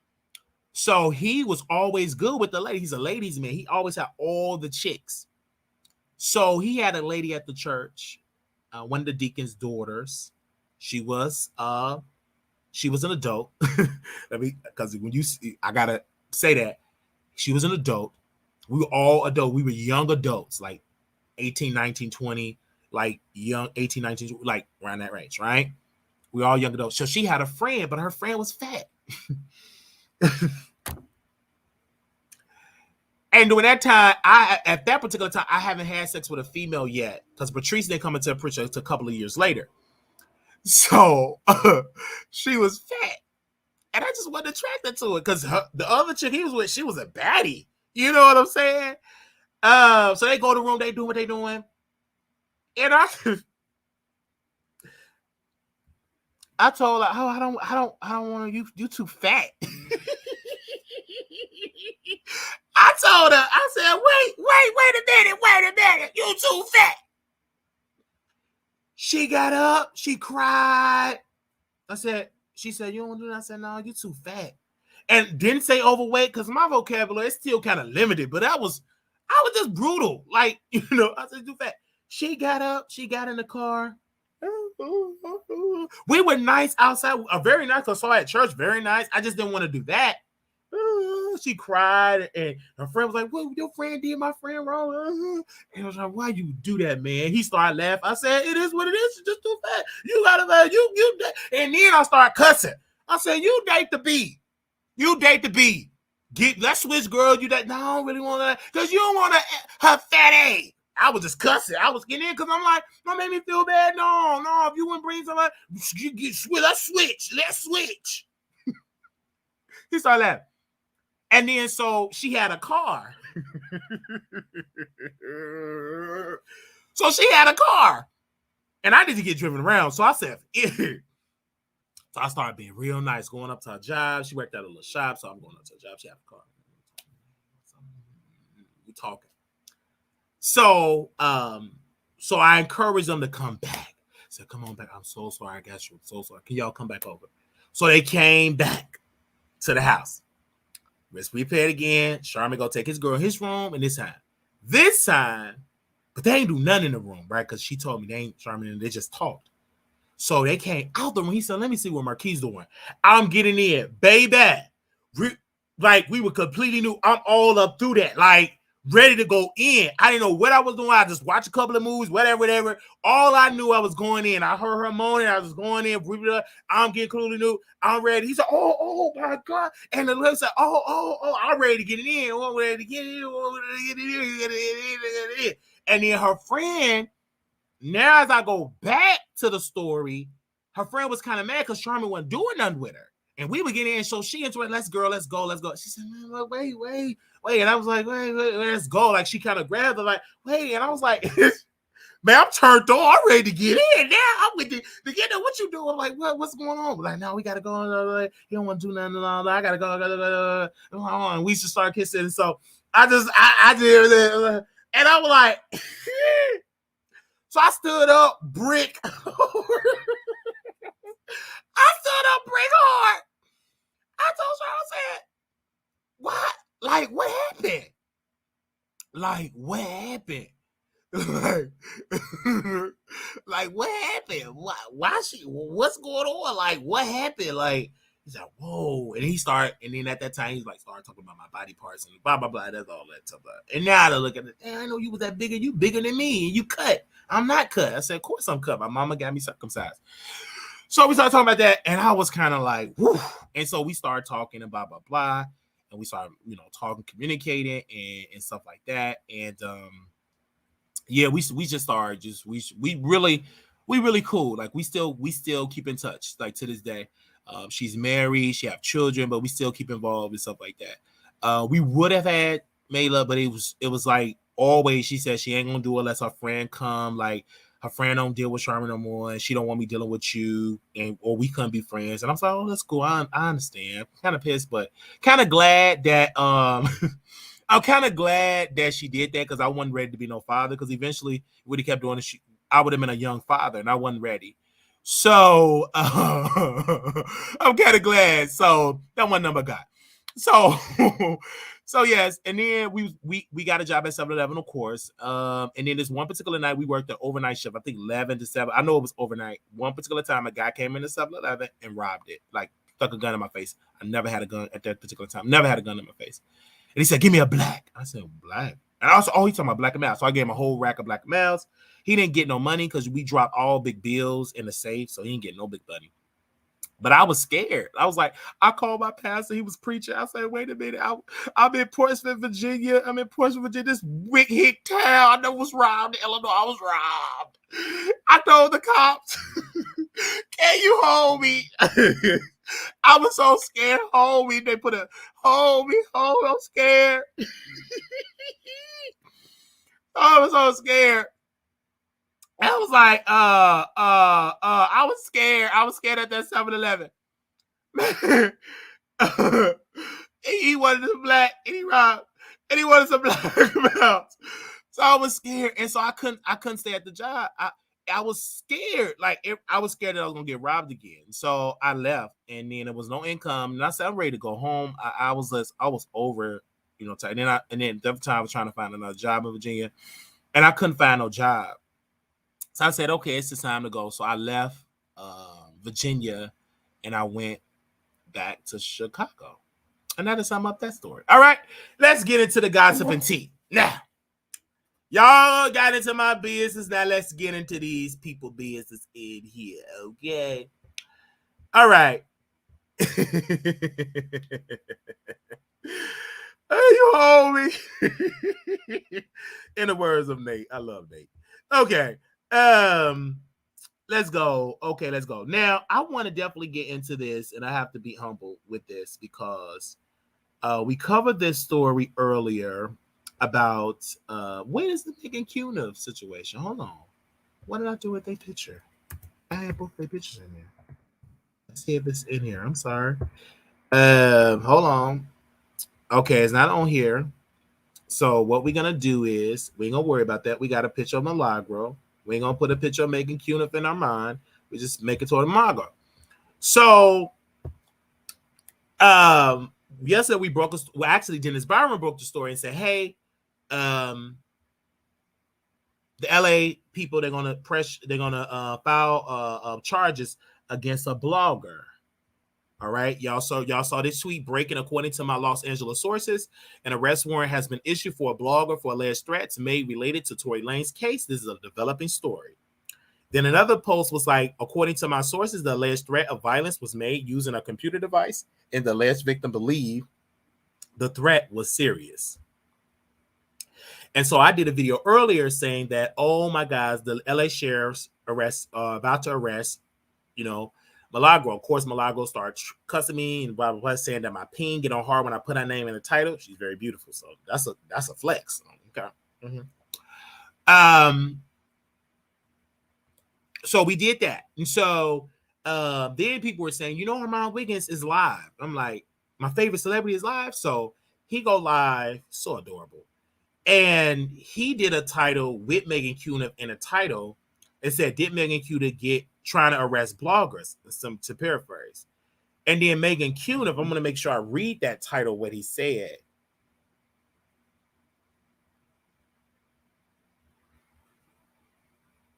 So he was always good with the ladies. He's a ladies' man. He always had all the chicks. So he had a lady at the church, one of the deacon's daughters. She was an adult. Because when you see, I gotta say that she was an adult. We were all adult. We were young adults, like 18, 19, 20, like young 18, 19, like around that range, right? We were all young adults. So she had a friend, but her friend was fat. And during that time, at that particular time, I haven't had sex with a female yet because Patrice didn't come into the picture until a couple of years later. So she was fat. And I just wasn't attracted to it because the other chick he was with, she was a baddie. You know what I'm saying? So they go to the room, they do what they doing. And I told her, oh, I don't want you too fat. I told her, I said, wait a minute, you too fat. She got up. She cried. She said, you don't want to do that? I said, no, you're too fat. And didn't say overweight because my vocabulary is still kind of limited, but I was just brutal. Like, I said, too fat. She got up. She got in the car. We were nice outside. Very nice. I saw her at church. Very nice. I just didn't want to do that. She cried, and her friend was like, "What your friend did my friend wrong?" And I was like, "Why you do that, man?" He started laughing. I said, "It is what it is. It's just too fat. You gotta you." And then I started cussing. I said, "You date the B. You date the B. Let's switch, girl. You date? No, I don't really want that because you don't want her fat A." I was just cussing. I was getting in because I'm like, that made me feel bad. No. If you want to bring somebody, let's switch. He started laughing. And then so she had a car. And I need to get driven around. So I said, so I started being real nice, going up to her job. She worked at a little shop, so I'm going up to her job. She had a car. We talking. So I encouraged them to come back. I said, come on back. I'm so sorry. I got you. I'm so sorry. Can y'all come back over? So they came back to the house. Let's repair it again. Charmin go take his girl in his room, and this time, but they ain't do nothing in the room, right? Because she told me they ain't Charmin, they just talked. So they came out the room. He said, let me see what Marquise doing. I'm getting in, baby. Like we were completely new. I'm all up through that, like ready to go in. I didn't know what I was doing. I just watched a couple of movies, whatever. All I knew, I was going in. I heard her moaning. I was going in. I'm getting completely new. I'm ready. He said, oh my God. And the lady said, oh, I'm ready to get it in. I'm ready to get it in. And then her friend, now as I go back to the story, her friend was kind of mad because Charmin wasn't doing nothing with her. And we were getting in, so she enjoyed, let's go. She said, man, wait. And I was like, wait, let's go. Like, she kind of grabbed her, like, wait. And I was like, man, I'm turned on. I'm ready to get in now. I'm with the get in. What you doing? I'm like, what's going on? Like, no, we got to go. You don't want to do nothing. I got to go. And we should start kissing. And so I did it. And I was like, so I stood up, brick. I stood up, brick hard. I told her, I said, what? Like, what happened? Like, what happened? Like, what happened? Why what's going on? Like, what happened? Like, he's like, whoa. And he started, and then at that time, he's like, started talking about my body parts and blah, blah, blah. That's all that stuff. And now I look at it, I know you was that bigger. You bigger than me. And you cut. I'm not cut. I said, of course I'm cut. My mama got me circumcised. So we started talking about that, and I was kind of like, whew. And so we started talking and blah, blah, blah. And we started, talking, communicating and stuff like that. And yeah, we just started we really cool. Like we still keep in touch, like to this day. She's married, she have children, but we still keep involved and stuff like that. We would have had Mayla, but it was like always she said she ain't gonna do it unless her friend come. Like her friend don't deal with Charmin no more, and she don't want me dealing with you, or we couldn't be friends. And I'm like, oh, that's cool. I understand. I'm kind of pissed, but kind of glad that I'm kind of glad that she did that because I wasn't ready to be no father. Because eventually, would have kept doing it, I would have been a young father, and I wasn't ready. So I'm kind of glad. So that one number got. So yes, and then we got a job at 7-Eleven, of course. And then this one particular night we worked the overnight shift. I think 11 to 7. I know it was overnight. One particular time a guy came into 7-Eleven and robbed it, like stuck a gun in my face. I never had a gun at that particular time. Never had a gun in my face. And he said, "Give me a black." I said, "Black?" And I was, he's talking about Black and Miles. So I gave him a whole rack of Black and Miles. He didn't get no money because we dropped all big bills in the safe, so he didn't get no big money. But I was scared. I was like, I called my pastor. He was preaching. I said, wait a minute. I'm in Portsmouth, Virginia. This big hit town. I know was robbed in Illinois. I was robbed. I told the cops, can you hold me? I was so scared. Hold me. They put a hold me. I'm scared. I was so scared. I was like, I was scared. I was scared at that 7-Eleven. He wanted some black, and he robbed, and he wanted some Black amounts. So I was scared, and so I couldn't stay at the job. I was scared. Like I was scared that I was gonna get robbed again. So I left, and then there was no income. And I said, I'm ready to go home. I was over, and then the time I was trying to find another job in Virginia, and I couldn't find no job. So I said, okay, it's the time to go. So I left Virginia, and I went back to Chicago. And that is sum up that story. All right, let's get into the gossip and tea. Now, y'all got into my business. Now let's get into these people business in here, okay? All right. Hey, you homie. In the words of Nate, I love Nate. Okay. Let's go. Okay, let's go. Now, I want to definitely get into this, and I have to be humble with this because we covered this story earlier about when is the Megan Cunniff situation? Hold on. What did I do with their picture? I had both their pictures in there. Let's see if it's in here. I'm sorry. Hold on. Okay, it's not on here. So what we're gonna do is we ain't gonna worry about that. We got a picture of Milagro. We ain't gonna put a picture of Megan Cunniff in our mind. We just make it toward Milagro. So yesterday we broke actually Dennis Byron broke the story and said, hey, the LA people, they're gonna file charges against a blogger. All right, y'all saw this tweet breaking. According to my Los Angeles sources, an arrest warrant has been issued for a blogger for alleged threats made related to Tory Lanez case. This is a developing story. Then another post was like, according to my sources, the alleged threat of violence was made using a computer device, and the alleged victim believed the threat was serious. And so I did a video earlier saying that, oh my gosh, the LA sheriff's about to arrest, Milagro. Of course, Milagro starts cussing me and blah, blah, blah, saying that my ping get on hard when I put her name in the title. She's very beautiful. So that's a flex. Okay. Mm-hmm. So we did that. And so then people were saying, Armon Wiggins is live. I'm like, my favorite celebrity is live. So he go live. So adorable. And he did a title with Megan Cunniff in a title. It said, did Megan Cunniff get trying to arrest bloggers? To paraphrase. And then Megan Cunniff, I'm going to make sure I read that title, what he said.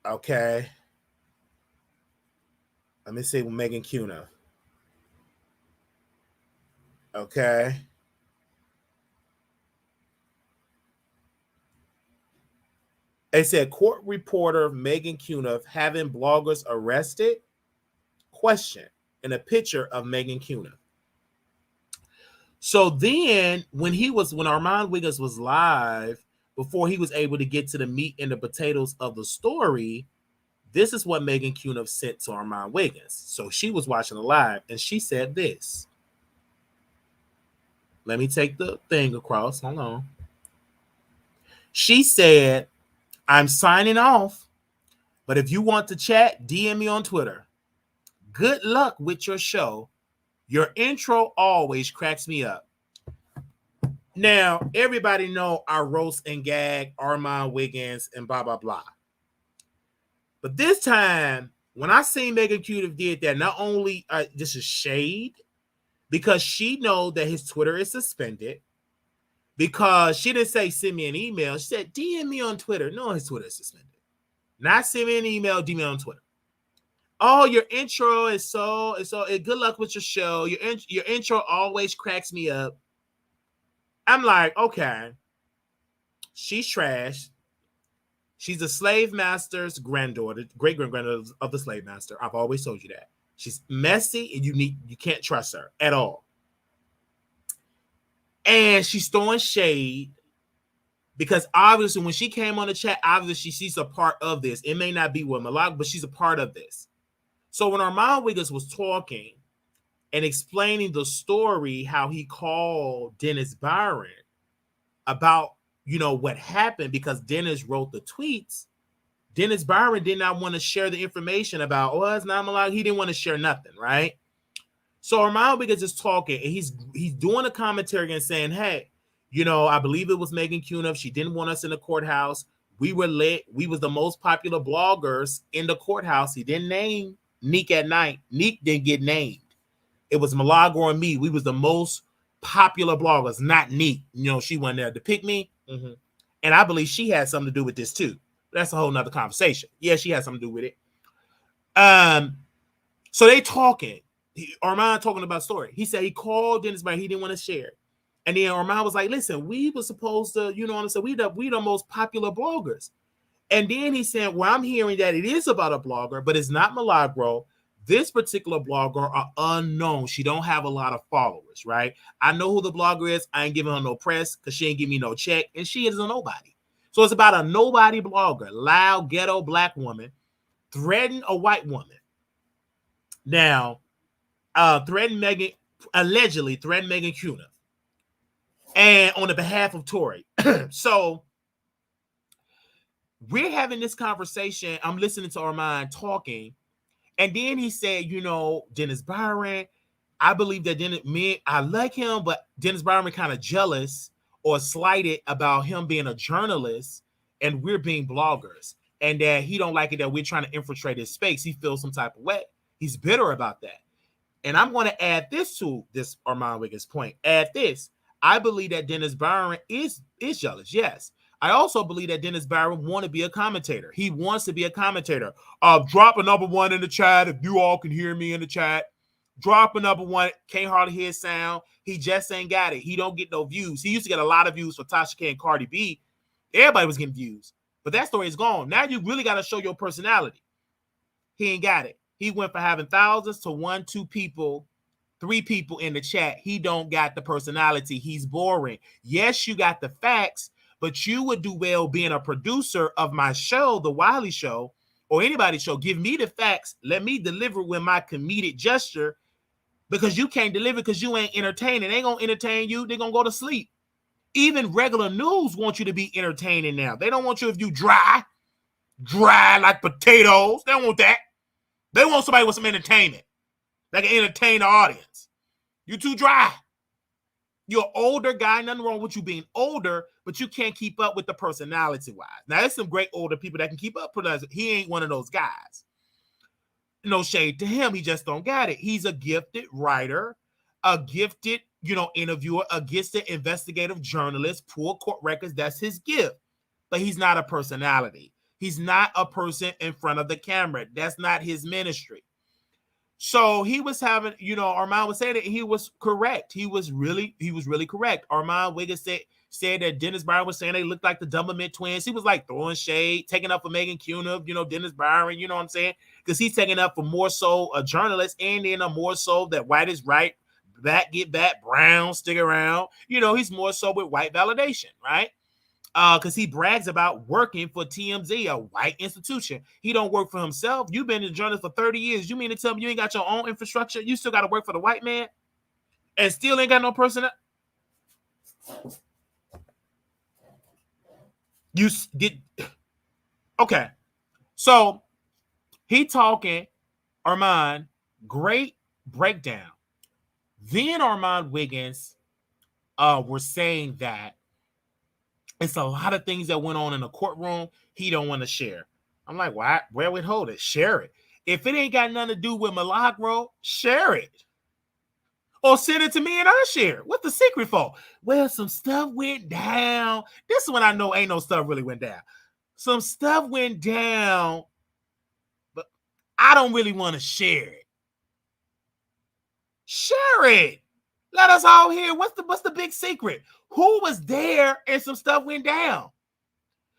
Okay. Let me see with Megan Cunniff. Okay. It said, court reporter Megan Cunniff having bloggers arrested? Question. And a picture of Megan Cunniff. So then when Armon Wiggins was live, before he was able to get to the meat and the potatoes of the story, this is what Megan Cunniff sent to Armon Wiggins. So she was watching the live and she said this. Let me take the thing across. Hold on. She said, I'm signing off, but if you want to chat, DM me on Twitter. Good luck with your show. Your intro always cracks me up. Now, everybody know I roast and gag Armon Wiggins and blah, blah, blah. But this time, when I seen Megan Cunniff did that, not only this is shade, because she know that his Twitter is suspended, because she didn't say send me an email. She said DM me on Twitter. No, his Twitter is suspended. Not send me an email, DM me on Twitter. Oh, your intro is so good luck with your show. Your intro always cracks me up. I'm like, okay. She's trash. She's the slave master's granddaughter, great-granddaughter of the slave master. I've always told you that. She's messy and you can't trust her at all. And she's throwing shade because obviously when she came on the chat, obviously she's a part of this. It may not be with Milagro, but she's a part of this. So when Armon Wiggins was talking and explaining the story, how he called Dennis Byron about, what happened because Dennis wrote the tweets, Dennis Byron did not want to share the information about, it's not Milagro. He didn't want to share nothing, right? So Armon Wiggins is talking and he's doing a commentary and saying, hey, I believe it was Megan Cunniff. She didn't want us in the courthouse. We were lit. We was the most popular bloggers in the courthouse. He didn't name Neek at night. Neek didn't get named. It was Milagro and me. We was the most popular bloggers, not Neek. You know, she wasn't there to pick me. Mm-hmm. And I believe she had something to do with this too. That's a whole nother conversation. Yeah, she had something to do with it. So they talking. Armon talking about story. He said he called Dennis Brown. He didn't want to share. And then Armon was like, listen, we were supposed to, you know what I'm saying? We the most popular bloggers. And then he said, well, I'm hearing that it is about a blogger, but it's not Milagro. This particular blogger are unknown. She don't have a lot of followers, right? I know who the blogger is. I ain't giving her no press because she ain't give me no check. And she is a nobody. So it's about a nobody blogger, loud, ghetto black woman, threatening a white woman. Now, allegedly threatened Megan Cunniff. And on the behalf of Tory. So we're having this conversation. I'm listening to Armon talking. And then he said, you know, Dennis Byron, I believe that I like him, but Dennis Byron kind of jealous or slighted about him being a journalist and we're being bloggers. And that he don't like it that we're trying to infiltrate his space. He feels some type of way. He's bitter about that. And I'm going to add this to this Armon Wiggins point. Add this. I believe that Dennis Byron is jealous. Yes. I also believe that Dennis Byron wants to be a commentator. He wants to be a commentator. Drop a number one in the chat if you all can hear me in the chat. Drop a number one. Can't hardly hear sound. He just ain't got it. He don't get no views. He used to get a lot of views for Tasha K and Cardi B. Everybody was getting views. But that story is gone. Now you really got to show your personality. He ain't got it. He went from having thousands to 1, 2 people, 3 people in the chat. He don't got the personality. He's boring. Yes, you got the facts, but you would do well being a producer of my show, The Wiley Show, or anybody's show. Give me the facts. Let me deliver with my comedic gesture because you can't deliver because you ain't entertaining. They ain't going to entertain you. They're going to go to sleep. Even regular news want you to be entertaining now. They don't want you if you dry like potatoes. They don't want that. They want somebody with some entertainment that can entertain the audience. You too dry. You're an older guy. Nothing wrong with you being older, but you can't keep up with the personality-wise. Now, there's some great older people that can keep up with us. He ain't one of those guys. No shade to him. He just don't got it. He's a gifted writer, a gifted, interviewer, a gifted investigative journalist, pull court records. That's his gift. But he's not a personality. He's not a person in front of the camera. That's not his ministry. So he was having, Armon was saying that he was correct. He was really correct. Armon Wiggins said that Dennis Byron was saying they looked like the Dumberman twins. He was like throwing shade, taking up for Megan Cunniff, Dennis Byron, you know what I'm saying? Because he's taking up for more so a journalist and then a more so that white is right, black get back, brown stick around. He's more so with white validation, right? Because he brags about working for TMZ, a white institution. He don't work for himself. You've been a journalist for 30 years. You mean to tell me you ain't got your own infrastructure? You still got to work for the white man and still ain't got no personnel? You get... Okay. So he talking, Armon, great breakdown. Then Armon Wiggins were saying that it's a lot of things that went on in the courtroom he don't want to share. I'm like, why? Where would hold it? Share it. If it ain't got nothing to do with Milagro, share it. Or send it to me and I'll share it. What's the secret for? Well, some stuff went down. This is when I know ain't no stuff really went down. Some stuff went down, but I don't really want to share it. Share it. Let us all hear what's the big secret. Who was there and some stuff went down?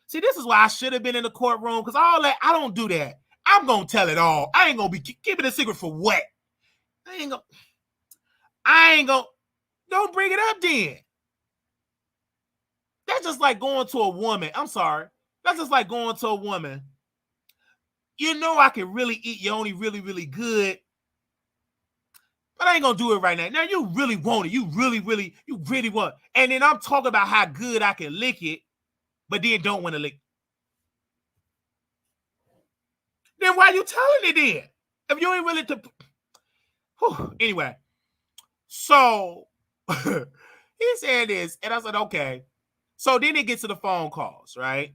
See, this is why I should have been in the courtroom because all that, I don't do that. I'm going to tell it all. I ain't going to be keeping a secret for what? I ain't going to, don't bring it up then. That's just like going to a woman. I'm sorry. That's just like going to a woman. I can really eat you only really, really good. But I ain't going to do it right now. Now, you really want it. You really want it. And then I'm talking about how good I can lick it, but then don't want to lick it. Then why you telling it then? If you ain't willing to... Anyway. So, he said this, and I said, okay. So then it gets to the phone calls, right?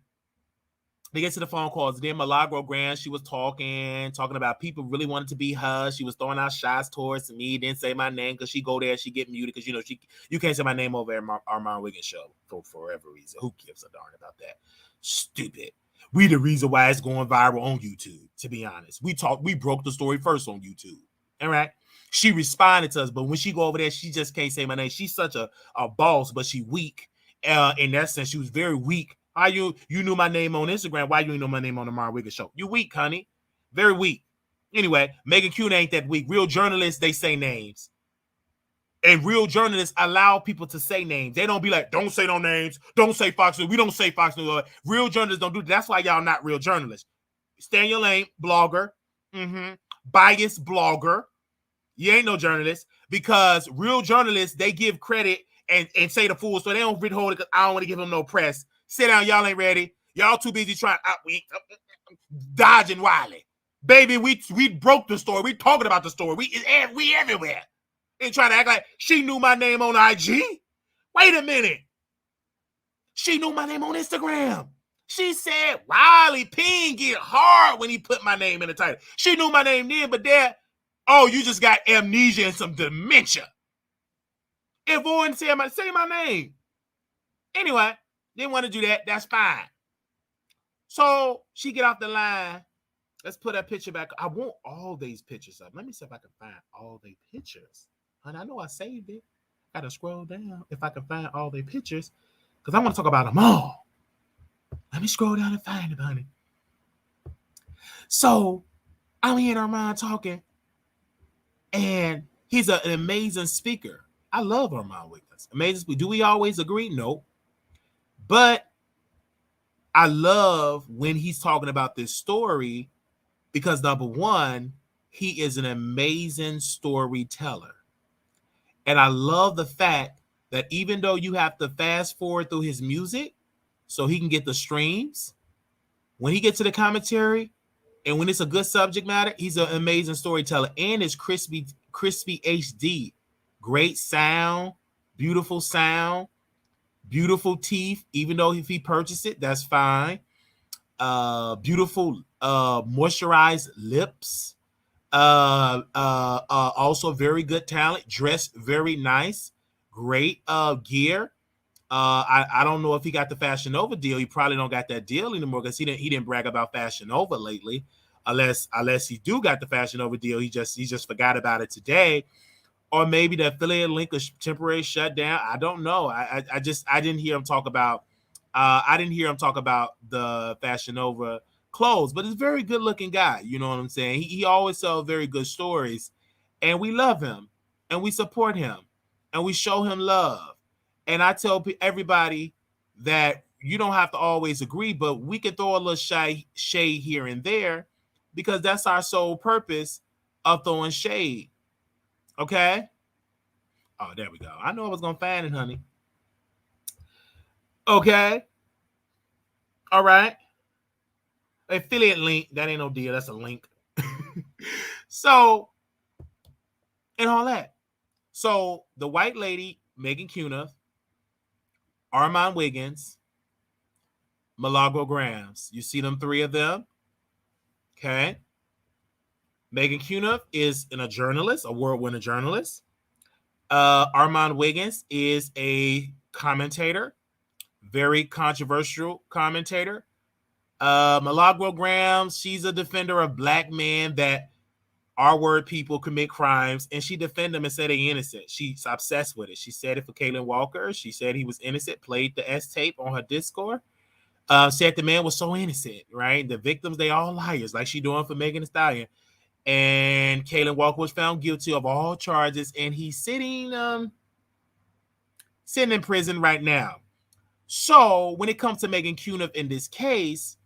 They get to the phone calls. Then Milagro Gramz, she was talking about people really wanted to be her. She was throwing out shots towards me. Didn't say my name because she go there, she get muted because you can't say my name over at Armon Wiggins show for whatever reason. Who gives a darn about that? Stupid. We the reason why it's going viral on YouTube. To be honest, we broke the story first on YouTube. All right. She responded to us, but when she go over there, she just can't say my name. She's such a boss, but she weak. In that sense, she was very weak. How you knew my name on Instagram? Why you didn't know my name on the Armon Wiggins show? You weak, honey. Very weak. Anyway, Megan Cunniff ain't that weak. Real journalists, they say names. And real journalists allow people to say names. They don't be like, don't say no names. Don't say Fox News. We don't say Fox News. Real journalists don't do that. That's why y'all not real journalists. Stay in your lane, blogger. Biased blogger. You ain't no journalist, because real journalists, they give credit and say the full story. They don't withhold it because I don't want to give them no press. Sit down, y'all ain't ready. Y'all too busy trying dodging Wiley. Baby, we broke the story. We talking about the story. We everywhere. And trying to act like she knew my name on IG. Wait a minute. She knew my name on Instagram. She said Wiley Ping get hard when he put my name in the title. She knew my name then, but there, oh, you just got amnesia and some dementia. If Owen say my name. Anyway, didn't want to do that. That's fine. So she get off the line. Let's put that picture back. I want all these pictures up. Let me see if I can find all the pictures. And I know I saved it. Gotta scroll down if I can find all the pictures, because I want to talk about them all. Let me scroll down and find it, honey. So I'm hearing Armon talking, and he's an amazing speaker. I love Armon Wiggins. Amazing speaker. Do we always agree? No. But I love when he's talking about this story because, number one, he is an amazing storyteller. And I love the fact that even though you have to fast forward through his music so he can get the streams, when he gets to the commentary and when it's a good subject matter, he's an amazing storyteller. And it's crispy HD. Great sound, beautiful teeth. Even though if he purchased it, that's fine. Beautiful moisturized lips. Also very good talent. Dressed very nice. Great gear. I don't know if he got the Fashion Nova deal. He probably don't got that deal anymore because he didn't brag about Fashion Nova lately. Unless he do got the Fashion Nova deal, he just forgot about it today. Or maybe the affiliate link is temporary shutdown. I don't know. I didn't hear him talk about the Fashion Nova clothes, but he's a very good looking guy. You know what I'm saying? He always tells very good stories, and we love him and we support him and we show him love. And I tell everybody that you don't have to always agree, but we can throw a little shade here and there because that's our sole purpose of throwing shade. Okay. Oh, there we go. I know I was going to find it, honey. Okay. All right. Affiliate link. That ain't no deal. That's a link. So, and all that. So, the white lady, Megan Cunniff, Armon Wiggins, Milagro Gramz. You see them three of them? Okay. Megan Cunniff is a journalist, a award-winning journalist. Armon Wiggins is a commentator, very controversial commentator. Milagro Gramz, she's a defender of black men that R-word people commit crimes, and she defended them and said they're innocent. She's obsessed with it. She said it for Kaylen Walker. She said he was innocent, played the S tape on her Discord. Said the man was so innocent, right? The victims, they all liars, like she doing for Megan Thee Stallion. And Kaylen Walker was found guilty of all charges, and he's sitting in prison right now. So when it comes to Megan Cunniff in this case,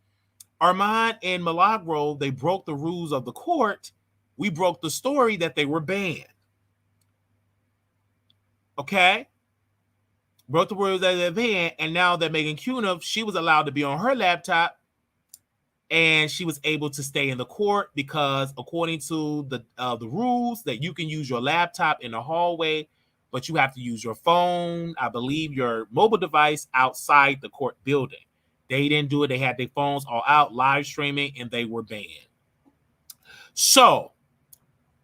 Armon and Milagro, they broke the rules of the court. We broke the story that they were banned. Okay? Broke the rules that they're banned, and now that Megan Cunniff, she was allowed to be on her laptop, and she was able to stay in the court because according to the rules that you can use your laptop in the hallway, but you have to use your phone, I believe your mobile device outside the court building. They didn't do it. They had their phones all out, live streaming, and they were banned. So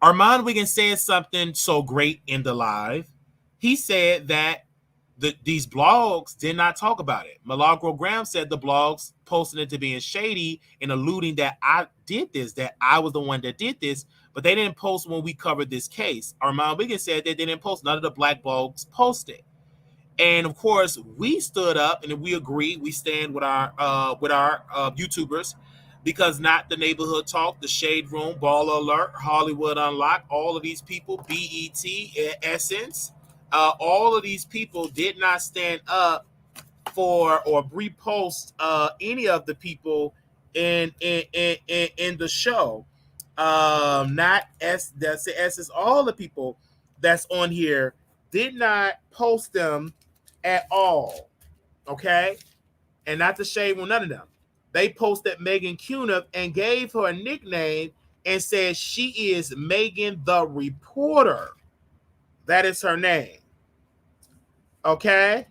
Armon Wiggins said something so great in the live. He said that these blogs did not talk about it. Milagro Gramz said the blogs posted it to being shady and alluding that I did this, that I was the one that did this, but they didn't post when we covered this case. Armon Wiggins said they didn't post. None of the black blogs posted. And of course, we stood up and we agree. We stand with our YouTubers, because not the Neighborhood Talk, the Shade Room, Baller Alert, Hollywood Unlocked, all of these people, BET, Essence, all of these people did not stand up for or repost any of the people in the show. Not that's the Essence. All the people that's on here did not post them at all. Okay, and not the Shade Room, none of them. They posted Megan Cunniff and gave her a nickname and said she is Megan the Reporter. That is her name. Okay.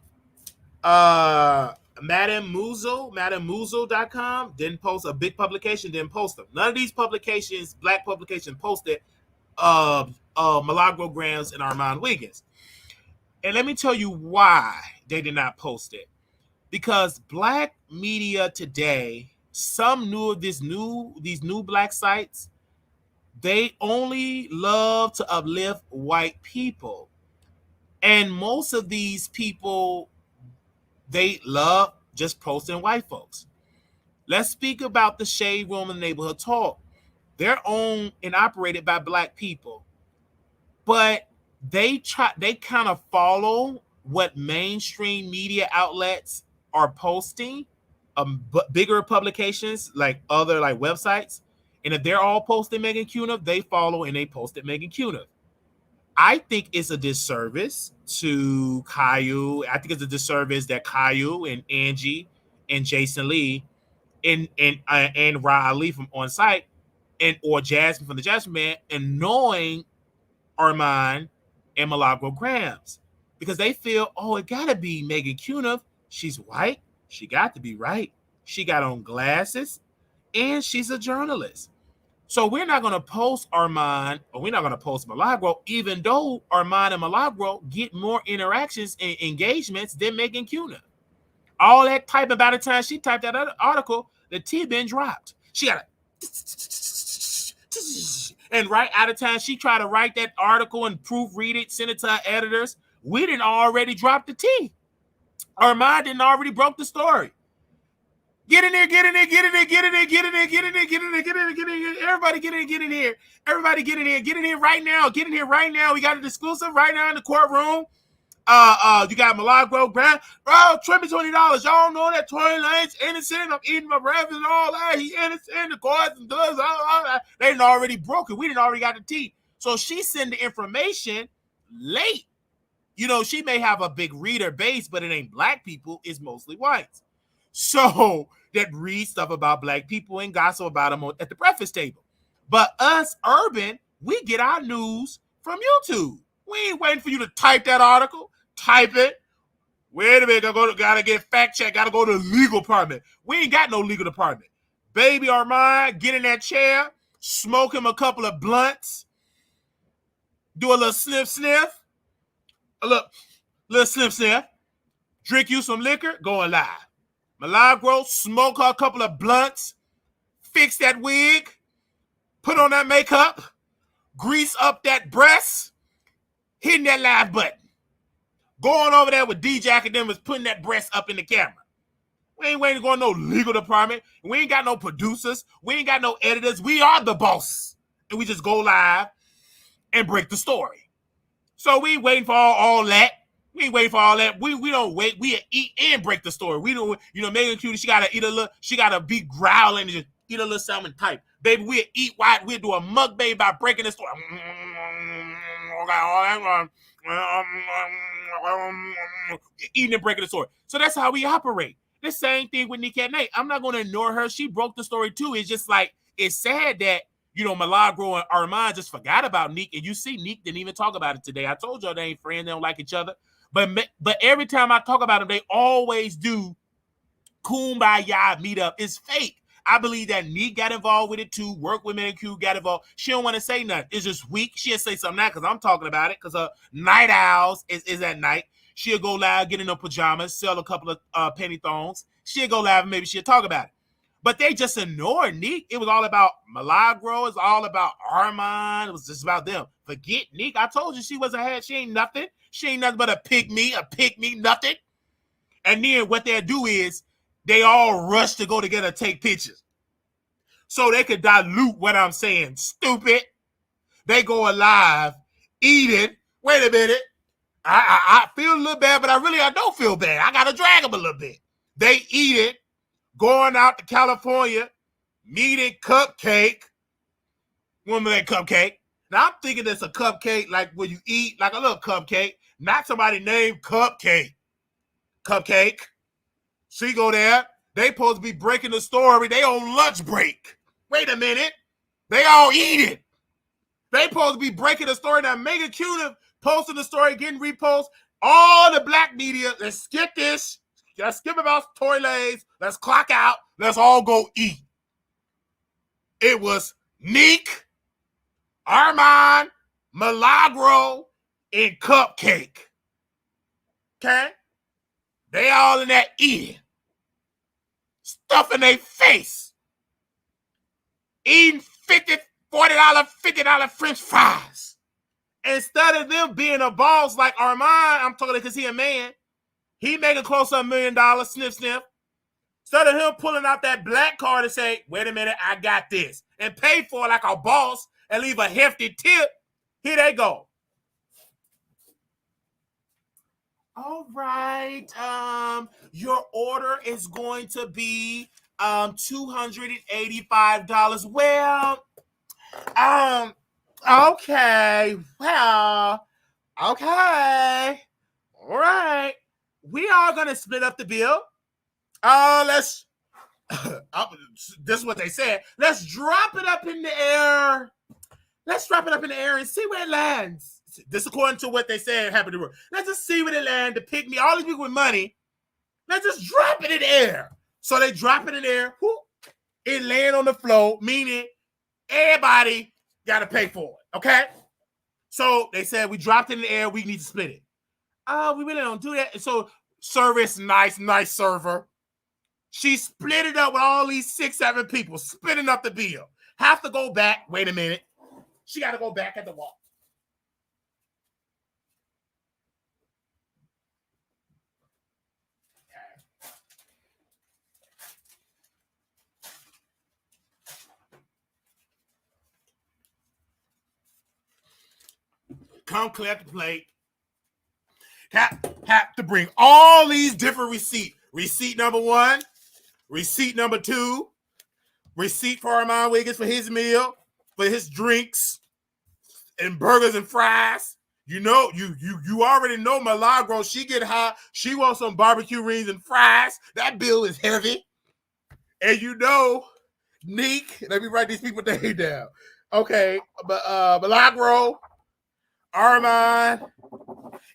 MadameMuzo.com didn't post. A big publication didn't post them. None of these publications, black publications, posted Milagro Gramz and Armon Wiggins. And let me tell you why they did not post it. Because black media today, some of these new black sites, they only love to uplift white people. And most of these people, they love just posting white folks. Let's speak about the Shade Room and Neighborhood Talk. They're owned and operated by black people. But they kind of follow what mainstream media outlets are posting, bigger publications like other like websites, and if they're all posting Megan Cunniff, they follow and they posted Megan Cunniff. I think it's a disservice to Caillou. I think it's a disservice that Caillou and Angie and Jason Lee and Ra Ali from On Site or Jasmine from the Jasmine Band, and knowing Armon and Milagro Gramz, because they feel, oh, it gotta be Megan Cunniff. She's white. She got to be right. She got on glasses, and she's a journalist. So we're not going to post Armon, or we're not going to post Milagro, even though Armon and Milagro get more interactions and engagements than Megan Cunniff. All that typing, by the time she typed that article, the T been dropped. She got and right out of time she tried to write that article and proofread it, send it to her editors. We didn't already drop the T. Armon didn't already broke the story. Get in there, get in there, get in there, get in there, get in there, get in there, get in there, get in there, get in there. Everybody get in here. Everybody get in here. Get in here right now. Get in here right now. We got an exclusive right now in the courtroom. You got Milagro Gramz. Bro, trim me $20. Y'all know that Tory Lane's innocent. I'm eating my breakfast and all that. He's innocent. The courts and does all that. They didn't already broke it. We didn't already got the tea. So she sent the information late. You know, she may have a big reader base, but it ain't black people. It's mostly whites. So that read stuff about black people and gossip about them at the breakfast table. But us, urban, we get our news from YouTube. We ain't waiting for you to type that article. Type it. Wait a minute. Gotta get fact check. Gotta go to the legal department. We ain't got no legal department. Baby Armon, get in that chair. Smoke him a couple of blunts. Do a little sniff. A little sniff. Drink you some liquor. Going live. Milagro, smoke her a couple of blunts. Fix that wig. Put on that makeup. Grease up that breast. Hitting that live button. Going over there with DJ Academics, putting that breast up in the camera. We ain't waiting to go to no legal department. We ain't got no producers. We ain't got no editors. We are the boss. And we just go live and break the story. So we ain't waiting for all that. We ain't waiting for all that. We don't wait. We eat and break the story. We don't, Megan Cutie, she gotta eat a little, she gotta be growling and just eat a little something type. Baby, we'll eat white. We'll do a mukbang by breaking the story. Eating and breaking the story. So that's how we operate. The same thing with Nick at Night. I'm not going to ignore her. She broke the story too. It's just like, it's sad that, Milagro and Armon just forgot about Nick. And you see, Nick didn't even talk about it today. I told y'all they ain't friends. They don't like each other. But every time I talk about them, they always do kumbaya meetup is fake. I believe that Neek got involved with it too. Work Women and Q got involved. She don't want to say nothing. It's just weak. She'll say something now because I'm talking about it because Night Owls is at night. She'll go live, get in her pajamas, sell a couple of penny thongs. She'll go live and maybe she'll talk about it. But they just ignored Neek. It was all about Milagro. It was all about Armon. It was just about them. Forget Neek. I told you she wasn't had. She ain't nothing. She ain't nothing but a pygmy, nothing. And then what they'll do is they all rush to go together and take pictures. So they could dilute what I'm saying. Stupid. They go alive, eating. Wait a minute. I feel a little bad, but I don't feel bad. I got to drag them a little bit. They eat it. Going out to California, meeting Cupcake. Remember that Cupcake? Now, I'm thinking it's a cupcake like when you eat, like a little cupcake, not somebody named Cupcake. Cupcake. She go there. They supposed to be breaking the story. They on lunch break. Wait a minute. They all eating. They supposed to be breaking the story. Now, Megan Cunniff posting the story, getting reposts. All the black media, let's skip this. Let's skip about toilets. Let's clock out. Let's all go eat. It was Neek, Armon, Milagro, and Cupcake. Okay? They all in that eating. Stuff in their face. Eating $40, $50 French fries. Instead of them being a boss like Armon, I'm talking because he a man, he making close to $1 million, sniff. Instead of him pulling out that black card and say, wait a minute, I got this, and pay for it like a boss and leave a hefty tip, here they go. All right, your order is going to be $285. Well, okay, okay, all right. We are gonna split up the bill. Let's. This is what they said. Let's drop it up in the air. Let's drop it up in the air and see where it lands. This according to what they said happened to her. Let's just see where it lands. To pick me, all these people with money. Let's just drop it in the air. So they drop it in the air. Whoop, it land on the floor, meaning everybody got to pay for it. Okay. So they said we dropped it in the air. We need to split it. We really don't do that. And so service, nice server. She split it up with all these 6-7 people, splitting up the bill. Have to go back. Wait a minute. She got to go back at the wall. Come collect the plate. Have to bring all these different receipts. Receipt number 1, receipt number 2, receipt for Armon Wiggins for his meal, for his drinks, and burgers and fries. You know, you already know Milagro. She get high. She wants some barbecue rings and fries. That bill is heavy. And you know, Neek, let me write these people's name down. Okay, Milagro, Armon,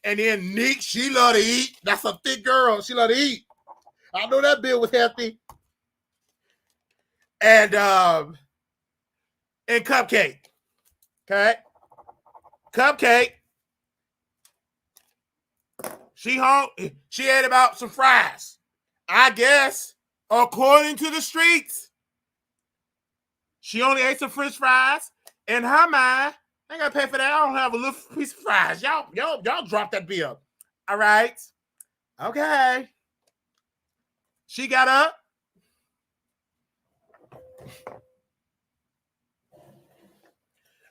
and then Neek, she love to eat. That's a thick girl. She love to eat. I know that bill was hefty. And Cupcake. Okay? Cupcake. She ate about some fries. I guess, according to the streets, she only ate some French fries. In her mind, I ain't gotta pay for that. I don't have a little piece of fries. Y'all drop that bill. All right. Okay. She got up.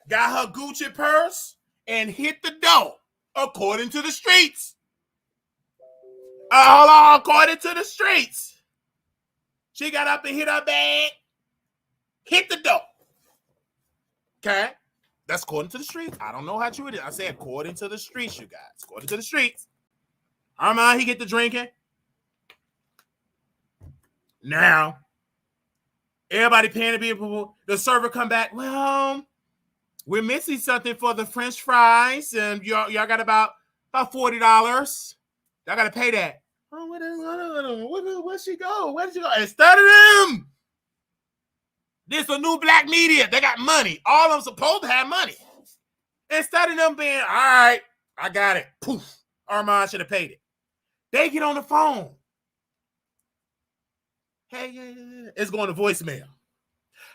Got her Gucci purse and hit the door, according to the streets. Hold on, according to the streets. She got up and hit her bag, hit the door. Okay? That's according to the streets. I don't know how true it is. I say according to the streets, you guys. According to the streets. Armon, he get the drinking. Now, everybody paying the bill. The server come back. Well, we're missing something for the French fries, and y'all got about $40. Y'all got to pay that. Oh, where'd she go? Where did she go? Instead of them, this a new black media. They got money. All of them supposed to have money. Instead of them being, all right, I got it. Poof. Armon should have paid it. They get on the phone. Hey, it's going to voicemail.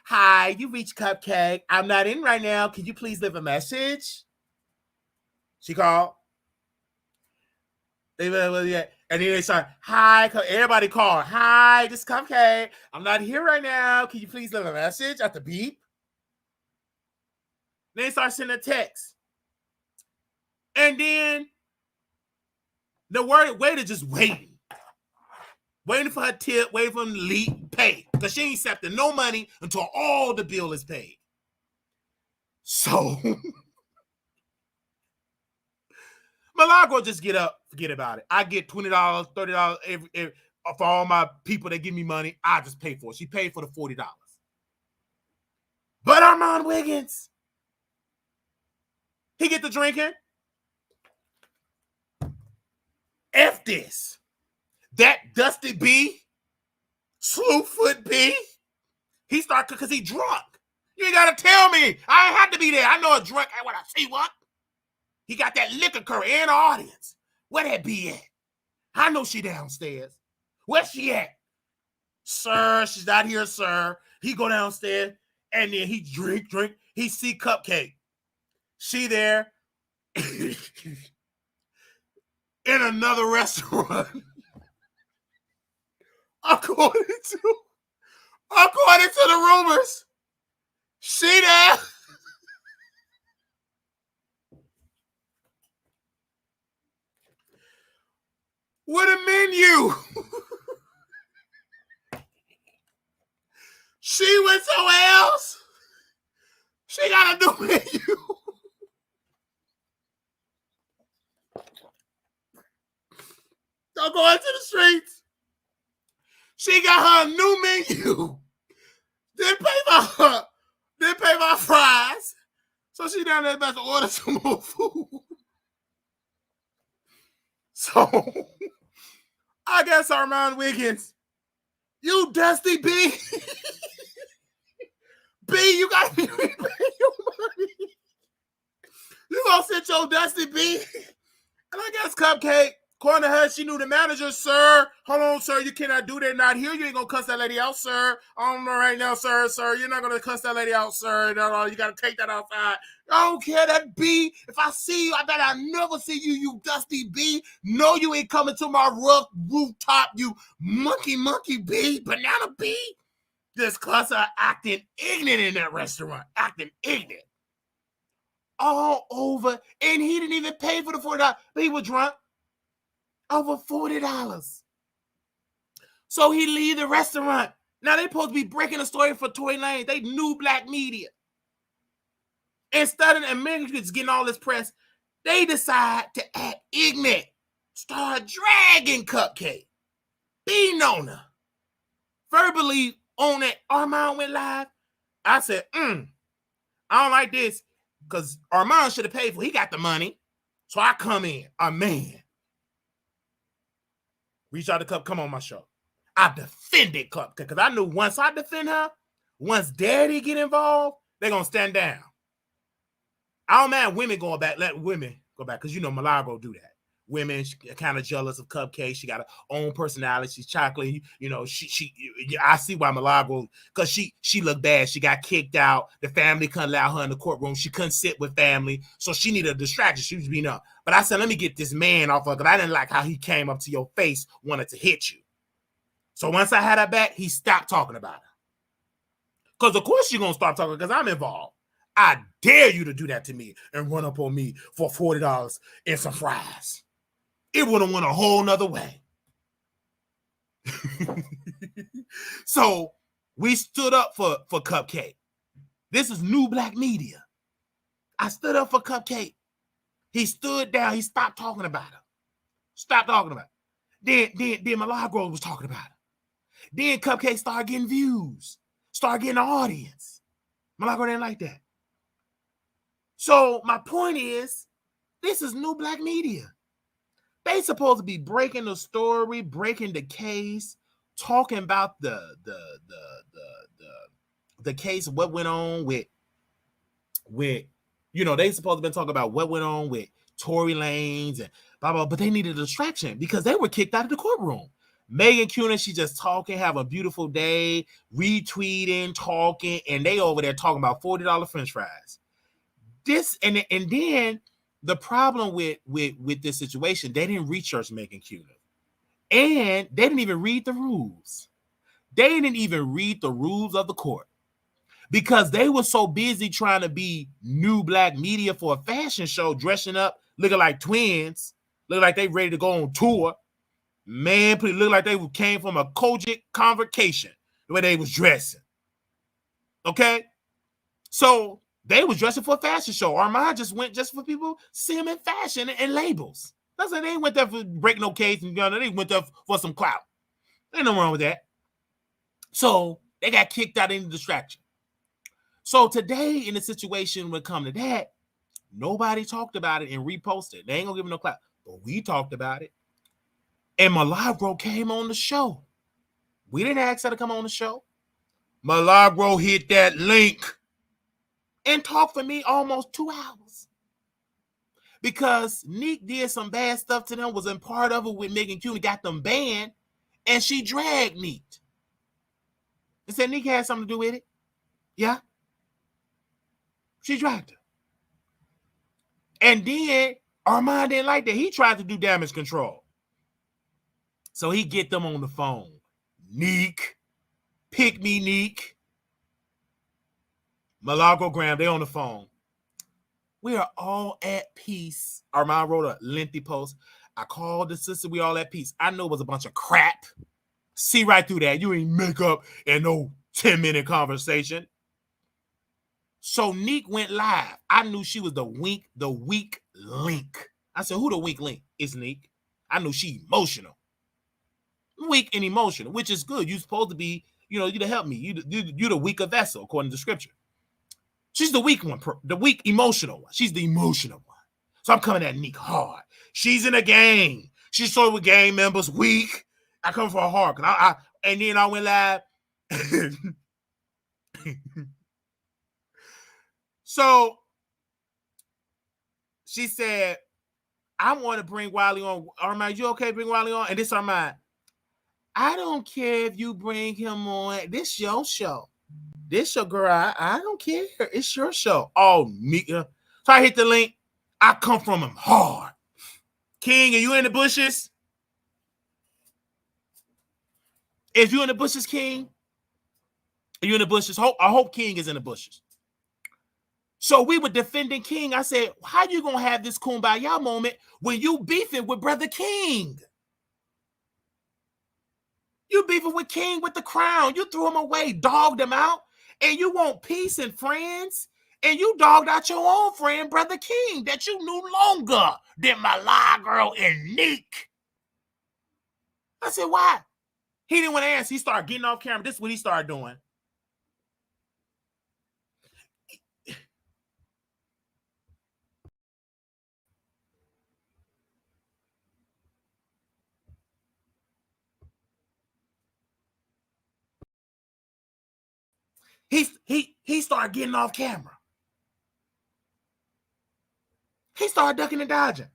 Hi, you reached Cupcake. I'm not in right now. Can you please leave a message? She called. And then they start, hi, everybody call. Hi, this is Cupcake. I'm not here right now. Can you please leave a message at the beep? Then they start sending a text. And then the waiter just waiting. Waiting for her tip, waiting for him to leave, pay. Because she ain't accepting no money until all the bill is paid. So, Milagro just get up, forget about it. I get $20, $30 every for all my people that give me money. I just pay for it. She paid for the $40. But Armon Wiggins, he get to drinking. F this. That Dusty B, Slewfoot B, he started because he drunk. You ain't got to tell me. I ain't have to be there. I know a drunk. When I see what? He got that liquor curry in the audience. Where that B at? I know she downstairs. Where she at? Sir, she's not here, sir. He go downstairs, and then he drink. He see Cupcake. She there in another restaurant. According to the rumors, she there. With a menu. She went somewhere else. She got a new menu. Don't go into the streets. She got her a new menu. Didn't pay my fries. So she down there about to order some more food. So I guess Armon Wiggins, you Dusty B. B, you gotta be paying your money. You gonna sit your Dusty B. And I guess Cupcake, according to her, she knew the manager. Sir, hold on, sir. You cannot do that. Not here. You ain't gonna cuss that lady out, sir. I don't know right now, sir. Sir, you're not gonna cuss that lady out, sir. No, you gotta take that outside. I don't care that B. If I see you, I bet I never see you, you Dusty B. No, you ain't coming to my rooftop, you monkey B, banana B. This cuss her acting ignorant in that restaurant. Acting ignorant. All over. And he didn't even pay for the $40. But he was drunk. Over $40. So he leave the restaurant. Now they supposed to be breaking the story for Tory Lanez. They new black media. Instead of Americans getting all this press, they decide to act ignorant. Start dragging Cupcake. Being on her. Verbally on that Armon went live. I said, I don't like this. Because Armon should have paid for it. He got the money. So I come in, a man. Reach out to Cup, come on my show. I defended Cup because I knew once I defend her, once Daddy get involved, they're going to stand down. I don't mind women going back. Let women go back because, you know, Milagro do that. Women kind of jealous of Cupcake. She got her own personality. She's chocolate. You know, I see why Milagro, because she looked bad. She got kicked out. The family couldn't allow her in the courtroom. She couldn't sit with family. So she needed a distraction. She was being up. But I said, let me get this man off her because I didn't like how he came up to your face, wanted to hit you. So once I had her back, he stopped talking about her. Because of course you're going to start talking because I'm involved. I dare you to do that to me and run up on me for $40 and some fries. It would have went a whole nother way. So we stood up for Cupcake. This is new black media. I stood up for Cupcake. He stood down. He stopped talking about her. Stopped talking about her. Then Milagro was talking about her. Then Cupcake started getting views. Started getting an audience. Milagro didn't like that. So my point is, this is new black media. They supposed to be breaking the story, breaking the case, talking about the case, what went on with you know, they supposed to be talking about what went on with Tory Lanez and blah blah, but they needed a distraction because they were kicked out of the courtroom. Megan Cunniff, she just talking, have a beautiful day, retweeting, talking, and they over there talking about $40 French fries. This and then the problem with this situation, they didn't research Megan Cunniff, and they didn't even read the rules. They didn't even read the rules of the court because they were so busy trying to be new black media for a fashion show, dressing up, looking like twins, looking like they ready to go on tour. Man, it looked like they came from a Kojic convocation the way they was dressing. Okay? So they was dressing for a fashion show. Armon just went just for people see him in fashion and labels. That's like they ain't went there for break no case and they went there for some clout. Ain't nothing wrong with that. So they got kicked out in the distraction. So today in the situation when it come to that, nobody talked about it and reposted. They ain't gonna give him no clout. But we talked about it. And Milagro came on the show. We didn't ask her to come on the show. Milagro hit that link and talked for me almost 2 hours. Because Neek did some bad stuff to them, was in part of it with Megan Cunniff, got them banned, and she dragged Neek. And said Neek had something to do with it. Yeah. She dragged her. And then Armon didn't like that. He tried to do damage control. So he get them on the phone. Neek, pick me, Neek. Milagro Gramz, they on the phone. We are all at peace. Armon wrote a lengthy post. I called the sister, we all at peace. I know it was a bunch of crap. See right through that. You ain't make up in no 10-minute conversation. So Neek went live. I knew she was the weak link. I said, who the weak link? It's Neek. I knew she emotional. Weak and emotional, which is good. You're supposed to be, you know, you to help me. You're the weaker vessel, according to scripture. She's the weak one, the weak emotional one. She's the emotional one. So I'm coming at Neek hard. She's in a gang. She's sort of with gang members, weak. I come for her hard. And then I went live. So she said, I want to bring Wiley on. Armon, you okay bring Wiley on? And this Armon, I don't care if you bring him on. This your show. This your girl. I don't care. It's your show. Oh, Mika. So I hit the link. I come from him hard. King, are you in the bushes? If you in the bushes, King, are you in the bushes? I hope King is in the bushes. So we were defending King. I said, how you going to have this kumbaya moment when you beefing with Brother King? You beefing with King with the crown. You threw him away, dogged him out, and you want peace and friends, and you dogged out your own friend, Brother King, that you knew longer than Milagro and Neek. I said, why? He didn't want to answer. He started getting off camera. This is what he started doing. He started getting off camera. He started ducking and dodging.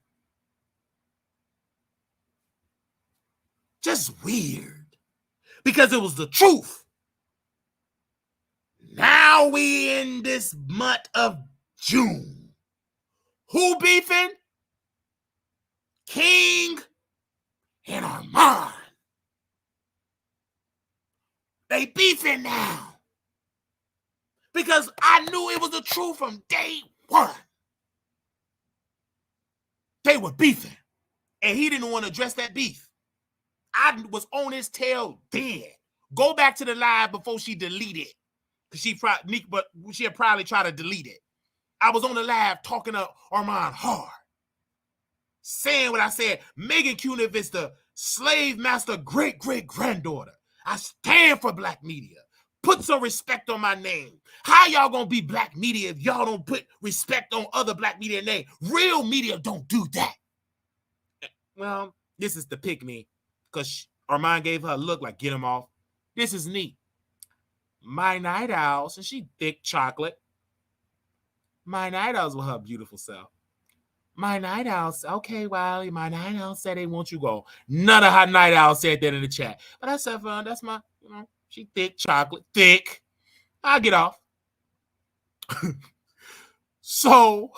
Just weird. Because it was the truth. Now we in this month of June. Who beefing? King and Armon. They beefing now. Because I knew it was the truth from day one. They were beefing. And he didn't want to address that beef. I was on his tail then. Go back to the live before she deleted. Because she had probably tried to delete it. I was on the live talking to Armon hard. Saying what I said. Megan Cunniff is the slave master great-great-granddaughter. I stand for black media. Put some respect on my name. How y'all gonna be black media if y'all don't put respect on other black media name? Real media don't do that. well, this is the pick me, because Armon gave her a look like, get him off. This is neat. My night owls, and she thick chocolate. My night owls with her beautiful self. My night owls, okay, Wiley, my night owl said they want you go. None of her night owls said that in the chat. But I said, that's my, she thick chocolate, thick. I'll get off. So,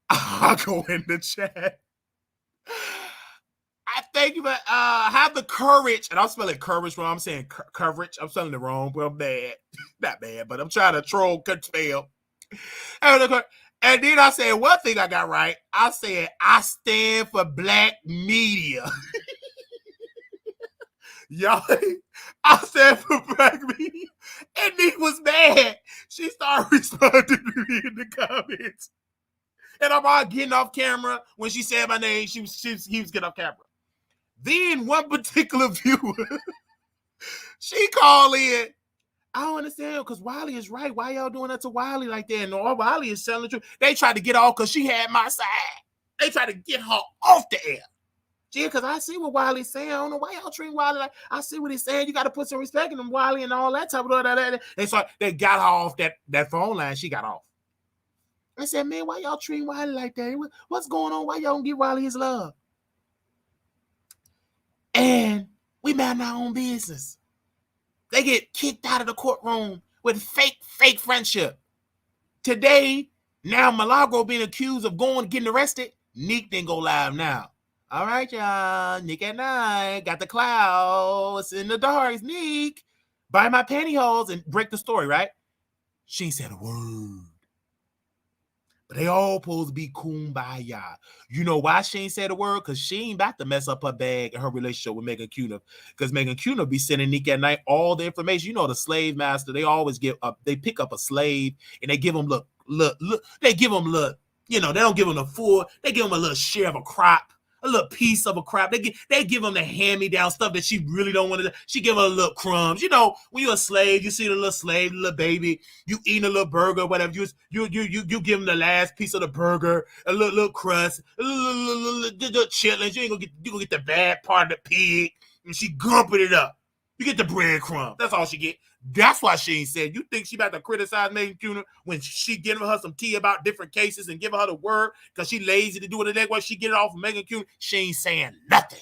I'll go in the chat. I thank you for have the courage, and I'm spelling courage wrong. I'm saying coverage. I'm spelling it wrong, but I'm bad. Not bad, but I'm trying to troll, couldn't spell. And then I said one thing I got right. I said I stand for black media. Y'all, I stand for black media. And Nick was mad. She started responding to me in the comments. And I'm all getting off camera. When she said my name, he was getting off camera. Then one particular viewer, she called in. I don't understand, because Wiley is right. Why y'all doing that to Wiley like that? And all Wiley is telling the truth. They tried to get off because she had my side. They tried to get her off the air. Yeah, because I see what Wiley's saying. I don't know why y'all treat Wiley like. I see what he's saying. You got to put some respect in them, Wiley, and all that type of that. They got her off that phone line. She got off. I said, man, why y'all treating Wiley like that? What's going on? Why y'all don't give Wiley his love? And we mind our own business. They get kicked out of the courtroom with fake friendship. Today, now Milagro being accused of getting arrested. Nick didn't go live now. All right, y'all. Nick at night. Got the clouds in the dark. It's Nick. Buy my pantyhose and break the story, right? She ain't said a word. But they all supposed to be kumbaya. You know why she ain't said a word? Because she ain't about to mess up her bag and her relationship with Megan Cunniff. Because Megan Cunniff be sending Nick at night all the information. You know, the slave master, they always they pick up a slave and they give them look. They give them look. They don't give them the full. They give them a little share of a crop. A little piece of a crop. They give them the hand-me-down stuff that she really don't want to do. She give her a little crumbs. When you're a slave, you see the little slave, the little baby, you eating a little burger, whatever. You give them the last piece of the burger, a little crust, a little chitlins. You gonna get the bad part of the pig, and she gumping it up. You get the breadcrumb. That's all she get. That's why she ain't said. You think she about to criticize Megan Cunniff when she giving her some tea about different cases and giving her the word because she lazy to do it the next way she get it off of Megan Cunniff? She ain't saying nothing.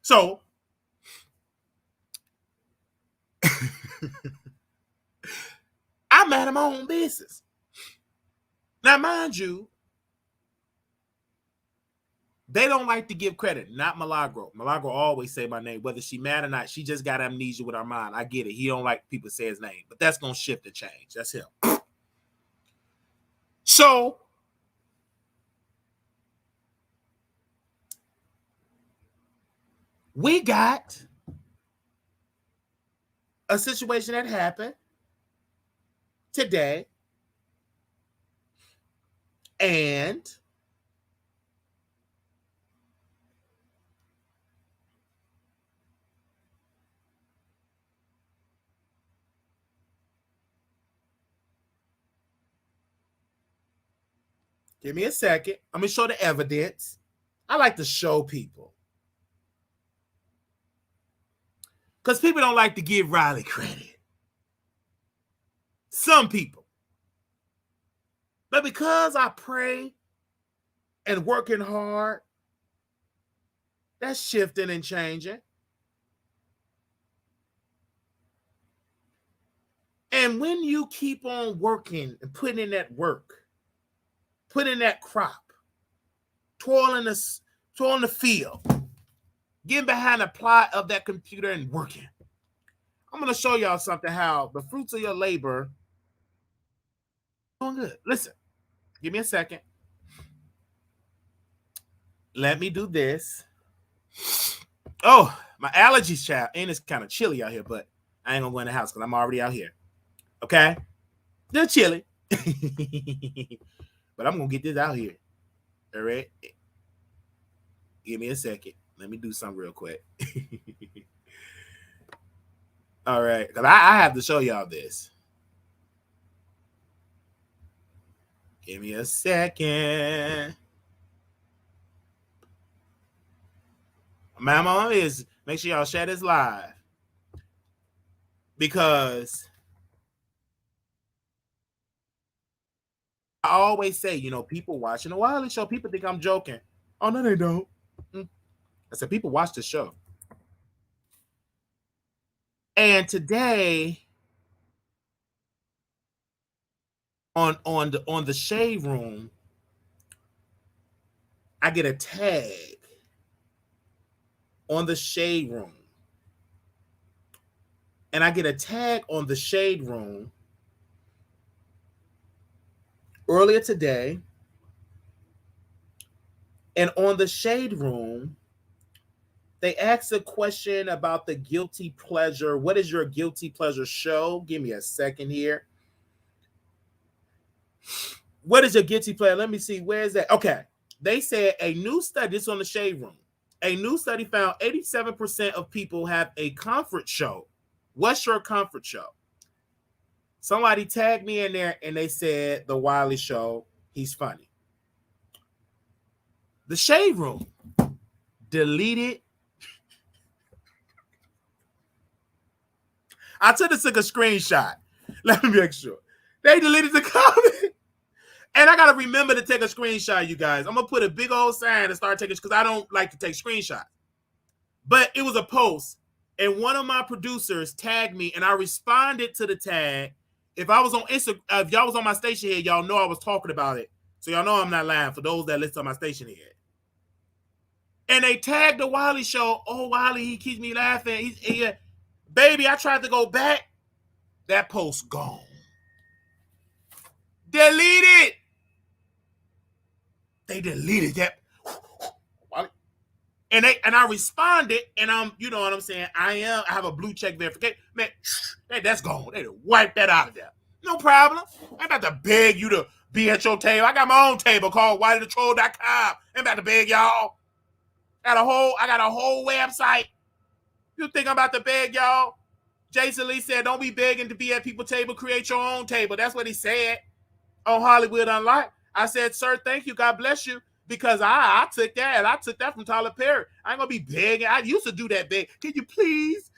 So, I'm out of my own business. Now, mind you, they don't like to give credit. Not Milagro. Milagro always say my name. Whether she mad or not, she just got amnesia with Armon. I get it. He don't like people say his name. But that's going to shift and change. That's him. So, we got a situation that happened today. And give me a second. I'm going to show the evidence. I like to show people. Because people don't like to give Riley credit. Some people. But because I pray and working hard, that's shifting and changing. And when you keep on working and putting in that work, putting in that crop, toiling the field, getting behind the plot of that computer and working, I'm going to show y'all something, how the fruits of your labor doing good. Listen, give me a second. Let me do this. Oh, my allergies, child. And it's kind of chilly out here, but I ain't going to go in the house because I'm already out here. Okay? They're chilly. But I'm going to get this out here. All right? Give me a second. Let me do something real quick. All right. Because I have to show y'all this. Give me a second. My mom is make sure y'all share this live because I always say, you know, people watching the Wiley Show, people think I'm joking. Oh no, they don't. I said people watch the show. And today on the Shade Room, I get a tag on the Shade Room. And I get a tag on the Shade Room earlier today. And on the Shade Room, they asked a question about the guilty pleasure. What is your guilty pleasure show? Give me a second here. What is your guilty pleasure? Let me see. Where is that? Okay. They said a new study, this is on the Shade Room. A new study found 87% of people have a comfort show. What's your comfort show? Somebody tagged me in there and they said the Wiley Show. He's funny. The Shade Room deleted. I took a screenshot. Let me make sure. They deleted the comment. And I got to remember to take a screenshot, you guys. I'm going to put a big old sign and start taking, because I don't like to take screenshots. But it was a post, and one of my producers tagged me, and I responded to the tag. If I was on Instagram, if y'all was on my station here, y'all know I was talking about it. So y'all know I'm not lying for those that listen to my station here. And they tagged the Wiley Show. Oh, Wiley, he keeps me laughing. Baby, I tried to go back. That post gone. Deleted. They deleted that. And I responded, and I'm, you know what I'm saying? I have a blue check verification. Man, that's gone. They wiped that out of there. No problem. I'm about to beg you to be at your table. I got my own table called WileyTheTroll.com. I'm about to beg y'all. I got a whole website. You think I'm about to beg y'all? Jason Lee said, don't be begging to be at people's table. Create your own table. That's what he said on Hollywood Unlocked. I said, sir, thank you. God bless you. Because I took that. I took that from Tyler Perry. I ain't going to be begging. I used to do that beg. Can you please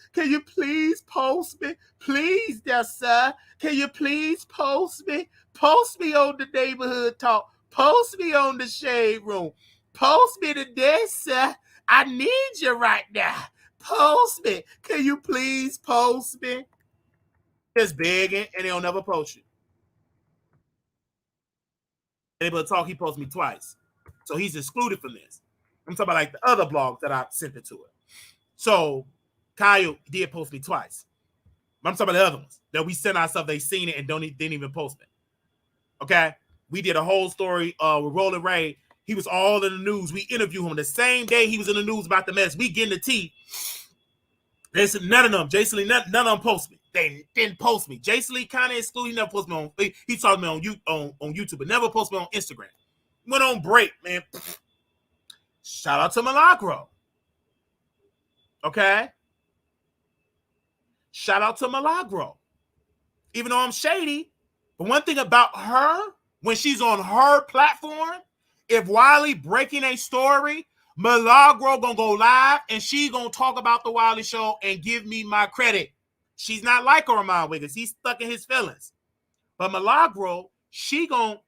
post me? Please, dear sir. Can you please post me? Post me on the Neighborhood Talk. Post me on the Shade Room. Post me today, sir. I need you right now. Post me. Can you please post me? Just begging, and they'll never post you. Able to Talk, he posted me twice. So he's excluded from this. I'm talking about like the other blogs that I sent it to it. So Kyle did post me twice. I'm talking about the other ones that we sent ourselves. They seen it and didn't even post it. Okay, we did a whole story with Roland Ray. He was all in the news. We interviewed him the same day he was in the news about the mess. We getting the tea. None of them, Jason Lee, none of them post me. They didn't post me. Jason Lee kind of excluded. He never posted me on. He saw me on YouTube, but never posted me on Instagram. Went on break, man. Shout out to Milagro. Okay. Shout out to Milagro. Even though I'm shady, but one thing about her, when she's on her platform, if Wiley breaking a story, Milagro gonna go live and she gonna talk about the Wiley Show and give me my credit. She's not like Armon Wiggins. He's stuck in his feelings. But Milagro, she gonna,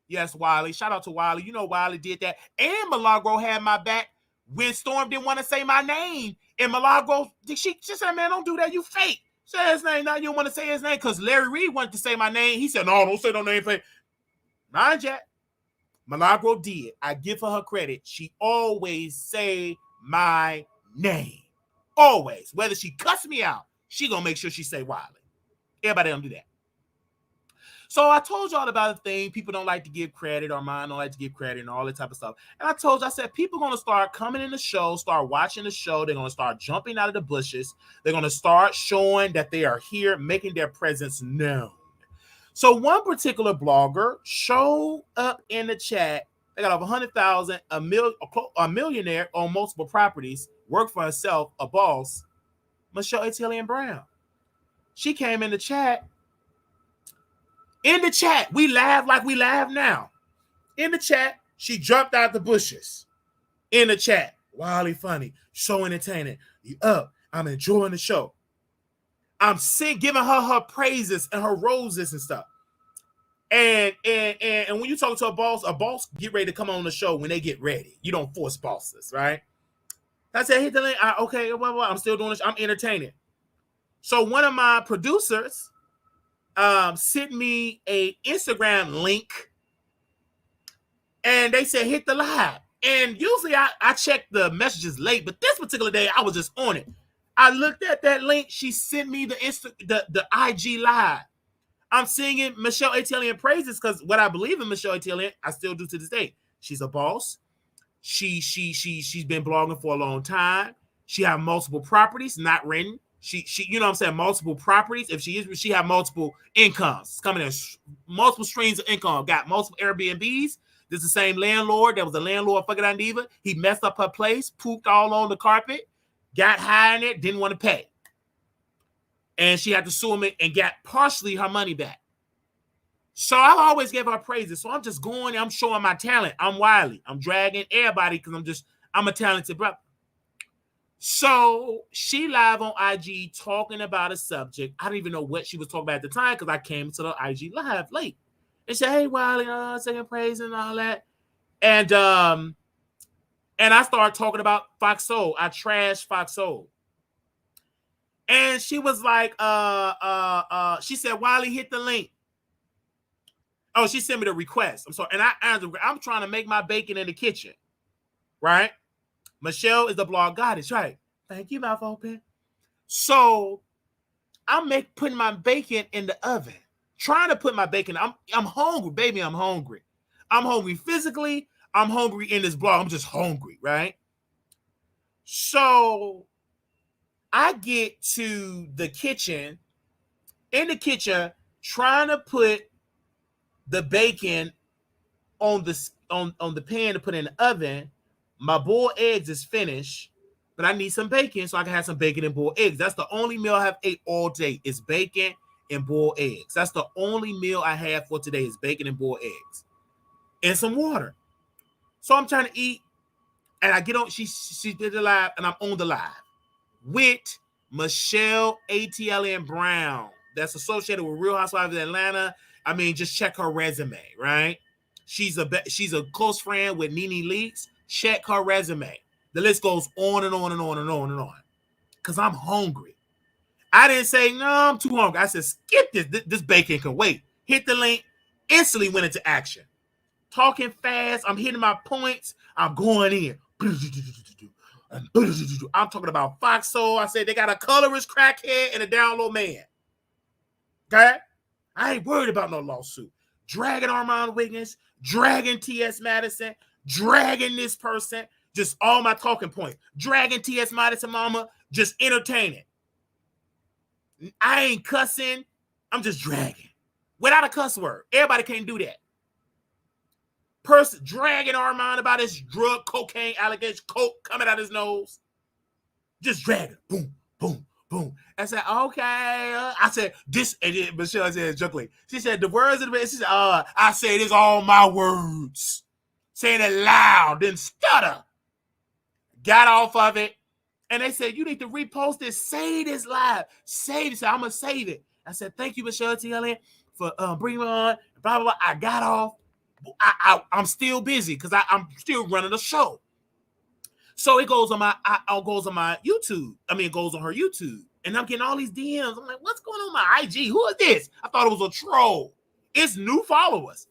yes, Wiley. Shout out to Wiley. You know Wiley did that. And Milagro had my back when Storm didn't want to say my name. And Milagro, she said, man, don't do that. You fake. Say his name. Now you don't want to say his name because Larry Reed wanted to say my name. He said, no, don't say no name. Mind you, Milagro did. I give her credit. She always say my name. Always. Whether she cuss me out, she gonna make sure she say Wiley. Everybody don't do that. So I told y'all about the thing. People don't like to give credit, or mine don't like to give credit and all that type of stuff. And I told you, I said, people going to start coming in the show, start watching the show. They're going to start jumping out of the bushes. They're going to start showing that they are here, making their presence known. So one particular blogger showed up in the chat. They got over 100,000, a millionaire on multiple properties, worked for herself, a boss, Michelle ATLien Brown. She came in the chat In the chat, we laugh like we laugh now. In the chat, she jumped out the bushes. In the chat, Wiley funny, so entertaining. You up? I'm enjoying the show. I'm giving her praises and her roses and stuff. And when you talk to a boss get ready to come on the show when they get ready. You don't force bosses, right? I said, hit the link. Okay, well, I'm still doing this. I'm entertaining. So one of my producers sent me a Instagram link, and they said hit the live. And usually I check the messages late, but this particular day I was just on it. I looked at that link. She sent me the IG live. I'm singing Michelle ATLien praises because what I believe in Michelle ATLien, I still do to this day. She's a boss. She's been blogging for a long time. She have multiple properties, not renting. She you know what I'm saying, multiple properties. If she have multiple incomes coming in, multiple streams of income. Got multiple Airbnbs. This is the same landlord. There was a landlord fucking on Diva. He messed up her place, pooped all on the carpet, got high in it, didn't want to pay. And she had to sue him and got partially her money back. So I always give her praises. So I'm just going, I'm showing my talent. I'm Wiley. I'm dragging everybody because I'm a talented brother. So she live on IG talking about a subject. I don't even know what she was talking about at the time because I came to the IG live late. And said, hey, Wiley, singing praise and all that. And I started talking about Fox Soul. I trashed Fox Soul. And she was like, she said, Wiley, hit the link. Oh, she sent me the request. I'm sorry. And I'm trying to make my bacon in the kitchen. Right? Michelle is the blog goddess, right? Thank you, mouth open. So I'm putting my bacon in the oven. Trying to put my bacon. I'm hungry, baby. I'm hungry. I'm hungry physically. I'm hungry in this blog. I'm just hungry, right? So I get to the kitchen, in the kitchen, trying to put the bacon on the pan to put in the oven. My boiled eggs is finished, but I need some bacon so I can have some bacon and boiled eggs. That's the only meal I have ate all day is bacon and boiled eggs. That's the only meal I have for today is bacon and boiled eggs and some water. So I'm trying to eat, and I get on. She did the live, and I'm on the live with Michelle ATLien Brown. That's associated with Real Housewives of Atlanta. I mean, just check her resume, right? She's a close friend with Nene Leakes. Check her resume. The list goes on and on and on and on and on. Because I'm hungry. I didn't say, no, I'm too hungry. I said, skip this. This bacon can wait. Hit the link. Instantly went into action. Talking fast. I'm hitting my points. I'm going in. I'm talking about Fox Soul. I said they got a colorist crackhead and a down low man. Okay? I ain't worried about no lawsuit. Dragging Armon Wiggins, dragging T.S. Madison, dragging this person, just all my talking points. Dragging T.S. Madison mama, just entertaining. I ain't cussing. I'm just dragging. Without a cuss word. Everybody can't do that. Person dragging Armon about his drug, cocaine, allegation, coke coming out his nose. Just dragging. Boom, boom, boom. I said, okay. I said, this, and then Michelle said, jokingly, she said, the words of the man, she said, I say this all my words. Saying it loud, then stutter. Got off of it. And they said, you need to repost this. Say this live. Save it. So I'm going to save it. I said, thank you, Michelle ATLien, for bringing me on. Blah, blah, blah. I got off. I'm still busy because I'm still running a show. So it goes on my YouTube. I mean, it goes on her YouTube. And I'm getting all these DMs. I'm like, what's going on my IG? Who is this? I thought it was a troll. It's new followers.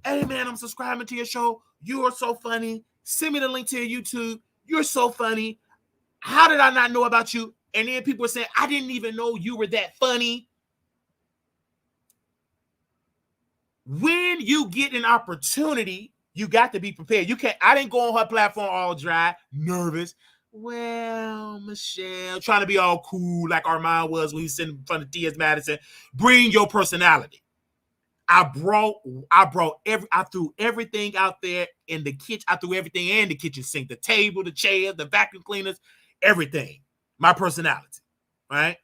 Hey, man, I'm subscribing to your show. You are so funny. Send me the link to your YouTube. You're so funny. How did I not know about you? And then people are saying, I didn't even know you were that funny. When you get an opportunity, you got to be prepared. I didn't go on her platform all dry, nervous. Well, Michelle, trying to be all cool like Armon was when he was sitting in front of T.S. Madison. Bring your personality. I threw everything out there in the kitchen. I threw everything in the kitchen sink, the table, the chairs, the vacuum cleaners, everything. My personality, right?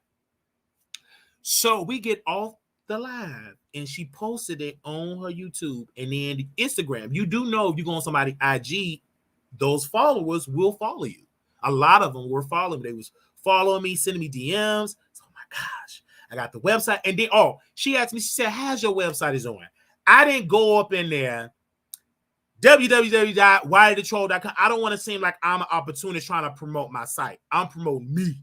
So we get off the live and she posted it on her YouTube and then Instagram. You do know if you go on somebody's IG, those followers will follow you. A lot of them were following me. They was following me, sending me DMs. So, oh my gosh, I got the website. And then, she asked me, she said, how's your website is on? I didn't go up in there, www.wileythetroll.com. I don't want to seem like I'm an opportunist trying to promote my site. I'm promoting me,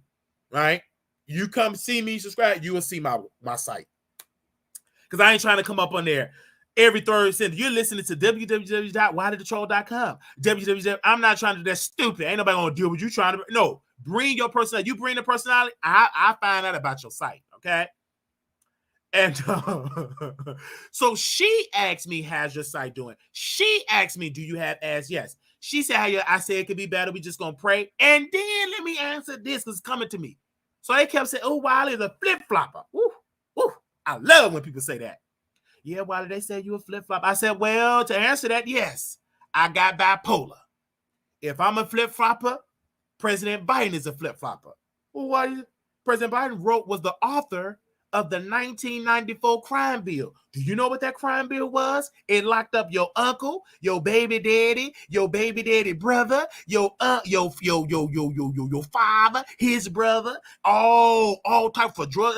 right? You come see me, subscribe, you will see my site. Because I ain't trying to come up on there every third sentence. You're listening to www.wileythetroll.com. I'm not trying to do that stupid. Ain't nobody going to deal with you trying to. No, bring your personality. You bring the personality, I find out about your site, okay? And so she asked me, how's your site doing? She asked me, do you have ads? Yes. She said, I said it could be better. We just going to pray. And then let me answer this because it's coming to me. So they kept saying, oh, Wiley is a flip-flopper. Woo, woo. I love when people say that. Yeah, Wiley, they said you a flip-flop. I said, well, to answer that, yes, I got bipolar. If I'm a flip-flopper, President Biden is a flip-flopper. Well, what President Biden was the author of the 1994 crime bill. Do you know what that crime bill was? It locked up your uncle, your baby daddy brother, your father, his brother, all type of drugs.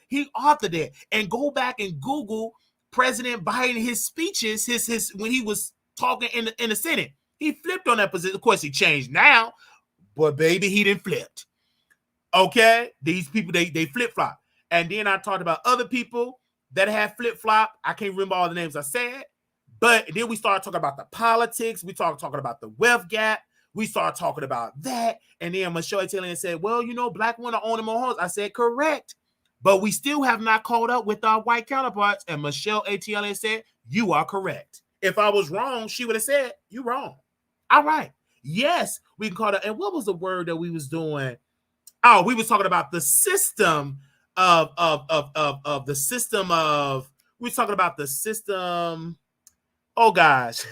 He authored that. And go back and Google President Biden, his speeches, his when he was talking in the Senate. He flipped on that position. Of course, he changed now, but baby, he didn't flip. Okay, these people they flip-flop. And then I talked about other people that have flip-flop. I can't remember all the names I said. But then we started talking about the politics. We started talking about the wealth gap. We started talking about that. And then Michelle ATLien said, well, black women are owning more homes. I said, correct. But we still have not caught up with our white counterparts. And Michelle ATLien said, you are correct. If I was wrong, she would have said, you wrong. All right. Yes, we can call it. And what was the word that we was doing? Oh, we was talking about the system of the system of, we're talking about the system. Oh gosh,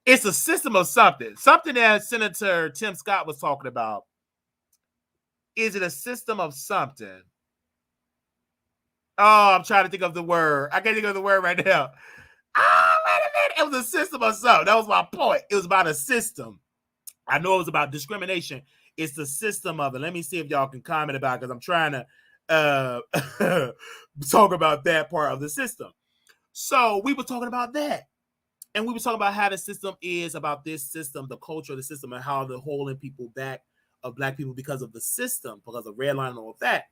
it's a system of something that Senator Tim Scott was talking about. Is it a system of something? Oh, I'm trying to think of the word. I can't think of the word right now. Oh, wait a minute. It was a system of something. That was my point. It was about a system. I know it was about discrimination. It's the system of it. Let me see if y'all can comment about it because I'm trying to talk about that part of the system. So we were talking about that. And we were talking about how the system is about this system, the culture of the system, and how they're holding people back of black people because of the system, because of redlining and all of that.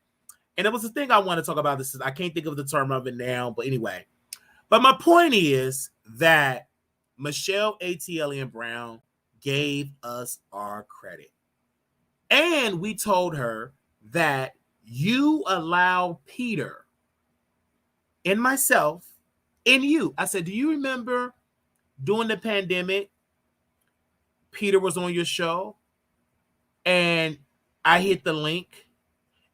And it was the thing I want to talk about. This is, I can't think of the term of it now, but anyway. But my point is that Michelle ATLien Brown gave us our credit. And we told her that you allow Peter and myself and you. I said, do you remember during the pandemic, Peter was on your show and I hit the link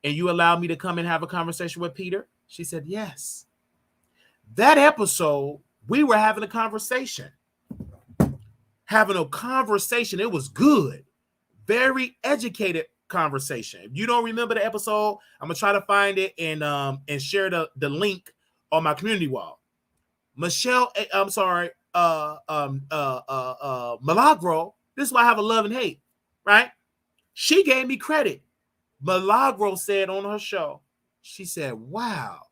and you allowed me to come and have a conversation with Peter? She said, yes. That episode, we were having a conversation. It was good. Very educated conversation. If you don't remember the episode, I'm gonna try to find it and share the link on my community wall. Milagro, this is why I have a love and hate, right? She gave me credit. Milagro said on her show, she said, wow,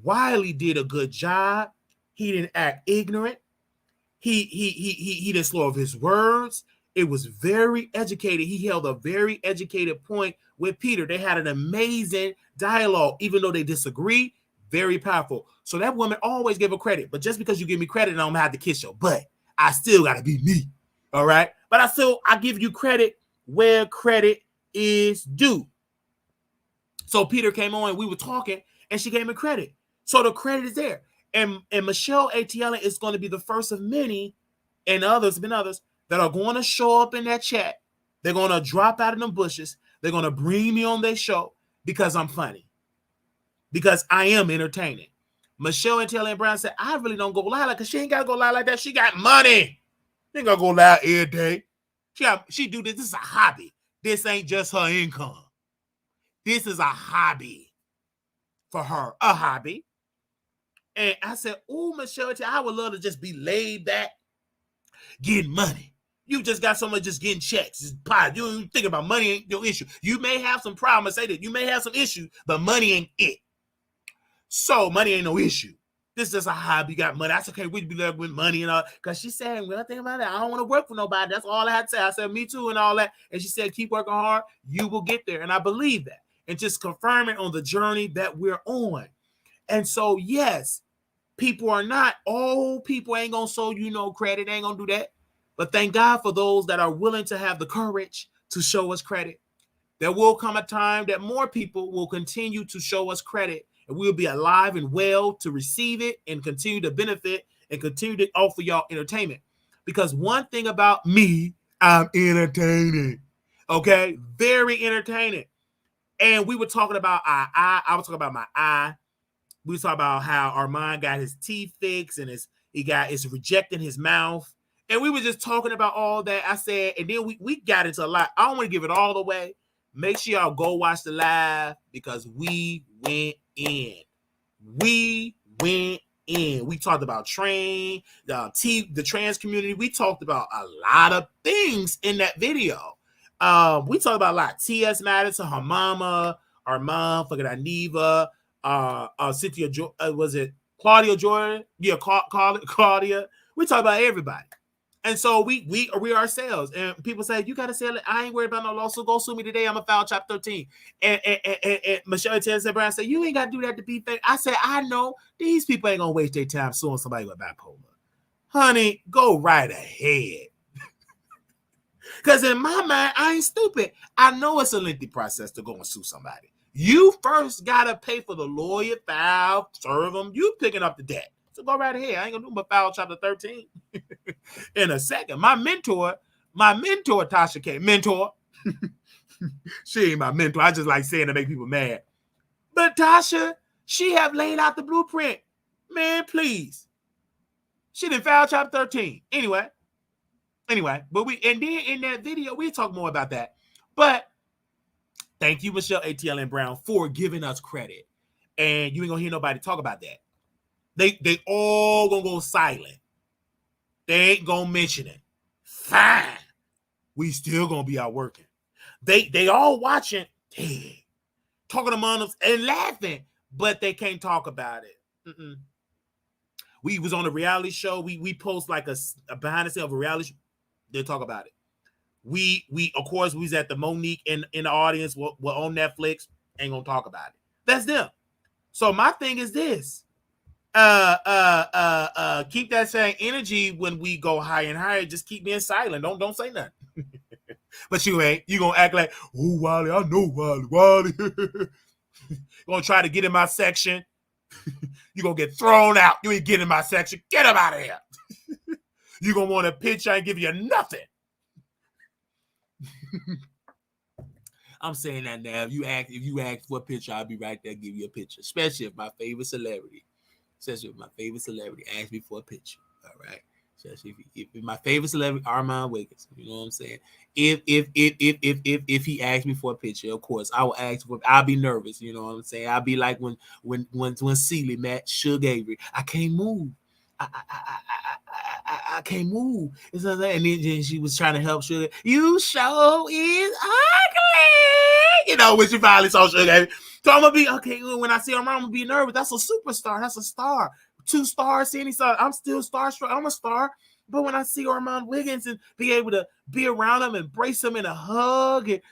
Wiley did a good job. He didn't act ignorant. He didn't slow of his words. It was very educated. He held a very educated point with Peter. They had an amazing dialogue, even though they disagree. Very powerful. So that woman always gave her credit. But just because you give me credit, I don't have to kiss your butt. I still got to be me. All right. But I give you credit where credit is due. So Peter came on and we were talking and she gave me credit. So the credit is there. And Michelle ATLien is going to be the first of many, and others that are going to show up in that chat. They're going to drop out of them bushes. They're going to bring me on their show because I'm funny. Because I am entertaining. Michelle ATLien Brown said, I really don't go live because she ain't got to go live like that. She got money. She ain't going to go live every day. She do this. This is a hobby. This ain't just her income. This is a hobby. for her, a hobby. And I said, oh, Michelle, I would love to just be laid back, getting money. You just got someone just getting checks. You don't even think about money ain't your issue. You may have some problems. I say that. You may have some issues, but money ain't it. So money ain't no issue. This is just a hobby. You got money. I said, okay, we'd be left with money and all. Because she said, well, think about it. I don't want to work for nobody. That's all I had to say. I said, me too and all that. And she said, keep working hard. You will get there. And I believe that. And just confirming on the journey that we're on. And so, yes, people are not, all people ain't going to show you no credit. They ain't going to do that. But thank God for those that are willing to have the courage to show us credit. There will come a time that more people will continue to show us credit, and we'll be alive and well to receive it and continue to benefit and continue to offer y'all entertainment. Because one thing about me, I'm entertaining. Okay? Very entertaining. And we were talking about our eye. I was talking about my eye. We were talking about how Armon got his teeth fixed and it's rejecting his mouth. And we were just talking about all that. I said, and then we got into a lot. I don't want to give it all away. Make sure y'all go watch the live because we went in. We went in. We talked about the trans community. We talked about a lot of things in that video. We talked about a lot. T.S. Madison, her mama, our mom, fucking Aniva, Cynthia, was it Claudia Jordan? Yeah, Claudia. We talked about everybody. And so we ourselves, and people say, you got to say, I ain't worried about no lawsuit. Go sue me today. I'm a file chapter 13. And Michelle Tennessee Brown said, you ain't got to do that to be fake. I said, I know these people ain't going to waste their time suing somebody with bipolar. Honey, go right ahead. Because in my mind, I ain't stupid. I know it's a lengthy process to go and sue somebody. You first got to pay for the lawyer, file, serve them. You picking up the debt. So go right ahead. I ain't gonna do my file chapter 13 in a second. My mentor, Tasha K. Mentor. She ain't my mentor. I just like saying to make people mad. But Tasha, she have laid out the blueprint. Man, please. She didn't file chapter 13. Anyway, but then in that video, we talk more about that. But thank you, Michelle ATLien Brown, for giving us credit. And you ain't gonna hear nobody talk about that. They all gonna go silent. They ain't gonna mention it. Fine. We still gonna be out working. They all watching, talking among them and laughing, but they can't talk about it. We was on a reality show. We post like a behind the scenes of a reality show. They talk about it. We of course we was at the Monique in the audience. We're on Netflix. Ain't gonna talk about it. That's them. So my thing is this. Keep that same energy when we go higher and higher. Just keep being silent. Don't say nothing. But you ain't. You gonna act like, oh, Wiley, I know Wiley. Gonna try to get in my section. You gonna get thrown out. You ain't getting in my section. Get him out of here. You gonna want a picture? I ain't give you nothing. I'm saying that now. If you ask for a picture, I'll be right there, give you a picture. Especially if my favorite celebrity asks me for a picture. All right. Especially if my favorite celebrity, Armon Wiggins. You know what I'm saying? If he asks me for a picture, of course, I will ask for. I'll be nervous. You know what I'm saying? I'll be like when Celie met Suge Avery. I can't move. I can't move. And then she was trying to help Suge. You show is ugly. You know, when she finally saw Suge Avery. So I'm gonna be okay. When I see Armon, I'm gonna be nervous. That's a superstar. That's a star. 2 stars, any star. I'm still starstruck. I'm a star. But when I see Armon Wiggins and be able to be around him, embrace him in a hug, and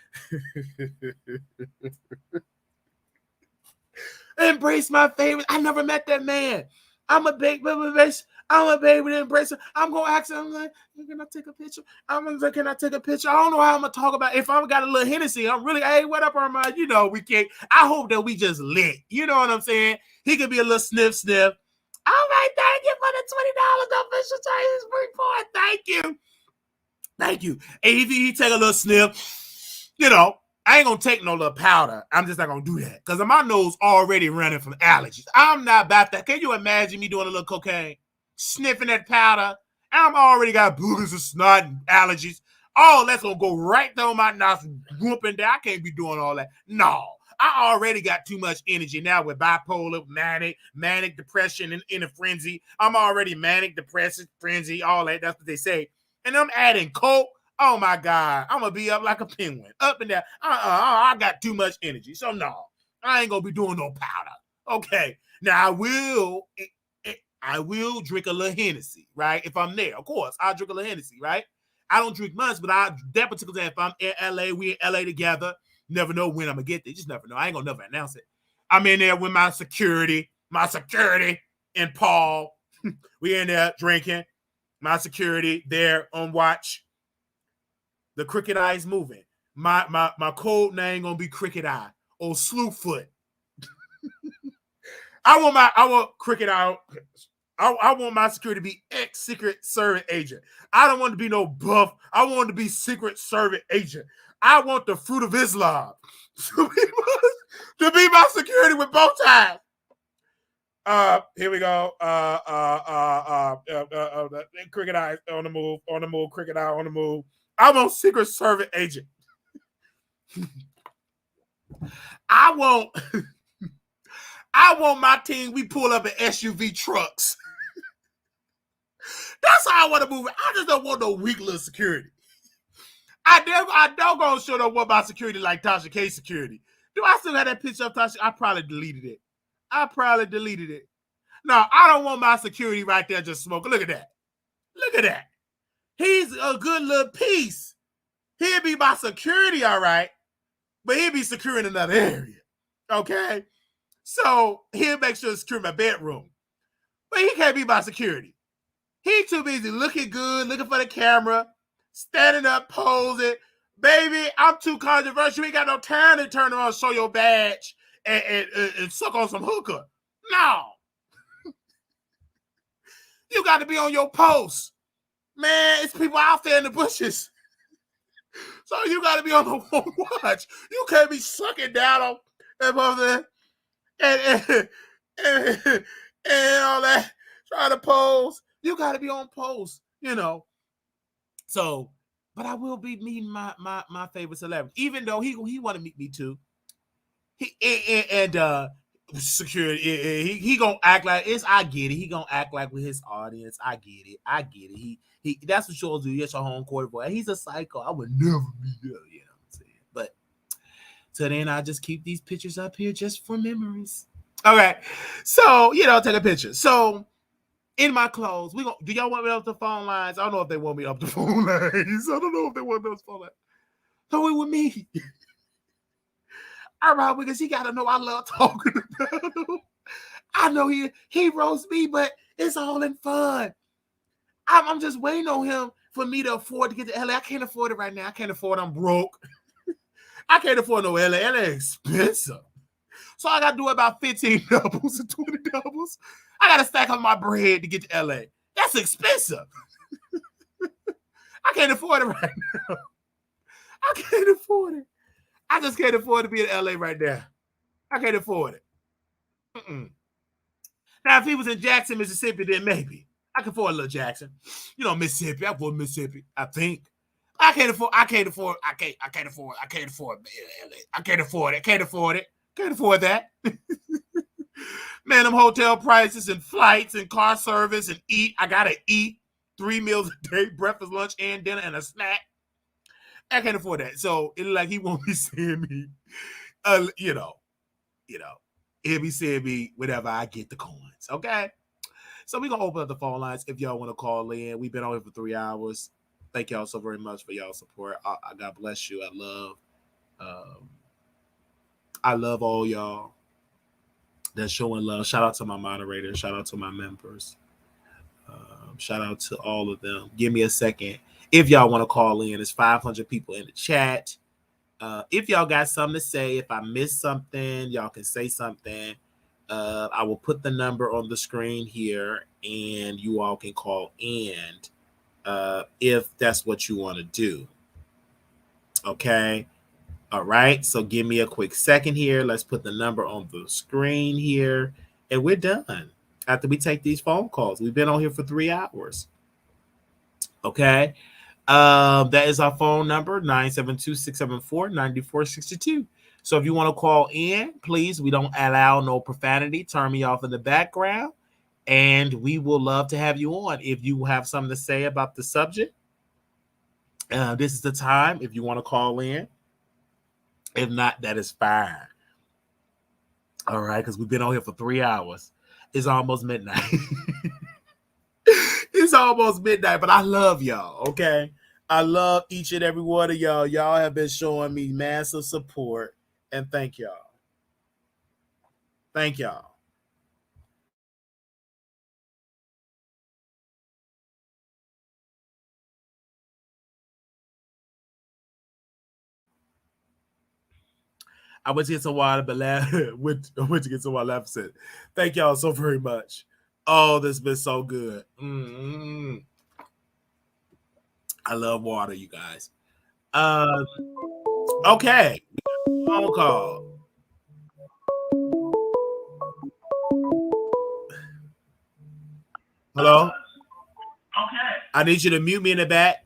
embrace my favorite. I never met that man. I'm a baby to embrace him. I'm gonna ask him, I'm like, can I take a picture? I'm gonna say, can I take a picture? I don't know how I'm gonna talk about it. If I've got a little Hennessy, I'm really, hey, what up, Armon? You know, we can't. I hope that we just lit. You know what I'm saying? He could be a little sniff. All right, thank you for the $20 official Chinese report. Thank you. And if he take a little sniff, you know, I ain't gonna take no little powder. I'm just not gonna do that because my nose already running from allergies. I'm not about that. Can you imagine me doing a little cocaine, sniffing that powder? I'm already got boogers of snot and allergies. Oh, that's gonna go right down my nostril, whooping down. I can't be doing all that. No, I already got too much energy now with bipolar, manic depression, and in a frenzy. I'm already manic, depressive, frenzy, all that. That's what they say. And I'm adding coke. Oh my God, I'm gonna be up like a penguin, up and down. I got too much energy, so no, I ain't gonna be doing no powder. Okay, now I will drink a little Hennessy, right? If I'm there, of course, I'll drink a little Hennessy, right? I don't drink much, but that particular day, if I'm in LA, we in LA together. Never know when I'm gonna get there. Just never know. I ain't gonna never announce it. I'm in there with my security, and Paul. We in there drinking. My security there on watch. The Crooked Eye is moving. My code name gonna be Crooked Eye or Slewfoot. I want Crooked Eye. I want my security to be ex-Secret Service agent. I don't want to be no buff. I want to be Secret Service agent. I want the Fruit of Islam to be my security with bow ties. Here we go. Crooked Eye on the move. Crooked Eye on the move. I want Secret Service agent. I want my team. We pull up in SUV trucks. That's how I want to move. I just don't want no weak little security. I don't gonna show no what my security like Tasha K security. Do I still have that picture of Tasha? I probably deleted it. No, I don't want my security right there just smoking. Look at that. He's a good little piece. He'll be my security, all right, but he'll be securing another area. Okay? So he'll make sure to secure my bedroom. But he can't be my security. He too busy looking good, looking for the camera, standing up, posing. Baby, I'm too controversial. We ain't got no time to turn around, show your badge, and suck on some hooker. No. You got to be on your post. Man, it's people out there in the bushes. So you got to be on the watch. You can't be sucking down on that and all that, trying to pose. You got to be on post, you know. So, but I will be meeting my favorite celebrity, even though he want to meet me too. Security, he gonna act like it's. I get it. He gonna act like with his audience. I get it. He that's what shows you. Yes, your home court boy. He's a psycho. I would never be there. You know what I'm saying? But till then, I just keep these pictures up here just for memories. Okay, so take a picture. So in my clothes, do y'all want me up the phone lines? I don't know if they want me up the phone lines. I don't know if they want me up the phone lines. So it with me. Armon Wiggins, he gotta know I love talking about him. I know he roasts me, but it's all in fun. I'm just waiting on him for me to afford to get to LA. I can't afford it right now. I can't afford it. I'm broke. I can't afford no LA. LA expensive. So I gotta do about 15 doubles and 20 doubles. I gotta stack up my bread to get to LA. That's expensive. I can't afford it right now. I can't afford it. I just can't afford to be in LA right now. I can't afford it. Now, if he was in Jackson, Mississippi, then maybe. I can afford a little Jackson. Mississippi. I afford Mississippi, I think. I can't afford that. Man, them hotel prices and flights and car service and eat. I gotta eat 3 meals a day, breakfast, lunch, and dinner, and a snack. I can't afford that. So it's like he won't be seeing me. He'll be seeing me whenever I get the coins. Okay. So we're gonna open up the phone lines if y'all want to call in. We've been on here for 3 hours. Thank y'all so very much for y'all support. God bless you. I love all y'all that's showing love. Shout out to my moderators. Shout out to my members. Shout out to all of them. Give me a second. If y'all want to call in, it's 500 people in the chat. If y'all got something to say, if I missed something, y'all can say something. I will put the number on the screen here, and you all can call in if that's what you want to do. Okay? All right. So give me a quick second here. Let's put the number on the screen here, and we're done. After we take these phone calls, we've been on here for 3 hours. Okay? That is our phone number, 972-674-9462. So if you want to call in, please, we don't allow no profanity. Turn me off in the background. And we will love to have you on. If you have something to say about the subject, this is the time if you want to call in. If not, that is fine. All right, because we've been on here for 3 hours. It's almost midnight. It's almost midnight, but I love y'all, okay? I love each and every one of y'all. Y'all have been showing me massive support, and thank y'all. Thank y'all. I went to get some water, but went to get some water. Said, thank y'all so very much. Oh, this has been so good. Mm-hmm. I love water, you guys. Okay. Phone call. Hello? Okay. I need you to mute me in the back.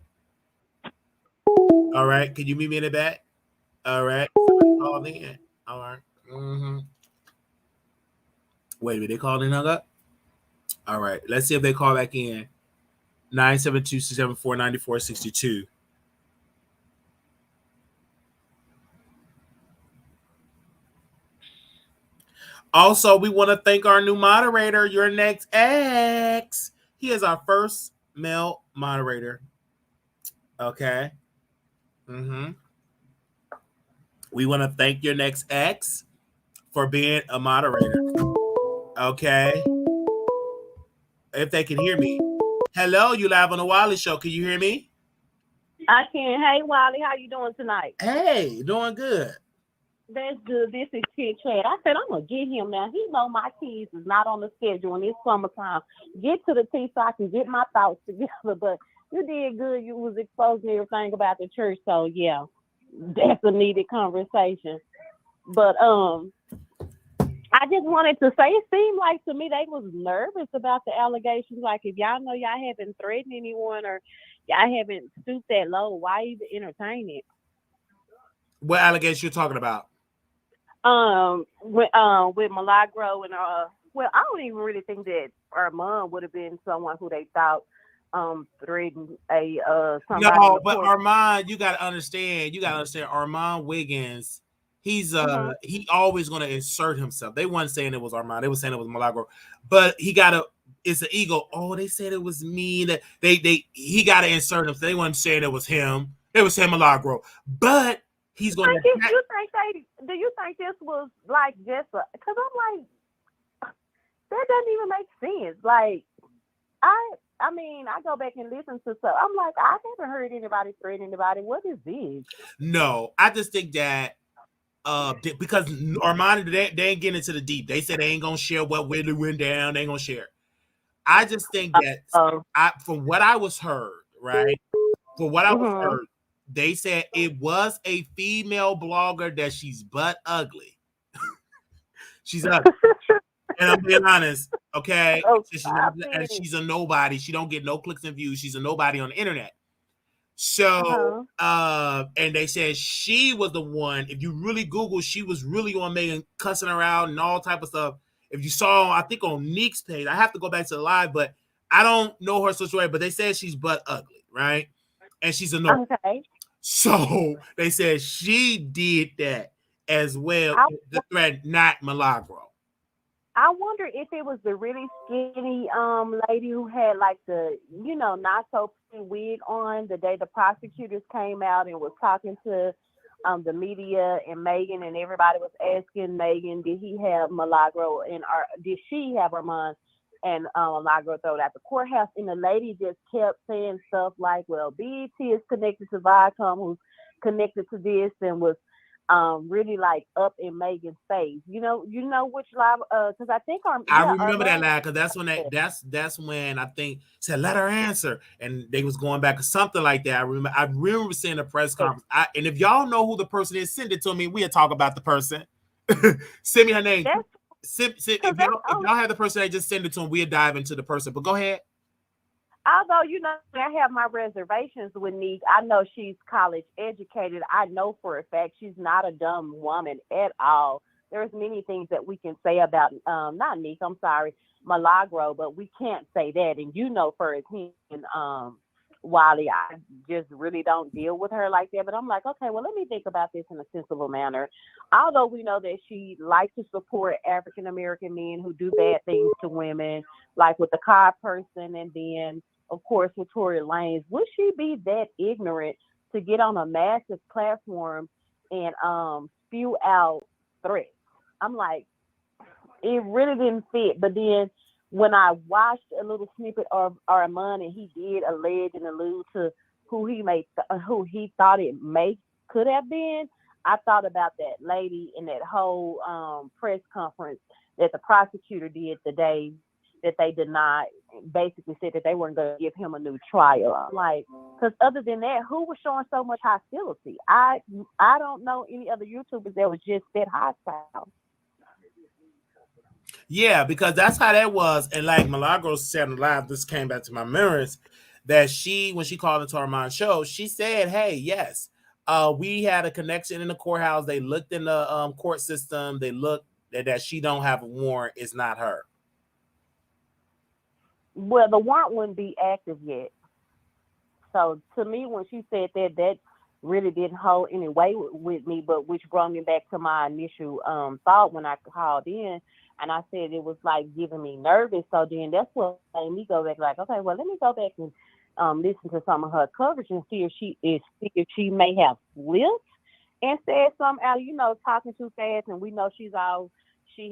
All right. Can you mute me in the back? All right. Somebody called in. All right. Mm-hmm. Wait a minute. They called in, hung up? All right. Let's see if they call back in. 972-674-9462. Also, we want to thank our new moderator, Your Next X. He is our first male moderator. Okay. Mm-hmm. We want to thank Your Next X for being a moderator. Okay. If they can hear me. Hello, you live on the Wiley Show. Can you hear me? I can. Hey, Wiley, how you doing tonight? Hey, doing good. That's good. This is Kid Chad. I said I'm gonna get him now. He know my keys is not on the schedule and it's summertime. Get to the tea so I can get my thoughts together. But you did good. You was exposing everything about the church. So yeah, that's a needed conversation. But I just wanted to say it seemed like to me they was nervous about the allegations. Like if y'all know y'all haven't threatened anyone or y'all haven't stooped that low, why even entertain it? What allegations you talking about? With Milagro and well, I don't even really think that Armon would have been someone who they thought threatened somebody. No, but Armon, you gotta understand. Armon Wiggins. He's he always gonna insert himself. They weren't saying it was Armon. They were saying it was Milagro, but he gotta. It's an ego. Oh, they said it was me. That he gotta insert himself. They weren't saying it was him. It was him, Milagro, but. He's going to. Do you think this was like just because I'm like that doesn't even make sense. Like I mean I go back and listen to stuff. I'm like I haven't heard anybody threaten anybody. What is this? No, I just think that because Armani they ain't getting into the deep. They said they ain't gonna share what really went down. They ain't gonna share. I just think that from what I was heard, right? From what I was heard. They said it was a female blogger that she's butt ugly. She's ugly. And I'm being honest, okay? And she's a nobody. She don't get no clicks and views. She's a nobody on the internet. So, and they said she was the one. If you really Google, she was really on Megan cussing her out and all type of stuff. If you saw, I think on Neek's page, I have to go back to the live, but I don't know her situation, but they said she's butt ugly, right? And she's a nobody. Okay. So they said she did that as well. The threat, not Milagro. I wonder if it was the really skinny lady who had like the not so pretty wig on the day the prosecutors came out and was talking to the media and Megan, and everybody was asking Megan, did he have Milagro did she have Armon and Milagro thrown at the courthouse? And the lady just kept saying stuff like, well, BET is connected to Viacom, who's connected to this, and was really like up in Megan's face. You know which live? Because I think I remember that live because that's when that's when I think said let her answer, and they was going back or something like that. I remember seeing a press conference. And if y'all know who the person is, send it to me. We'll talk about the person. Send me her name. If y'all have the person, just send it to them. We'll dive into the person. But go ahead. although, I have my reservations with Neek. I know she's college educated. I know for a fact she's not a dumb woman at all. There's many things that we can say about, not Neek, I'm sorry, Milagro, but we can't say that. And firsthand, Wiley, I just really don't deal with her like that. But I'm like, okay, well, let me think about this in a sensible manner. Although we know that she likes to support African American men who do bad things to women, like with the car person, and then of course with Tory Lanez, would she be that ignorant to get on a massive platform and spew out threats? I'm like, it really didn't fit. But then when I watched a little snippet of Armon, and he did allege and allude to who he thought could have been, I thought about that lady in that whole press conference that the prosecutor did the day that they denied, basically said that they weren't going to give him a new trial. I'm like, because other than that, who was showing so much hostility? I don't know any other YouTubers that was just that hostile. Yeah, because that's how that was. And like Milagro said live, this came back to my memories, that when she called into Armon's show, she said, hey, yes, we had a connection in the courthouse. They looked in the court system. They looked that she don't have a warrant. It's not her. Well, the warrant wouldn't be active yet. So to me, when she said that really didn't hold any weight with me, but which brought me back to my initial thought when I called in. And I said it was like giving me nervous. So then that's what made me go back, like, okay, well, let me go back and listen to some of her coverage and see if she may have flipped and said something out, talking too fast. And we know she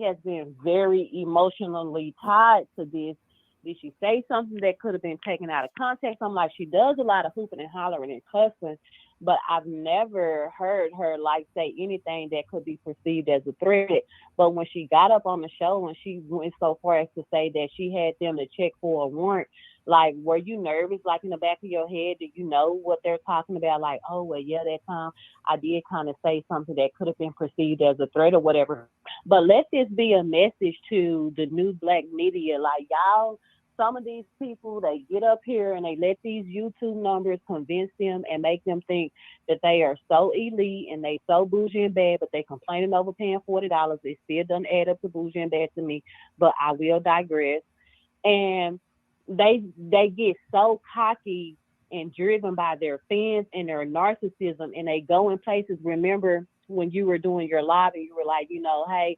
has been very emotionally tied to this. Did she say something that could have been taken out of context? I'm like, she does a lot of hooping and hollering and cussing, but I've never heard her say anything that could be perceived as a threat. But when she got up on the show and she went so far as to say that she had them to check for a warrant, like, were you nervous? Like, in the back of your head, do you know what they're talking about? Like, oh, well, yeah, that time I did kind of say something that could have been perceived as a threat or whatever. But let this be a message to the new black media. Like, y'all, some of these people, they get up here and they let these YouTube numbers convince them and make them think that they are so elite and they so bougie and bad, but they complaining over paying $40. It still doesn't add up to bougie and bad to me, but I will digress. And they get so cocky and driven by their fans and their narcissism, and they go in places. Remember when you were doing your live and you were like, hey,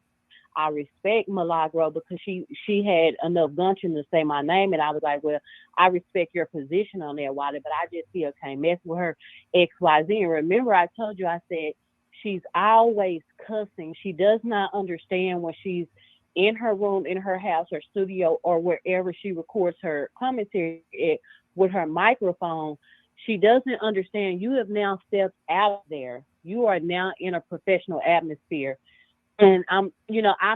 I respect Milagro because she had enough gumption to say my name. And I was like, well, I respect your position on that, Wiley, but I just still can't mess with her XYZ. And remember, I told you, I said, she's always cussing. She does not understand when she's in her room, in her house, her studio, or wherever she records her commentary with her microphone. She doesn't understand. You have now stepped out there. You are now in a professional atmosphere. And I'm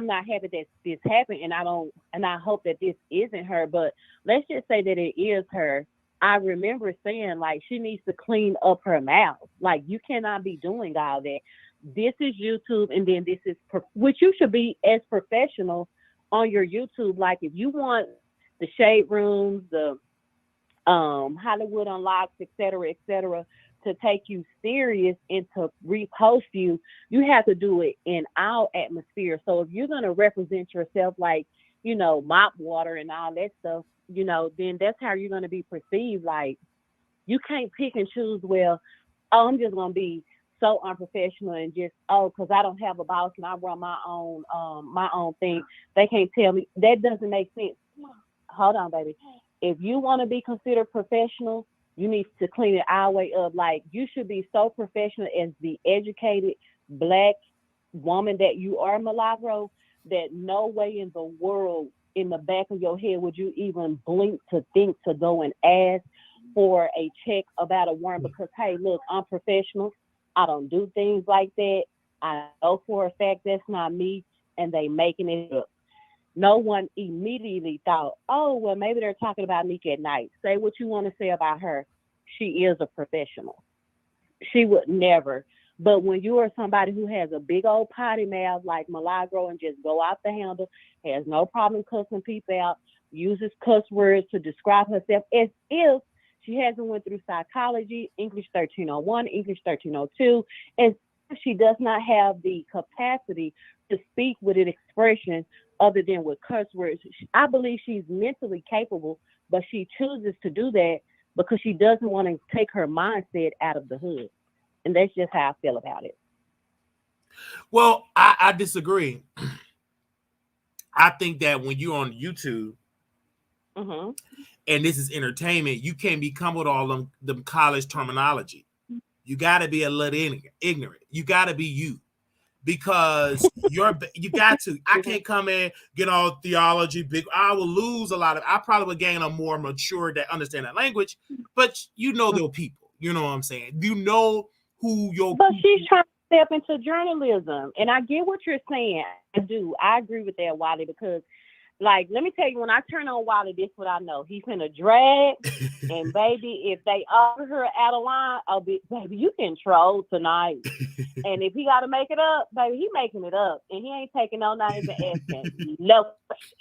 not happy that this happened, and I hope that this isn't her, but let's just say that it is her. I remember saying, like, she needs to clean up her mouth. Like, you cannot be doing all that. This is YouTube, and then this is which you should be as professional on your YouTube. Like, if you want the shade rooms, the Hollywood Unlocked, et cetera, to take you serious and to repost you, you have to do it in our atmosphere. So if you're going to represent yourself like, mop water and all that stuff, then that's how you're going to be perceived. Like, you can't pick and choose, well, I'm just going to be so unprofessional and just, because I don't have a boss and I run my own thing. They can't tell me. That doesn't make sense. Hold on, baby. If you want to be considered professional, you need to clean it our way up. Like, you should be so professional as the educated black woman that you are, Milagro, that no way in the world in the back of your head would you even blink to think to go and ask for a check about a warrant because, hey, look, I'm professional. I don't do things like that. I know for a fact that's not me, and they making it up. No one immediately thought, oh, well, maybe they're talking about Nika at night. Say what you want to say about her. She is a professional. She would never. But when you are somebody who has a big old potty mouth like Milagro and just go out the handle, has no problem cussing people out, uses cuss words to describe herself as if she hasn't went through psychology, English 1301, English 1302, and she does not have the capacity to speak with an expression other than with curse words. I believe she's mentally capable, but she chooses to do that because she doesn't want to take her mindset out of the hood. And that's just how I feel about it. Well, I disagree. I think that when you're on YouTube and this is entertainment, you can't become with all them college terminology. You got to be a little ignorant. You got to be you, because you got to. I can't come in, get all theology big. I will lose a lot of. I probably would gain a more mature that understand that language. But you know, they're people. You know what I'm saying? You know who your. But she's trying to step into journalism, and I get what you're saying. I do. I agree with that, Wiley, because. Like, let me tell you, when I turn on Wiley, this is what I know. He's in a drag, and baby, if they offer her ATLien, I'll be, baby, you can troll tonight. And if he got to make it up, baby, he making it up, and he ain't taking no names and asking no questions.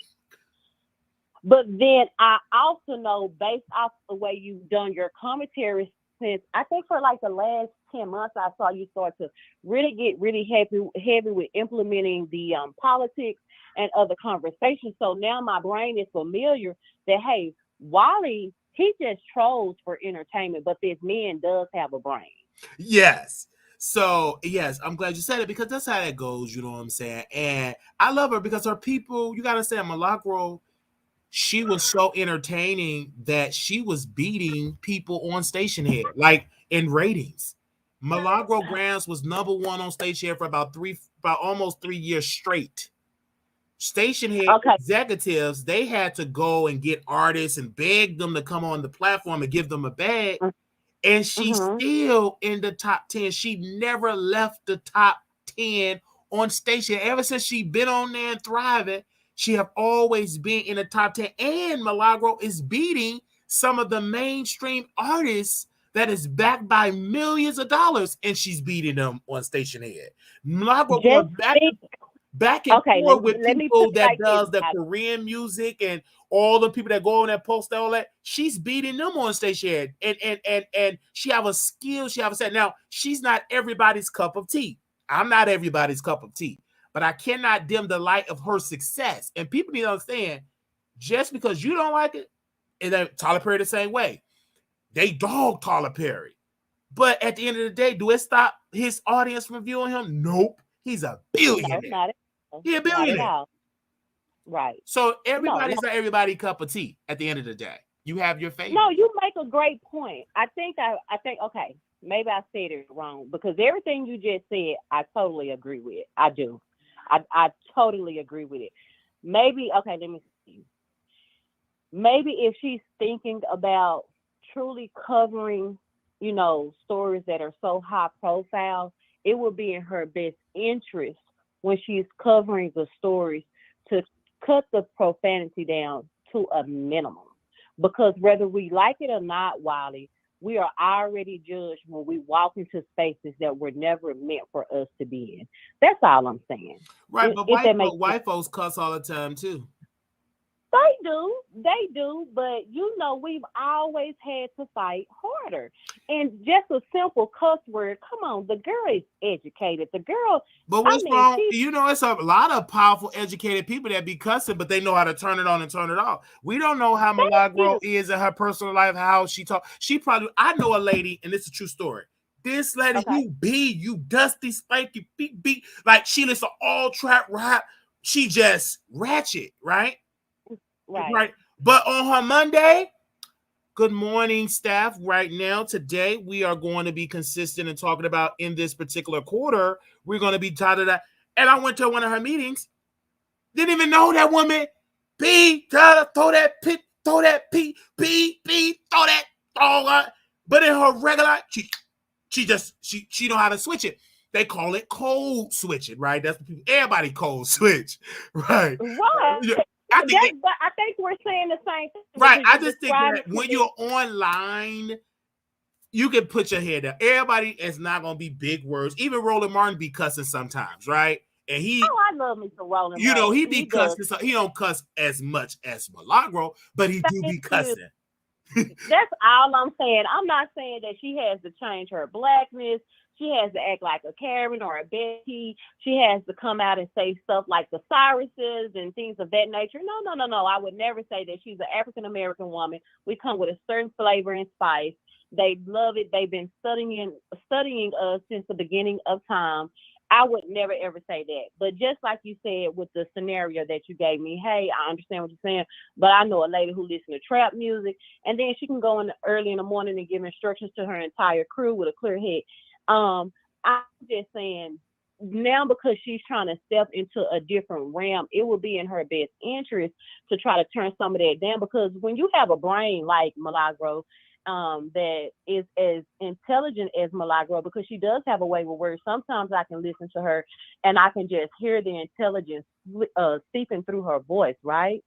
But then I also know, based off the way you've done your commentary, since I think for like the last 10 months, I saw you start to really get really heavy with implementing the politics and other conversations. So now my brain is familiar that, hey, Wiley, he just trolls for entertainment, but this man does have a brain. Yes. So, yes, I'm glad you said it, because that's how it goes, you know what I'm saying? And I love her because her people, you got to say, Milagro, she was so entertaining that she was beating people on Stationhead, like in ratings. Milagro Gramz was #1 on Stationhead for about almost 3 years straight. Stationhead executives, they had to go and get artists and beg them to come on the platform and give them a bag. And she's still in the top 10. She never left the top 10 on Station. Ever since she been on there and thriving, she have always been in the top 10. And Milagro is beating some of the mainstream artists that is backed by millions of dollars, and she's beating them on Stationhead. Milagro going back and forth with people that does the Korean music and all the people that go on that post all that. She's beating them on Stationhead, and she have a skill. She have a set. Now, she's not everybody's cup of tea. I'm not everybody's cup of tea, but I cannot dim the light of her success. And people need to understand, just because you don't like it, and then Tyler Perry the same way. They dog Tyler Perry. But at the end of the day, do it stop his audience from viewing him? Nope. He's a billionaire. No, He's a billionaire. Right. So everybody's not everybody's cup of tea at the end of the day. You have your favorite. No, you make a great point. I think, okay, maybe I said it wrong, because everything you just said, I totally agree with. I do. I totally agree with it. Maybe, okay, let me see. Maybe if she's thinking about truly covering, stories that are so high profile, it would be in her best interest when she's covering the stories to cut the profanity down to a minimum. Because whether we like it or not, Wiley, we are already judged when we walk into spaces that were never meant for us to be in. That's all I'm saying. Right, but white folks cuss all the time too. They do, but we've always had to fight harder. And just a simple cuss word, come on, the girl is educated. The girl, but what's wrong? It's a lot of powerful, educated people that be cussing, but they know how to turn it on and turn it off. We don't know how Milagro is in her personal life, how she talk. I know a lady, and it's a true story. This lady, you dusty, spanky, beat, like she listens to all trap rap. She just ratchet, right? Right. But on her Monday, good morning, staff. Right now, today, we are going to be consistent and talking about in this particular quarter, we're going to be taught that. And I went to one of her meetings. Didn't even know that woman. Throw that pit, throw that P, throw that. But in her regular, she know how to switch it. They call it code switching, right? That's what everybody code switch, right? Right. I think we're saying the same thing. Right. I just think that when you're online, you can put your head down. Everybody is not going to be big words. Even Roland Martin be cussing sometimes, right? And he, I love me some Rolling you know, Loud. he be does. cussing. So he don't cuss as much as Milagro, but he do be cussing. That's all I'm saying. I'm not saying that she has to change her blackness. She has to act like a Karen or a Betty. She has to come out and say stuff like the Cyruses and things of that nature. No. I would never say that she's an African-American woman. We come with a certain flavor and spice. They love it. They've been studying us since the beginning of time. I would never, ever say that. But just like you said with the scenario that you gave me, hey, I understand what you're saying, but I know a lady who listens to trap music, and then she can go in early in the morning and give instructions to her entire crew with a clear head. I'm just saying now, because she's trying to step into a different realm, it would be in her best interest to try to turn some of that down, because when you have a brain like Milagro, that is as intelligent as Milagro, because she does have a way with words. Sometimes I can listen to her and I can just hear the intelligence seeping through her voice, right?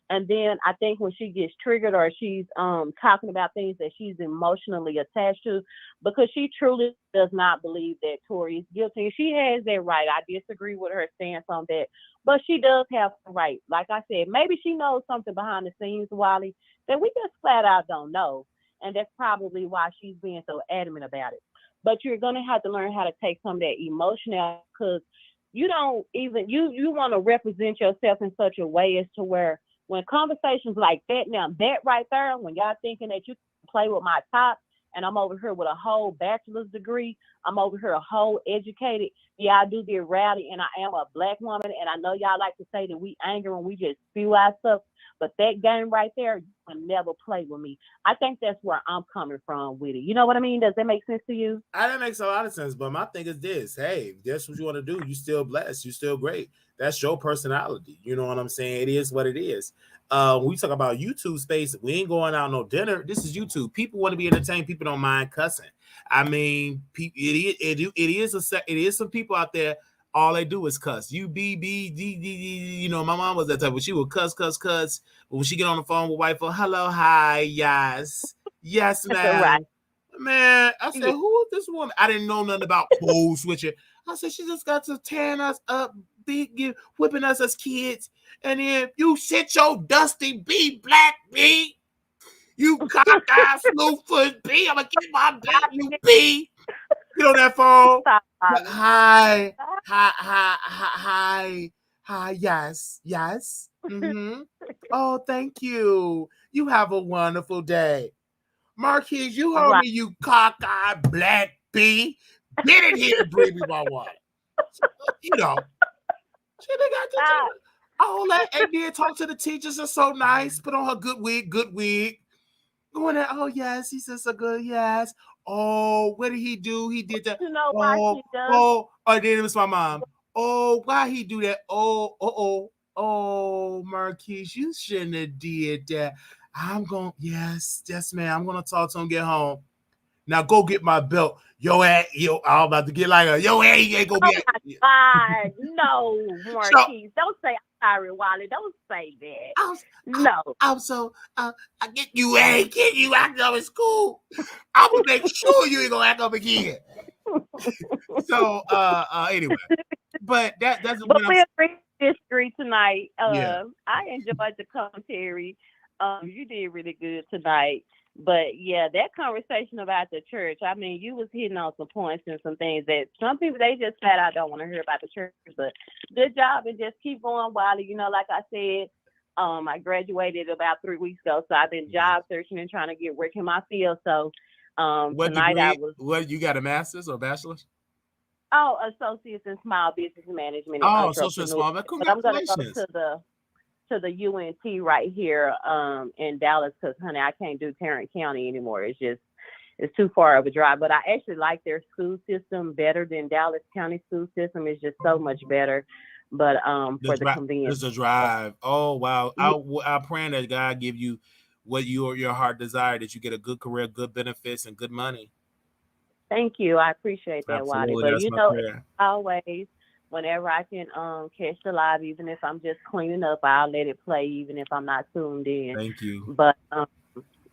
And then I think when she gets triggered or she's talking about things that she's emotionally attached to, because she truly does not believe that Tori is guilty. She has that right. I disagree with her stance on that, but she does have the right. Like I said, maybe she knows something behind the scenes, Wiley, that we just flat out don't know. And that's probably why she's being so adamant about it. But you're going to have to learn how to take some of that emotion out, because you don't even, you want to represent yourself in such a way as to where when conversations like that, now that right there, when y'all thinking that you can play with my top, and I'm over here with a whole bachelor's degree, I'm over here a whole educated, yeah, I do get rowdy, and I am a black woman, and I know y'all like to say that we anger and we just spew our stuff, but that game right there, you can never play with me. I think that's where I'm coming from with it. You know what I mean? Does that make sense to you? That makes a lot of sense, but my thing is this: hey, that's what you want to do. You still blessed. You still great. That's your personality. You know what I'm saying? It is what it is. When we talk about YouTube space, we ain't going out no dinner. This is YouTube. People want to be entertained. People don't mind cussing. I mean, it is some people out there. All they do is cuss. You B B D D D. You know, my mom was that type, but she would cuss. But when she get on the phone with white folk, hello, hi, yes, ma'am. Right. Man, I said, who is this woman? I didn't know nothing about code switching. I said, she just got to tearing us up, whipping us as kids. And then you sit your dusty B, black B. You cockeyed, slewfoot B. I'm going to get my back, you B. Get on that phone. Hi, yes. Mm-hmm. Oh, thank you. You have a wonderful day. Marquise, you heard me, you cockeyed black B. Get in here and bring me my water. You know. She got to all that. And then talk to the teachers are so nice. Put on her good wig. Going there, oh yes, he says a good yes. Oh, what did he do? He did that. You know why she does? Then it was my mom. Oh, why he do that? Oh, Marquise, you shouldn't have did that. Yes, ma'am. I'm gonna talk to him, get home. Now go get my belt. I'm about to get like a you ain't gonna be. God, no, Marquise. Don't say I'm sorry, Wiley. Don't say that. I'm so I get you act up in school. I'm gonna make sure you ain't gonna act up again. So anyway, but that's but we're in history tonight. Yeah. I enjoyed the commentary. You did really good tonight. But yeah, that conversation about the church, I mean, you was hitting on some points and some things that some people, they just flat out don't want to hear about the church. But good job, and just keep going, Wiley. You know, like I said, I graduated about 3 weeks ago, so I've been job searching and trying to get work in my field. So tonight what, you got a master's or bachelor's? Oh, associates in small business management. Associates in small business. But I'm going to go to the UNT right here in Dallas, because honey, I can't do Tarrant County anymore. It's too far of a drive. But I actually like their school system better than Dallas County school system. It's just so much better. But for the convenience, it's a drive. Oh wow! I pray that God give you what your heart desire, that you get a good career, good benefits, and good money. Thank you. I appreciate that, Wiley. But you know, always, whenever I can catch the live, even if I'm just cleaning up, I'll let it play, even if I'm not tuned in. Thank you. But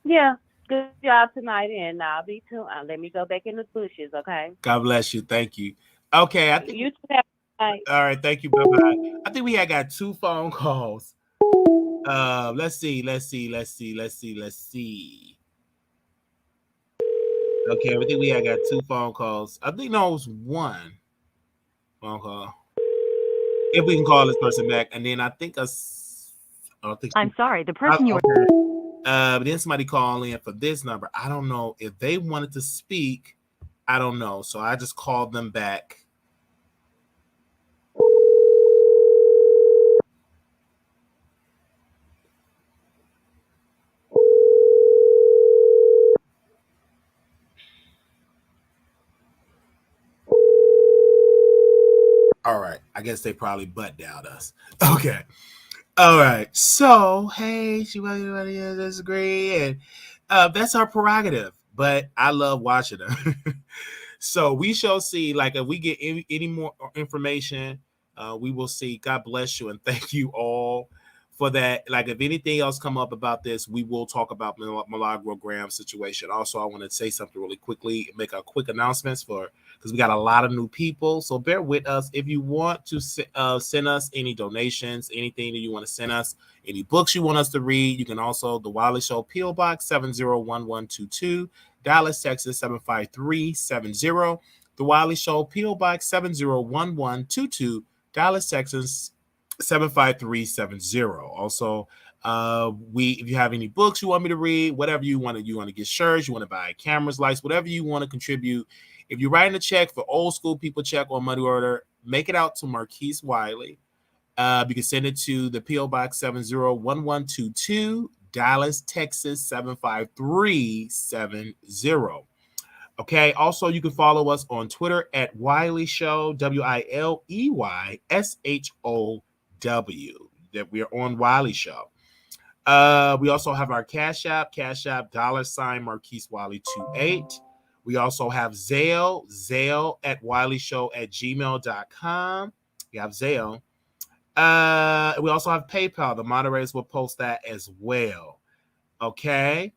yeah, good job tonight, and I'll be tuned. Let me go back in the bushes, okay? God bless you. Thank you. Okay, I think you have Bye. All right, thank you. Bye-bye. I think we had got 2 phone calls. Let's see. Okay, I think we had got 2 phone calls. I think no, it was 1 phone call. If we can call this person back, and then I think I'm sorry, the person you were. okay. But then somebody called in for this number. I don't know if they wanted to speak. I don't know. So I just called them back. All right. I guess they probably butt down us. Okay. All right. So, hey, she really disagree. And that's our prerogative. But I love watching her. So we shall see. Like, if we get any more information, we will see. God bless you. And thank you all for that. Like, if anything else come up about this, we will talk about Milagro Gramz situation. Also, I want to say something really quickly, make a quick announcements because we got a lot of new people. So bear with us. If you want to send us any donations, anything that you want to send us, any books you want us to read, you can also, the Wiley Show, P.O. Box 701122, Dallas, Texas 75370. The Wiley Show, P.O. Box 701122, Dallas, Texas 75370. Also, if you have any books you want me to read, whatever you want to get shirts, you want to buy cameras, lights, whatever you want to contribute. If you're writing a check for old school people check or money order, make it out to Marquise Wiley. You can send it to the P.O. Box 701122, Dallas, Texas 75370. Okay. Also, you can follow us on Twitter at Wiley Show, WILEYSHOW. That we are on Wiley Show. We also have our Cash App $ Marquise Wiley 28. We also have Zelle at wileyshow@gmail.com. We have Zelle. We also have PayPal. The moderators will post that as well. Okay.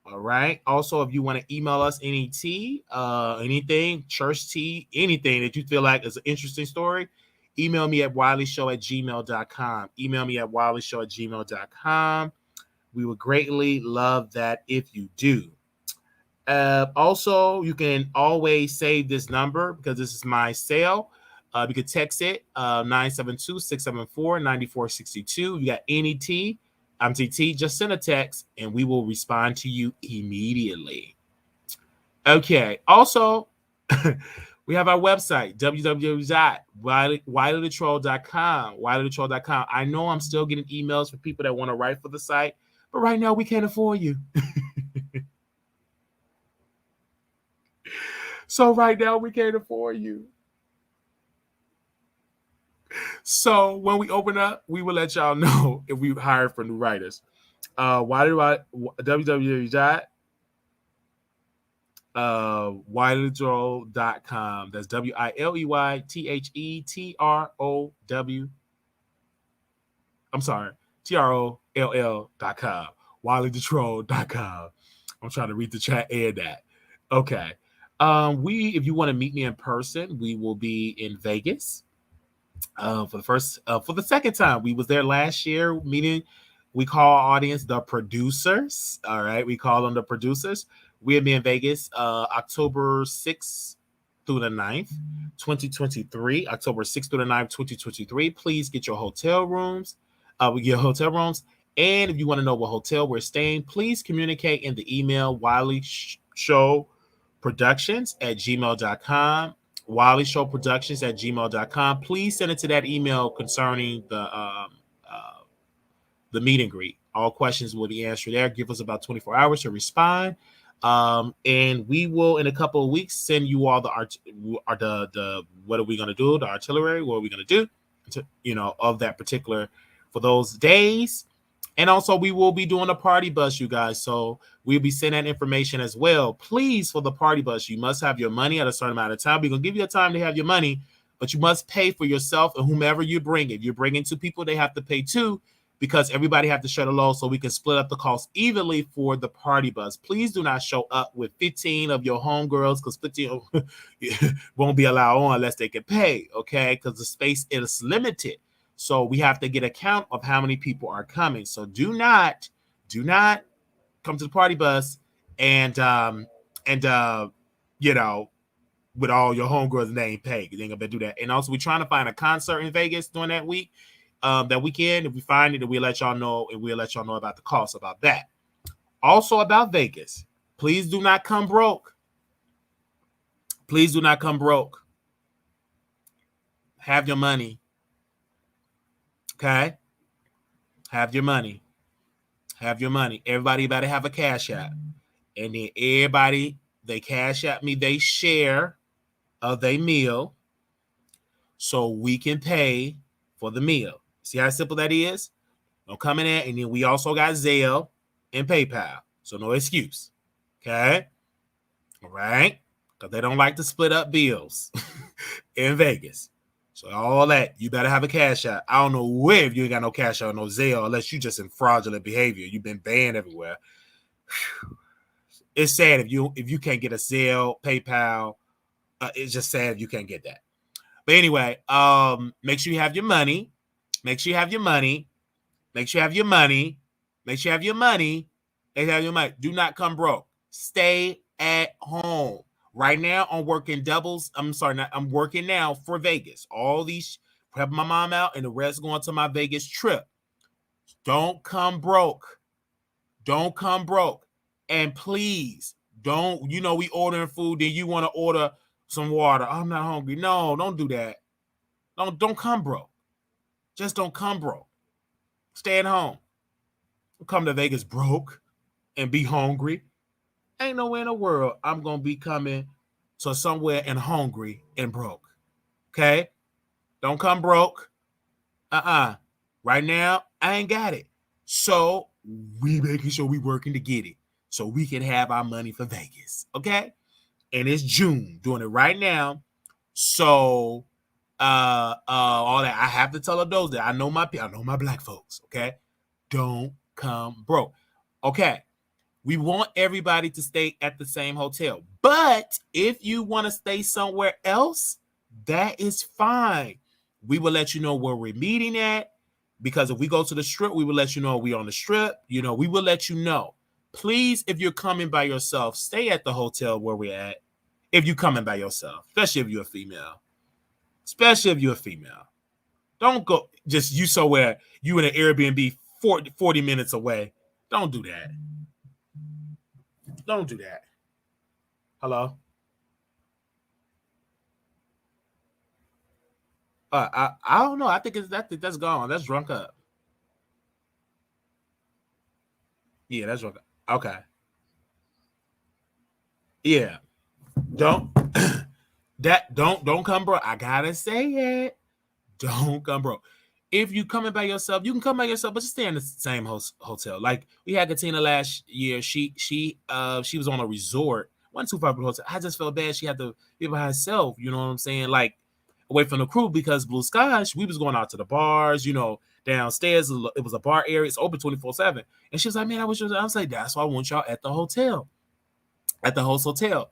All right. Also, if you want to email us any tea, anything, church tea, anything that you feel like is an interesting story, email me at wileyshow@gmail.com. Email me at wileyshow@gmail.com. We would greatly love that if you do. Also, you can always save this number because this is my cell. You can text it 972-674-9462. You got any tea, MTT, just send a text and we will respond to you immediately. Okay. Also, we have our website, www.wileythetroll.com. Wileythetroll.com. I know I'm still getting emails from people that want to write for the site, but right now we can't afford you. So right now we can't afford you. So when we open up, we will let y'all know if we hire for new writers. www.wileythetroll.com. That's WILEYTHETROW. I'm sorry, TROLL.com. WileyTheTroll.com. I'm trying to read the chat and that. Okay. If you want to meet me in person, we will be in Vegas for the second time. We was there last year meeting. We call our audience the producers. All right, we call them the producers. We'll be in Vegas October 6th through the 9th, 2023. October 6th through the 9th, 2023. Please get your hotel rooms. We get hotel rooms. And if you want to know what hotel we're staying, please communicate in the email WileyShowProductions@gmail.com. WileyShowProductions@gmail.com. Please send it to that email concerning the meet and greet. All questions will be answered there. Give us about 24 hours to respond. And we will, in a couple of weeks, send you all the what are we going to do? The artillery, what are we going to do? Of that particular, for those days. And also, we will be doing a party bus, you guys. So we'll be sending that information as well. Please, for the party bus, you must have your money at a certain amount of time. We're going to give you a time to have your money, but you must pay for yourself and whomever you bring. If you're bringing 2 people, they have to pay 2. because everybody have to share the load so we can split up the cost evenly for the party bus. Please do not show up with 15 of your homegirls because 15 won't be allowed on unless they can pay, okay? Because the space is limited. So we have to get a count of how many people are coming. So do not come to the party bus and you know, with all your homegirls name paid. You ain't gonna do that. And also, we're trying to find a concert in Vegas during that week, that weekend. If we find it, we'll let y'all know, and we'll let y'all know about the cost about that. Also about Vegas, please do not come broke. Please do not come broke. Have your money. Okay? Have your money. Have your money. Everybody better have a cash app. And then everybody, they cash app me, they share of their meal so we can pay for the meal. See how simple that is? Don't come in there. And then we also got Zelle and PayPal. So no excuse. Okay? All right? Because they don't like to split up bills in Vegas. So all that, you better have a cash out. I don't know where if you ain't got no cash out, no Zelle, unless you just in fraudulent behavior. You've been banned everywhere. It's sad if you can't get a Zelle, PayPal. It's just sad if you can't get that. But anyway, make sure you have your money. Make sure you have your money. Make sure you have your money. Make sure you have your money. Make sure you have your money. Do not come broke. Stay at home. Right now, I'm working doubles. I'm working now for Vegas. All these, helping my mom out, and the rest going to my Vegas trip. Don't come broke. Don't come broke. And please, don't, we ordering food, then you want to order some water. I'm not hungry. No, don't do that. Don't come broke. Just don't come broke. Stay at home. Don't come to Vegas broke and be hungry. Ain't nowhere in the world I'm going to be coming to somewhere and hungry and broke. Okay? Don't come broke. Right now, I ain't got it. So we making sure we working to get it so we can have our money for Vegas. Okay? And it's June. Doing it right now. So all that. I have to tell those that I know my black folks. Okay? Don't come broke. Okay. We want everybody to stay at the same hotel. But if you want to stay somewhere else, that is fine. We will let you know where we're meeting at. Because if we go to the strip, we will let you know we're on the strip. We will let you know. Please, if you're coming by yourself, stay at the hotel where we're at. If you're coming by yourself, especially if you're a female. Especially if you're a female. Don't go just you somewhere, you in an Airbnb 40 minutes away. Don't do that. Don't do that. Hello? I don't know. I think that's gone. That's drunk up. Yeah, that's drunk up. Okay. Yeah. Don't come broke. I gotta say it. Don't come broke. If you coming by yourself, you can come by yourself, but just stay in the same hotel. Like we had Katina last year. She was on a resort, wasn't too far from the hotel. I just felt bad. She had to be by herself. You know what I'm saying? Like away from the crew because Blue Skies, we was going out to the bars. Downstairs it was a bar area. It's open 24/7. And she was like, "Man, I was like, that's why I want y'all at the hotel, at the host hotel."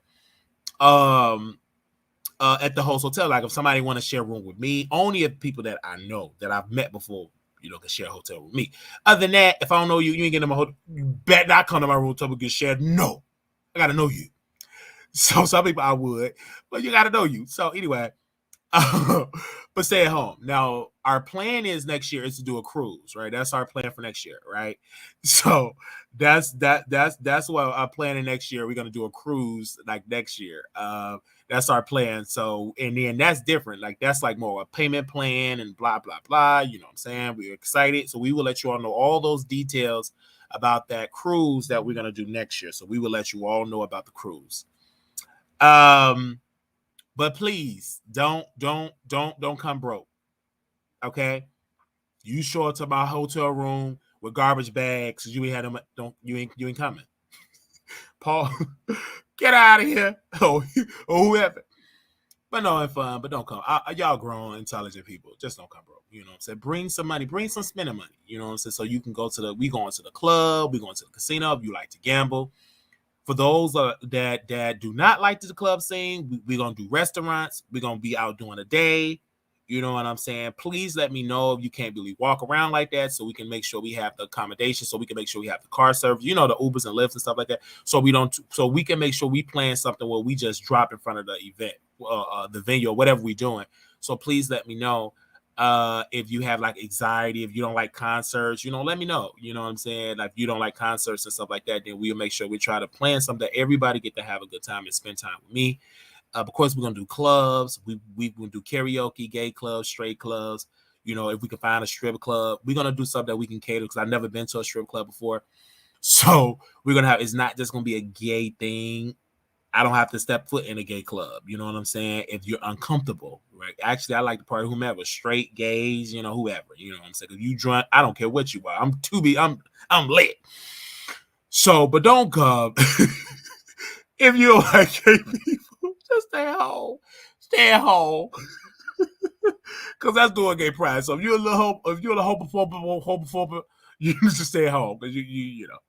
At the host hotel, like if somebody want to share a room with me, only if people that I know that I've met before, can share a hotel with me. Other than that, if I don't know you, you ain't getting in my hotel. You better not come to my room until we get shared. No, I gotta know you. So some people I would, but you gotta know you. So anyway, but stay at home. Now our plan is next year is to do a cruise, right? That's our plan for next year, right? So that's what I'm planning next year. We're gonna do a cruise like next year. That's our plan. So, and then that's different. Like that's like more a payment plan and blah, blah, blah. You know what I'm saying? We're excited. So we will let you all know all those details about that cruise that we're going to do next year. So we will let you all know about the cruise. But please don't come broke. Okay. You show up to my hotel room with garbage bags. You ain't had them. You ain't coming. Paul, get out of here. Oh, whoever. But no, it's fun. But don't come. Y'all grown, intelligent people. Just don't come broke. You know what I'm saying? Bring some money. Bring some spending money. You know what I'm saying? So you can go to we going to the club. We going to the casino if you like to gamble. For those that do not like the club scene, we're going to do restaurants. We're going to be out doing a day. You know what I'm saying? Please let me know if you can't really walk around like that so we can make sure we have the accommodation, so we can make sure we have the car service, the Ubers and Lyfts and stuff like that. So we can make sure we plan something where we just drop in front of the event, the venue or whatever we're doing. So please let me know if you have like anxiety, if you don't like concerts, let me know. You know what I'm saying? Like if you don't like concerts and stuff like that, then we'll make sure we try to plan something that everybody get to have a good time and spend time with me. Of course, we're gonna do clubs. We gonna do karaoke, gay clubs, straight clubs. If we can find a strip club, we're gonna do something that we can cater because I've never been to a strip club before. So we're gonna have. It's not just gonna be a gay thing. I don't have to step foot in a gay club. You know what I'm saying? If you're uncomfortable, right? Actually, I like to party whomever, straight, gays, whoever. You know what I'm saying? If you drunk, I don't care what you are. I'm lit. So, but don't come if you don't like gay people. Just stay home. Stay at home. Because that's doing gay pride. So if you're a homophobe, you need to stay at home. Because you know.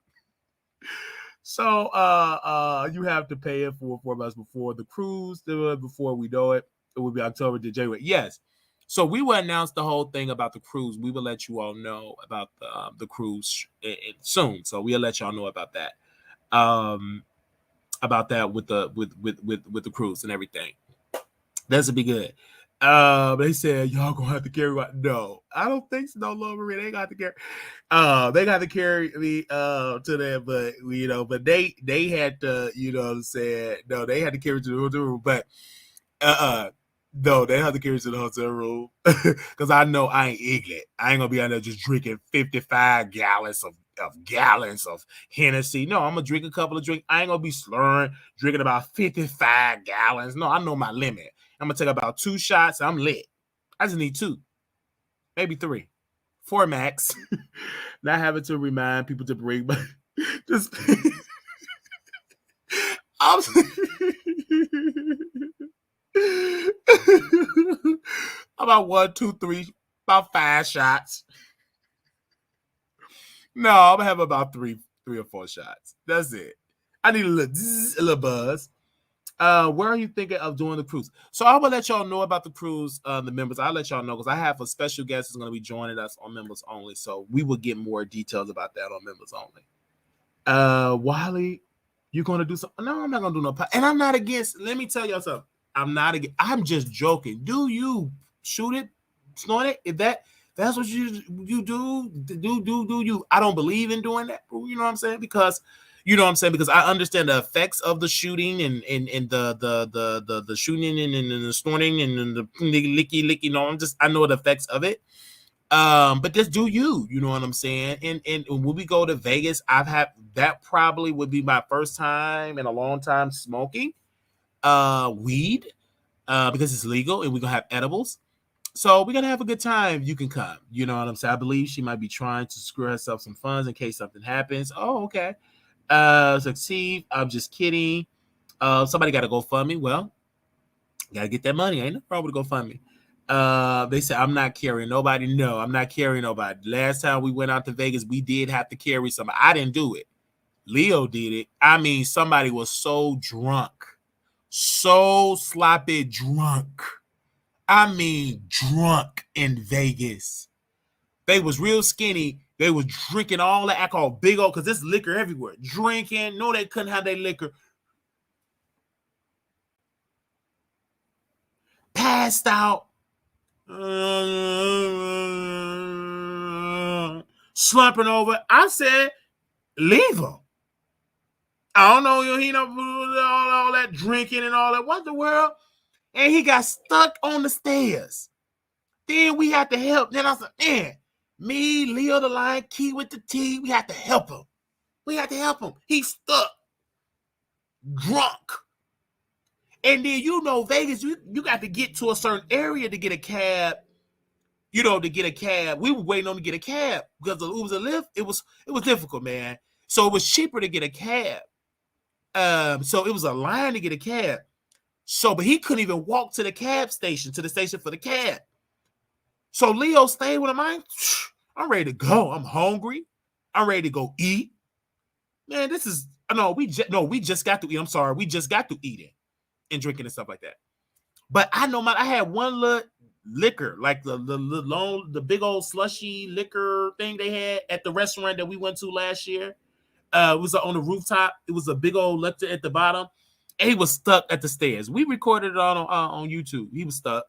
So you have to pay it for 4 months before the cruise. Before we know it, it will be October to January. Yes. So we will announce the whole thing about the cruise. We will let you all know about the cruise soon. So we'll let y'all know about that. About that with the cruise and everything. That's be good. They said y'all gonna have to carry what? No, I don't think so. No, Lord Maria, they got to carry. They got to carry me to them, but but they had to, said no, they had to carry to the hotel room, but no, they had to carry to the hotel room because I know I ain't ignorant. I ain't gonna be out there just drinking 55 gallons of Hennessy. No, I'm gonna drink a couple of drinks. I ain't gonna be slurring, drinking about 55 gallons. No, I know my limit. I'm gonna take about 2 shots. I'm lit. I just need 2, maybe 3, 4 max. Not having to remind people to bring, but just about 1, 2, 3, about 5 shots. No, I'm gonna have about 3 or 4 shots. That's it. I need a little buzz. Where are you thinking of doing the cruise? So I will let y'all know about the cruise, the members. I'll let y'all know because I have a special guest who's going to be joining us on members only. So we will get more details about that on members only. Wiley, you going to do something? No, I'm not going to do no. And I'm not against. Let me tell y'all something. I'm not against. I'm just joking. Do you shoot it, snort it? If that's what you do you? I don't believe in doing that. You know what I'm saying? Because I understand the effects of the shooting and the shooting and the snorting and the licky. No, I know the effects of it. But just do you know what I'm saying? And when we go to Vegas, that probably would be my first time in a long time smoking weed because it's legal and we're gonna have edibles. So we're gonna have a good time. You can come. You know what I'm saying? I believe she might be trying to screw herself some funds in case something happens. Oh, okay. Succeed. I'm just kidding. Somebody got to go fund me. Well, gotta get that money. Ain't no problem to go fund me. They said I'm not carrying nobody. No, I'm not carrying nobody. Last time we went out to Vegas, we did have to carry somebody. I didn't do it. Leo did it. I mean, somebody was so drunk, so sloppy drunk. I mean, drunk in Vegas. They was real skinny. They was drinking all the alcohol, big old, because there's liquor everywhere. Drinking. No, they couldn't have their liquor. Passed out. Slumping over. I said, leave him. I don't know, he know all that drinking and all that. What the world? And he got stuck on the stairs. Then we had to help. Then I said, man, me, Leo the Lion, Key with the T, we had to help him. He's stuck. Drunk. And then, Vegas, you got to get to a certain area to get a cab. We were waiting on to get a cab because it was a Lyft. It was difficult, man. So it was cheaper to get a cab. So it was a line to get a cab. So, but he couldn't even walk to the cab station, to the station for the cab. So Leo stayed with him. I'm ready to go. I'm hungry. I'm ready to go eat. Man, this is we just got to eat. I'm sorry, we just got to eating and drinking and stuff like that. But I know I had one little liquor, like the big old slushy liquor thing they had at the restaurant that we went to last year. It was on the rooftop. It was a big old liquor at the bottom. And he was stuck at the stairs. We recorded it on YouTube. He was stuck.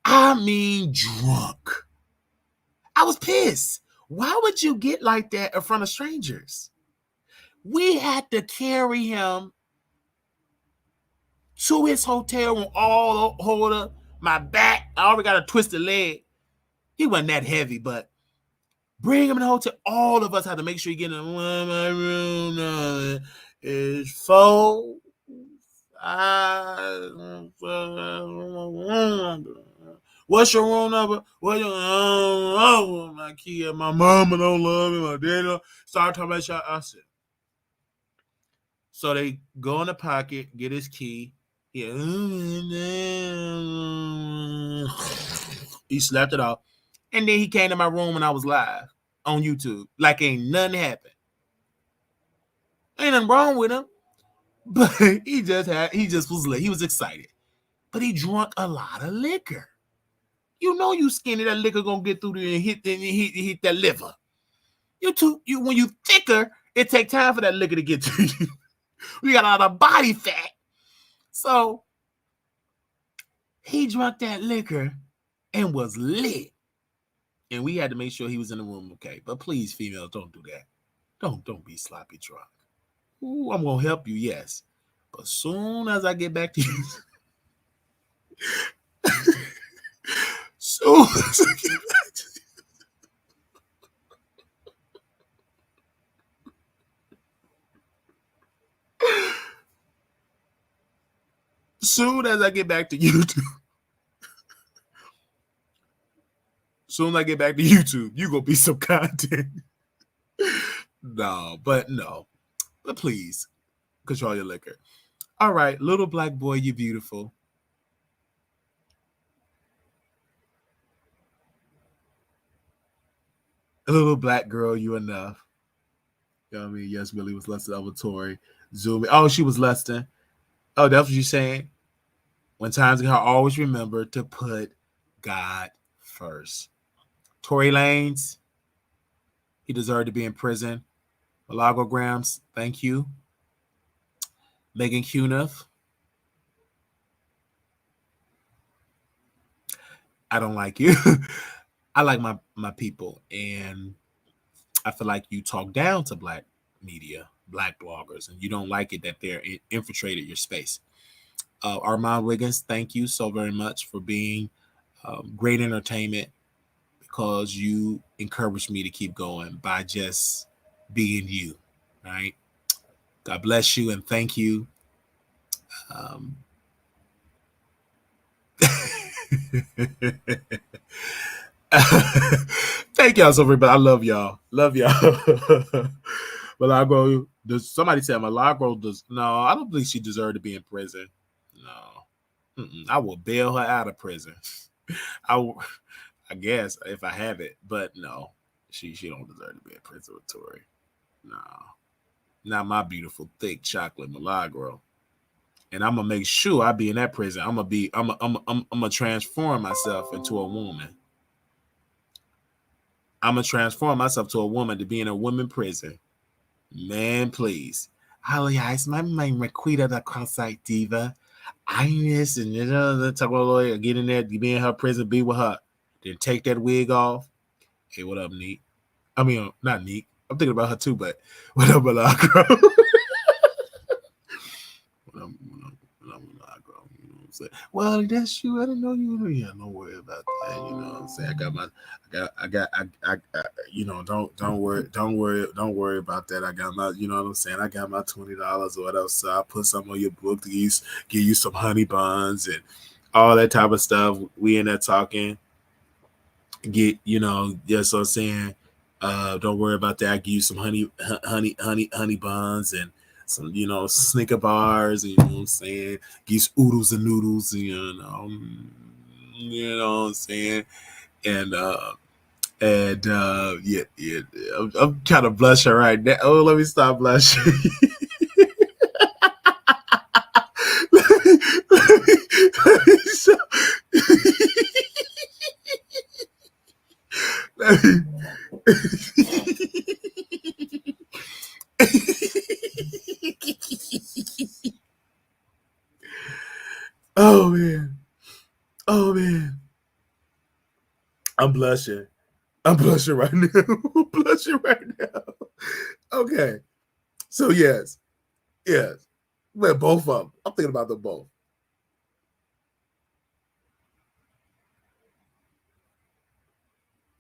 I mean, drunk. I was pissed. Why would you get like that in front of strangers? We had to carry him to his hotel room, all hold up my back. I already got a twisted leg. He wasn't that heavy, but bring him in the hotel. All of us had to make sure he get in my room. Is 4, 5. What's your room number? My kid, my mama don't love me, my daddy don't. Start talking about shit. I said. So they go in the pocket, get his key. Yeah. He slapped it off. And then he came to my room and I was live on YouTube. Like ain't nothing happened. Ain't nothing wrong with him. But he just was lit. He was excited. But he drunk a lot of liquor. You know you skinny, that liquor gonna get through there and hit that liver. When you thicker, it take time for that liquor to get to you. We got a lot of body fat. So he drank that liquor and was lit. And we had to make sure he was in the room okay. But please, females, don't do that. Don't be sloppy drunk. Ooh, I'm gonna help you, yes. But soon as I get back to you, soon as I get back to you, soon as I get back to YouTube, you gonna be some content. No. But please control your liquor. All right, little black boy, you beautiful. A little black girl, you enough. You know what I mean? Yes, Millie was lusting over Tori. Zoom. Oh, she was lusting. Oh, that's what you're saying? When times get hard, always remember to put God first. Tory Lanez, he deserved to be in prison. Milagro Gramz, thank you. Megan Cunniff, I don't like you. I like my people, and I feel like you talk down to black media, black bloggers, and you don't like it that they're infiltrated your space. Armon Wiggins, thank you so very much for being great entertainment, because you encouraged me to keep going by just being you, right? God bless you and thank you. Thank y'all so very much. I love y'all. Milagro, somebody said Milagro does. No, I don't think she deserved to be in prison. No. I will bail her out of prison. I guess if I have it, but no, she don't deserve to be in prison with Tori. No, not my beautiful thick chocolate Milagro. And I'm gonna make sure I be in that prison. I'm gonna transform myself into a woman. I'm gonna transform myself to a woman to be in a woman prison. Man, please. Hello, guys. My name is Raquita, the cross-site diva. Ines and talk about lawyer, get in there, be in her prison, be with her. Then take that wig off. Hey, what up, Neek? I mean, not Neek. I'm thinking about her too, but what up, Milagro? What up, Milagro? You know what I'm saying? Well, that's you. I didn't know you. Yeah, don't worry about that. You know what I'm saying? Don't worry about that. I got my, you know what I'm saying? I got my $20 or whatever. So I put some on your book to give you some honey buns and all that type of stuff. We in there talking. Yes, what I'm saying. Don't worry about that. I give you some honey buns and some, Snicker bars, you know what I'm saying? Get oodles and noodles, you know what I'm saying? And yeah, I'm kind of blushing right now. Oh, let me stop blushing. let me stop. Oh man. I'm blushing right now. I'm blushing right now. Okay. So yes. Well, both of them. I'm thinking about them both.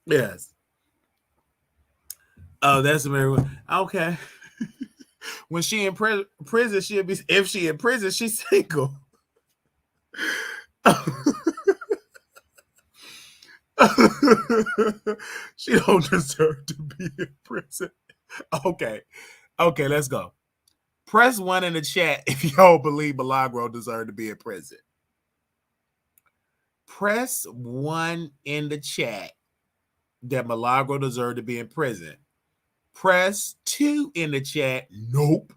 Yes. Oh, that's very okay. When she in prison, she'll be. If she in prison, she's single. She don't deserve to be in prison. Okay, let's go. Press 1 in the chat if y'all believe Milagro deserved to be in prison. Press 1 in the chat that Milagro deserved to be in prison. Press 2 in the chat. Nope.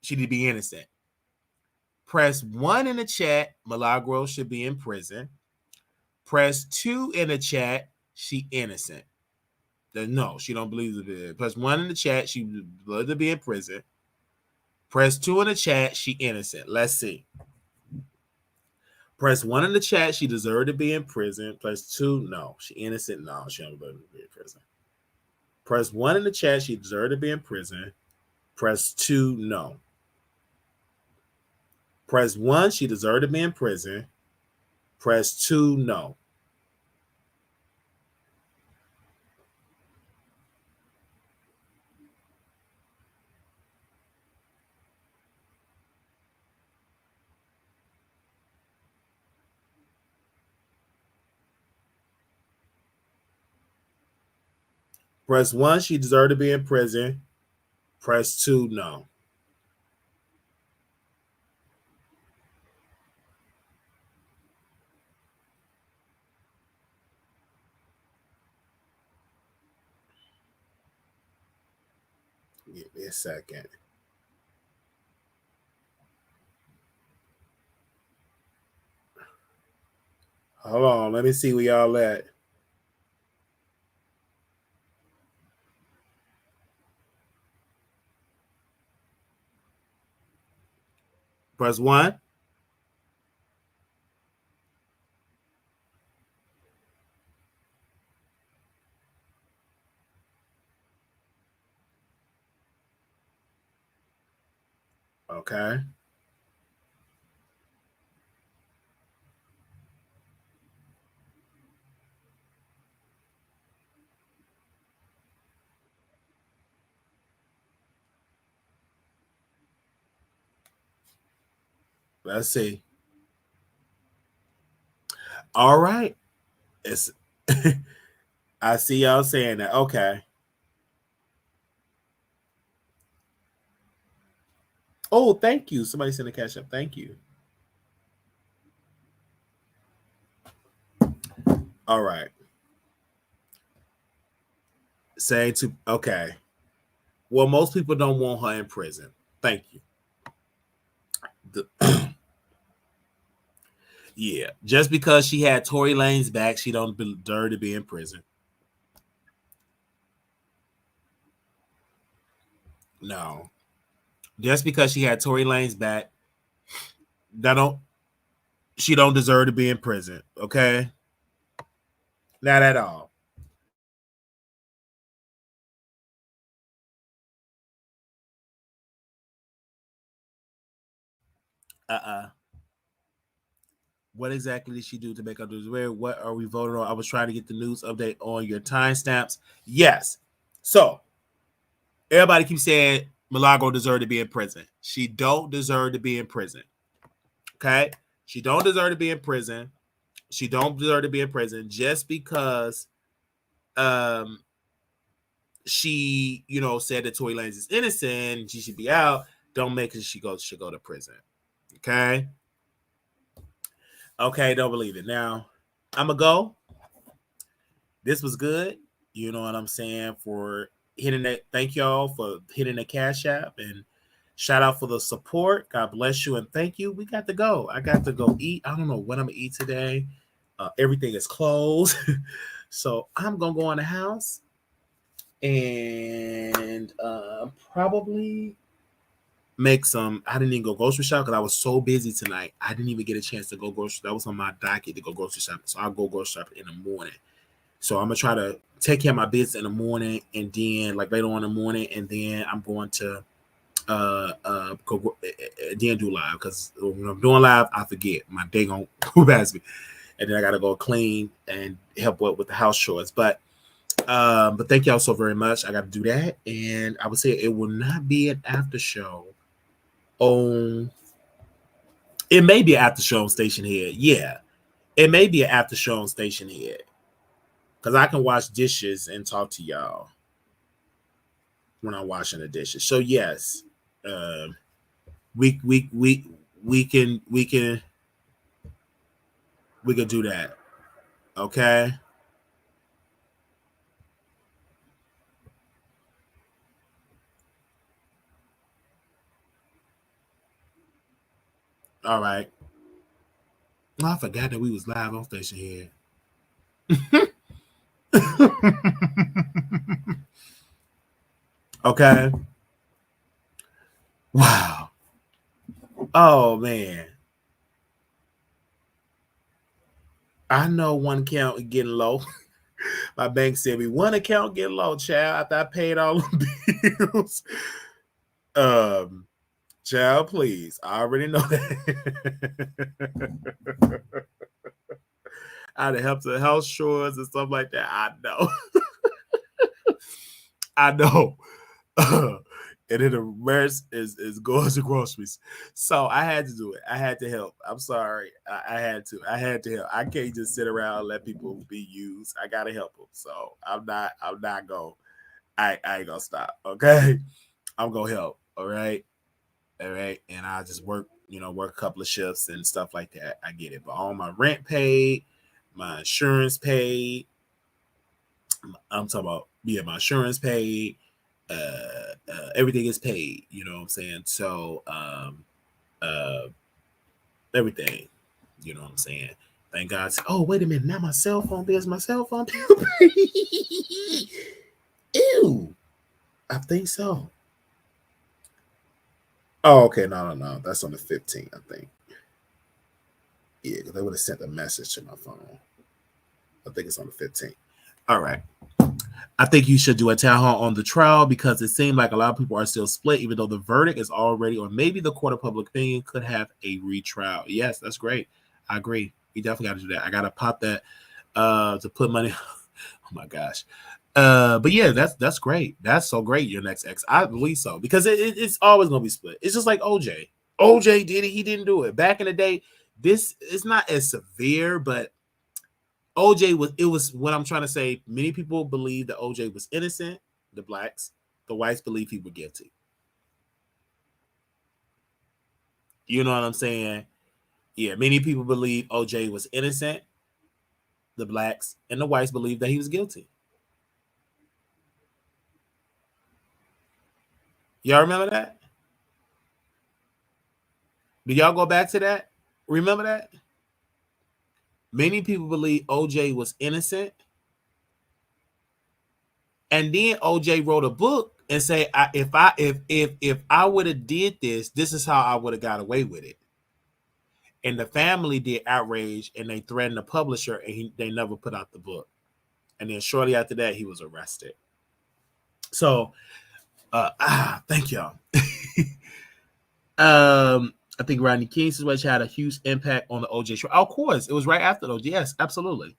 She need to be innocent. Press 1 in the chat. Milagro should be in prison. Press 2 in the chat. She innocent. No, she don't believe it. Press 1 in the chat. She deserved to be in prison. Press 2 in the chat. She innocent. Let's see. Press 1 in the chat. She deserved to be in prison. Press 2. No, she innocent. No, she don't deserve to be in prison. Press 1 in the chat. She deserved to be in prison. Press 2. No. Press 1. She deserved to be in prison. Press 2. No. Press 1. She deserved to be in prison. Press 2. No. Give me a second. Hold on. Let me see where y'all at. Press 1. Okay. Let's see. All right. It's I see y'all saying that. Okay. Oh, thank you. Somebody sent a cash up. Thank you. All right. Saying to okay. Well, most people don't want her in prison. Thank you. Yeah, just because she had Tory Lanez's back, she don't deserve to be in prison. No, just because she had Tory Lanez's back, she don't deserve to be in prison. Okay, not at all. What exactly did she do to make up news? What are we voting on? I was trying to get the news update on your timestamps. Yes. So everybody keeps saying Milagro deserved to be in prison. She don't deserve to be in prison. Okay? She don't deserve to be in prison. She don't deserve to be in prison just because she, said that Tory Lanez is innocent. She should be out. don't make it she should go to prison. Okay? Okay, don't believe it. Now, I'm going to go. This was good. You know what I'm saying? For hitting that. Thank y'all for hitting the Cash App. And shout out for the support. God bless you. And thank you. We got to go. I got to go eat. I don't know what I'm going to eat today. Everything is closed. So I'm going to go in the house and probably make some. I didn't even go grocery shop because I was so busy tonight. I didn't even get a chance to go grocery. That was on my docket to go grocery shopping. So I'll go grocery shopping in the morning. So I'm going to try to take care of my business in the morning and then like later on in the morning. And then I'm going to go then do live because when I'm doing live, I forget. My day going to pass me. And then I got to go clean and help with the house chores. But thank y'all so very much. I got to do that. And I would say it will not be an after show. It may be an after show on Station Head. Yeah. It may be an after show on Station Head. Because I can wash dishes and talk to y'all when I'm washing the dishes. So yes. We can do that. Okay. All right. Oh, I forgot that we was live on Station here. Okay. Wow. Oh man. I know one account is getting low. My bank said me one account getting low, child, after I paid all the bills. Child, please. I already know that. I'd have helped the house chores and stuff like that. I know. I know. And then the rest is going to groceries. So I had to do it. I had to help. I'm sorry. I had to help. I can't just sit around and let people be used. I gotta help them. So I'm not going. I ain't gonna stop. Okay. I'm gonna help. All right. And I just work a couple of shifts and stuff like that. I get it. But all my rent paid, my insurance paid. I'm talking about my insurance paid. Everything is paid, you know what I'm saying? So everything, you know what I'm saying? Thank God. Oh, wait a minute, now my cell phone bills, Ew. I think so. Oh, okay, no. That's on the 15th, I think. Yeah, because they would have sent a message to my phone. I think it's on the 15th. All right. I think you should do a town hall on the trial because it seemed like a lot of people are still split, even though the verdict is already, or maybe the court of public opinion could have a retrial. Yes, that's great. I agree. We definitely got to do that. I got to pop that to put money. Oh my gosh. But yeah, that's great. That's so great. Your next ex, I believe so, because it's always going to be split. It's just like OJ. OJ did it. He didn't do it. Back in the day, this is not as severe, but OJ was what I'm trying to say. Many people believe that OJ was innocent. The blacks, the whites believe he was guilty. You know what I'm saying? Yeah, many people believe OJ was innocent. The blacks and the whites believe that he was guilty. Y'all remember that? Do y'all go back to that? Remember that? Many people believe OJ was innocent. And then OJ wrote a book and say, if I would have did this is how I would have got away with it. And the family did outrage and they threatened the publisher and they never put out the book. And then shortly after that, he was arrested. So, thank y'all. I think Rodney King's situation had a huge impact on the OJ trial. Of course, it was right after the OJ. Yes, absolutely.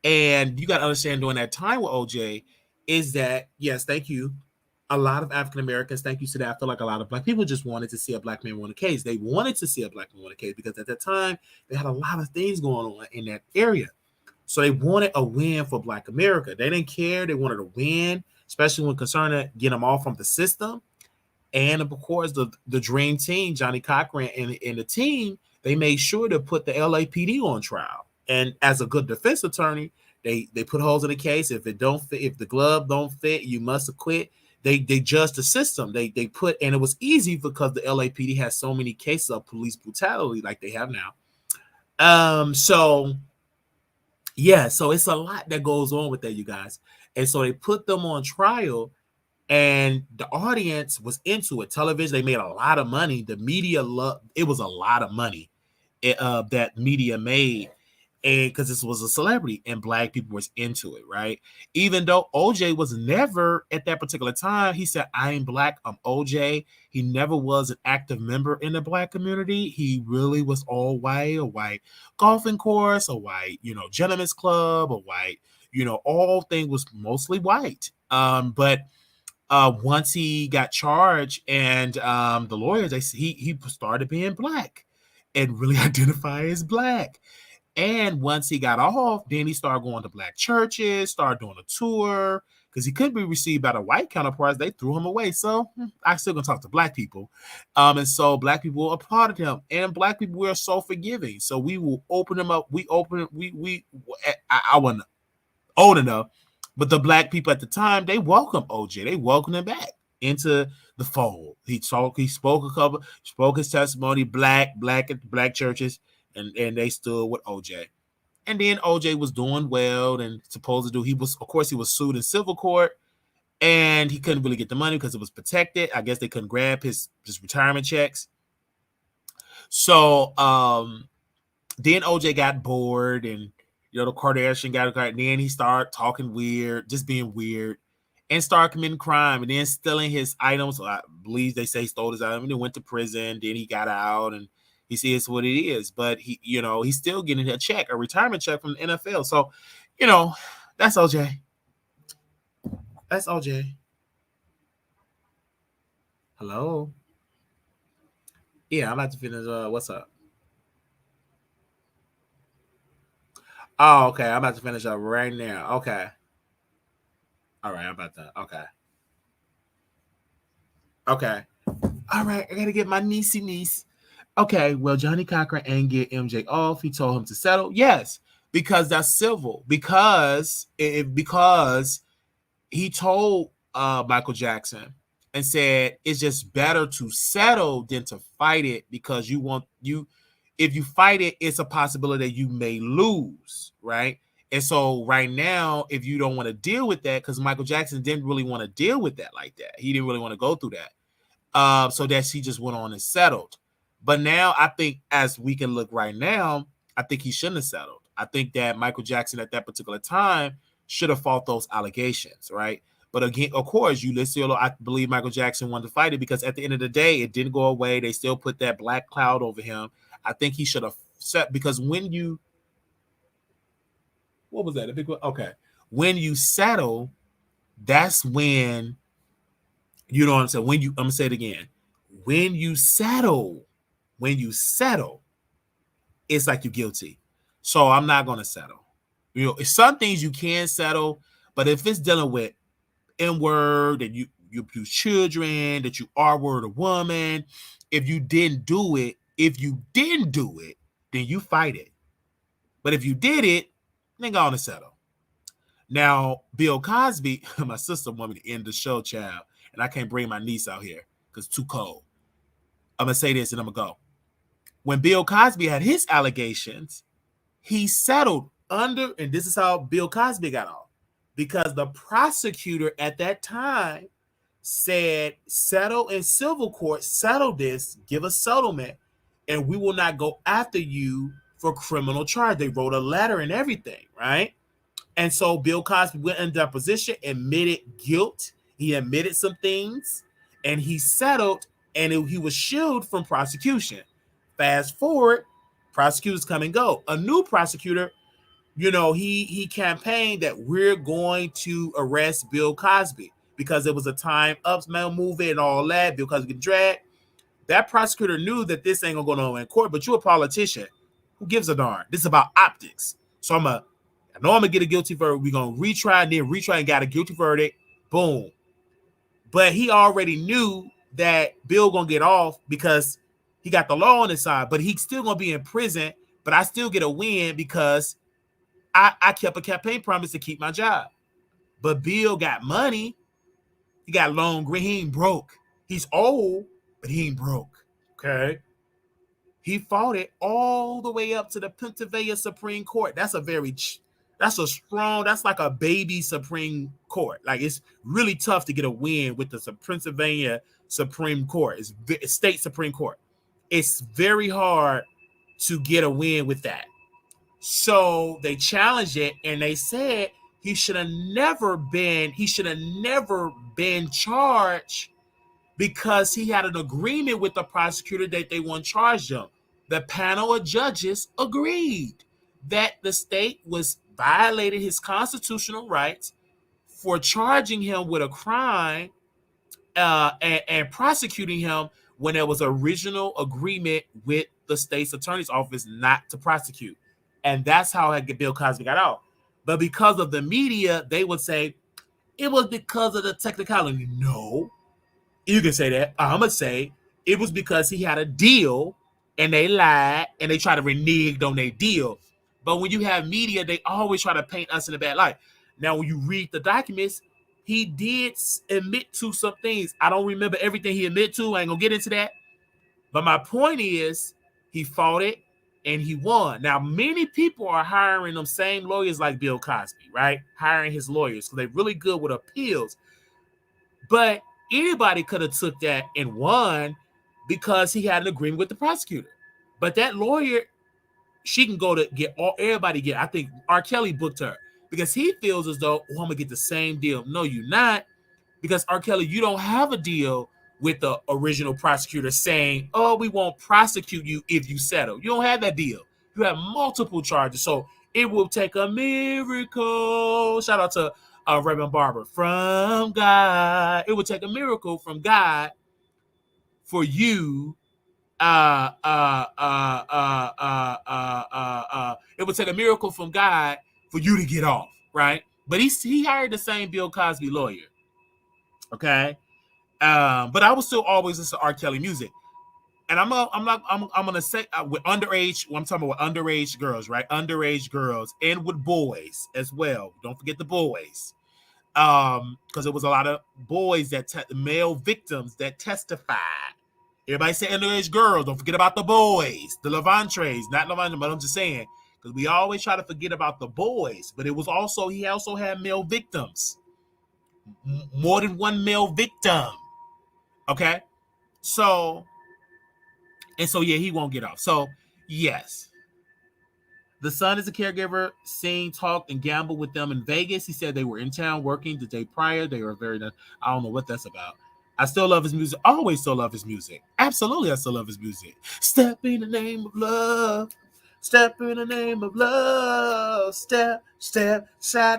And you got to understand during that time with OJ is that, yes, thank you. A lot of African Americans, thank you to that. I feel like a lot of black people just wanted to see a black man win a case. They wanted to see a black man win a case because at that time, they had a lot of things going on in that area. So they wanted a win for Black America. They didn't care. They wanted a win. especially when concerning getting them all from the system. And of course, the dream team, Johnny Cochran and the team, they made sure to put the LAPD on trial. And as a good defense attorney, they put holes in the case. If it don't fit, if the glove don't fit, you must acquit. They judged the system. They put, and it was easy because the LAPD has so many cases of police brutality like they have now. So it's a lot that goes on with that, you guys. And so they put them on trial, and the audience was into it. Television, they made a lot of money. The media loved it. Was a lot of money that media made, and because this was a celebrity and black people was into it, right? Even though OJ was never at that particular time, he said, I ain't black, I'm OJ. He never was an active member in the black community. He really was all white, a white golfing course, a white, gentleman's club, a white, all thing was mostly white. But once he got charged and the lawyers, he started being black and really identify as black. And once he got off, then he started going to black churches, started doing a tour because he couldn't be received by the white counterparts. They threw him away. So I still gonna talk to black people. And so black people applauded him, and black people were so forgiving. So we will open them up. I wasn't old enough, but the black people at the time, they welcomed OJ. They welcomed him back into the fold. He spoke his testimony, black at the black churches. And they stood with OJ. And then OJ was doing well and supposed to do. He was sued in civil court, and he couldn't really get the money because it was protected. I guess they couldn't grab his retirement checks. So then OJ got bored, and the Kardashian got a. Then he started talking weird, just being weird, and started committing crime, and then stealing his items. So I believe they say he stole his items, and then went to prison. Then he got out, and he says what it is, but he's still getting a retirement check from the NFL. So, that's OJ. That's OJ. Hello. Yeah, I'm about to finish. What's up? Oh, okay. I'm about to finish up right now. Okay. All right. I'm about to. Okay. Okay. All right. I gotta get my niece. Okay, well, Johnny Cochran ain't get MJ off. He told him to settle. Yes, because that's civil. Because he told Michael Jackson and said it's just better to settle than to fight it, because if you fight it, it's a possibility that you may lose, right? And so right now, if you don't want to deal with that, because Michael Jackson didn't really want to deal with that like that. He didn't really want to go through that. So that he just went on and settled. But now I think, as we can look right now, I think he shouldn't have settled. I think that Michael Jackson at that particular time should have fought those allegations, right? But again, of course, I believe Michael Jackson wanted to fight it because at the end of the day, it didn't go away. They still put that black cloud over him. I think he should have set, because what was that? Okay. When you settle, that's when, you know what I'm saying? I'm going to say it again. When you settle, it's like you're guilty. So I'm not going to settle. Some things you can settle, but if it's dealing with N-word, that you abuse children, that you R-word a woman, if you didn't do it, then you fight it. But if you did it, then go on and settle. Now, Bill Cosby, my sister wanted me to end the show, child, and I can't bring my niece out here because it's too cold. I'm going to say this and I'm going to go. When Bill Cosby had his allegations, he settled under, and this is how Bill Cosby got off, because the prosecutor at that time said, settle in civil court, settle this, give a settlement, and we will not go after you for criminal charge. They wrote a letter and everything, right? And so Bill Cosby went in deposition, admitted guilt. He admitted some things, and he settled, and he was shielded from prosecution. Fast forward, prosecutors come and go. A new prosecutor, he campaigned that we're going to arrest Bill Cosby because it was a time upsmell movie and all that. Bill Cosby get dragged. That prosecutor knew that this ain't gonna go nowhere in court, but you're a politician. Who gives a darn? This is about optics. So I know I'm gonna get a guilty verdict. We're gonna retry and got a guilty verdict. Boom. But he already knew that Bill gonna get off because he got the law on his side, but he's still gonna be in prison. But I still get a win because I kept a campaign promise to keep my job. But Bill got money. He got long green. He ain't broke. He's old, but he ain't broke. Okay. He fought it all the way up to the Pennsylvania Supreme Court. That's like a baby Supreme Court. Like, it's really tough to get a win with the Pennsylvania Supreme Court. It's state Supreme Court. It's very hard to get a win with that. So they challenged it and they said he should have never been charged because he had an agreement with the prosecutor that they wouldn't charge him. The panel of judges agreed that the state was violated his constitutional rights for charging him with a crime and prosecuting him when there was original agreement with the state's attorney's office not to prosecute. And that's how Bill Cosby got out. But because of the media, they would say it was because of the technicality. No, you can say that. I'm going to say it was because he had a deal and they lied and they try to renege on their deal. But when you have media, they always try to paint us in a bad light. Now, when you read the documents, he did admit to some things. I don't remember everything he admitted to. I ain't going to get into that. But my point is, he fought it and he won. Now, many people are hiring them same lawyers like Bill Cosby, right? Hiring his lawyers because they're really good with appeals. But anybody could have took that and won because he had an agreement with the prosecutor. But that lawyer, she can go to get everybody get. I think R. Kelly booked her because he feels as though, I'm going to get the same deal. No, you're not. Because R. Kelly, you don't have a deal with the original prosecutor saying, we won't prosecute you if you settle. You don't have that deal. You have multiple charges. So it will take a miracle. Shout out to Reverend Barber from God. It would take a miracle from God for you. It would take a miracle from God for you to get off, right? But he hired the same Bill Cosby lawyer. Okay. But I was still always listen to R. Kelly music. And I'm gonna say with underage, I'm talking about with underage girls, right? Underage girls and with boys as well. Don't forget the boys. Because there was a lot of boys male victims that testified. Everybody say underage girls. Don't forget about the boys, the Levantres, not Levandre, but I'm just saying, because we always try to forget about the boys. But he also had male victims. More than one male victim. Okay? So yeah, he won't get off. So, yes. The son is a caregiver, sing, talked, and gambled with them in Vegas. He said they were in town working the day prior. They were I don't know what that's about. I still love his music. Always still love his music. Absolutely, I still love his music. Step in the name of love. Step in the name of love. Step, side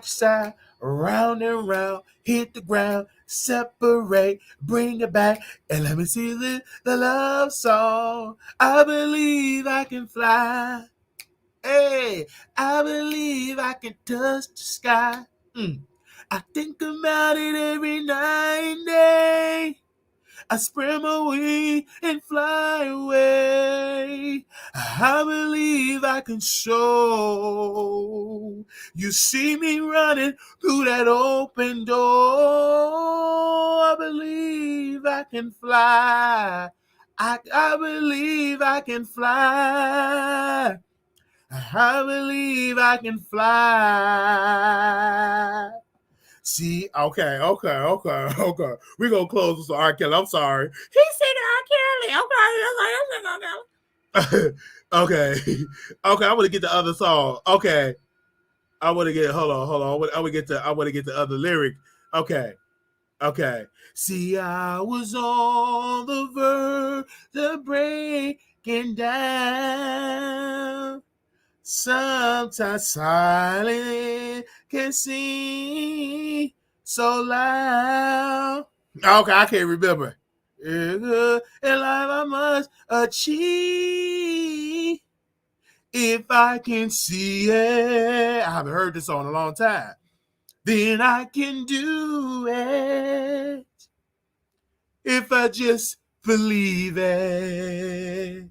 to side, round and round. Hit the ground, separate, bring it back, and let me see the love song. I believe I can fly. Hey, I believe I can touch the sky. I think about it every night and day. I spread my wings and fly away. I believe I can soar. You see me running through that open door. I believe I can fly. I believe I can fly. I believe I can fly. See, okay. We're going to close with R. Kelly. I'm sorry. He's singing R. Kelly. Okay. I'm going to get the other song. Okay. I want to get, hold on. I want to get the other lyric. Okay. See, I was on the verge of breaking down. Sometimes silence can seem so loud. Okay, I can't remember. In life I must achieve if I can see it. I haven't heard this song in a long time. then I can do it. If I just believe it.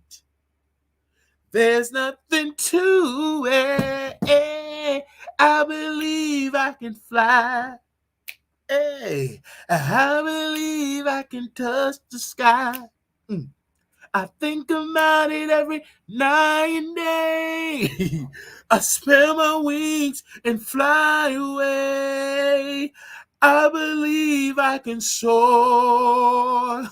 There's nothing to it. I believe I can fly. Hey, I believe I can touch the sky. I think about it every night and day. I spread my wings and fly away. I believe I can soar.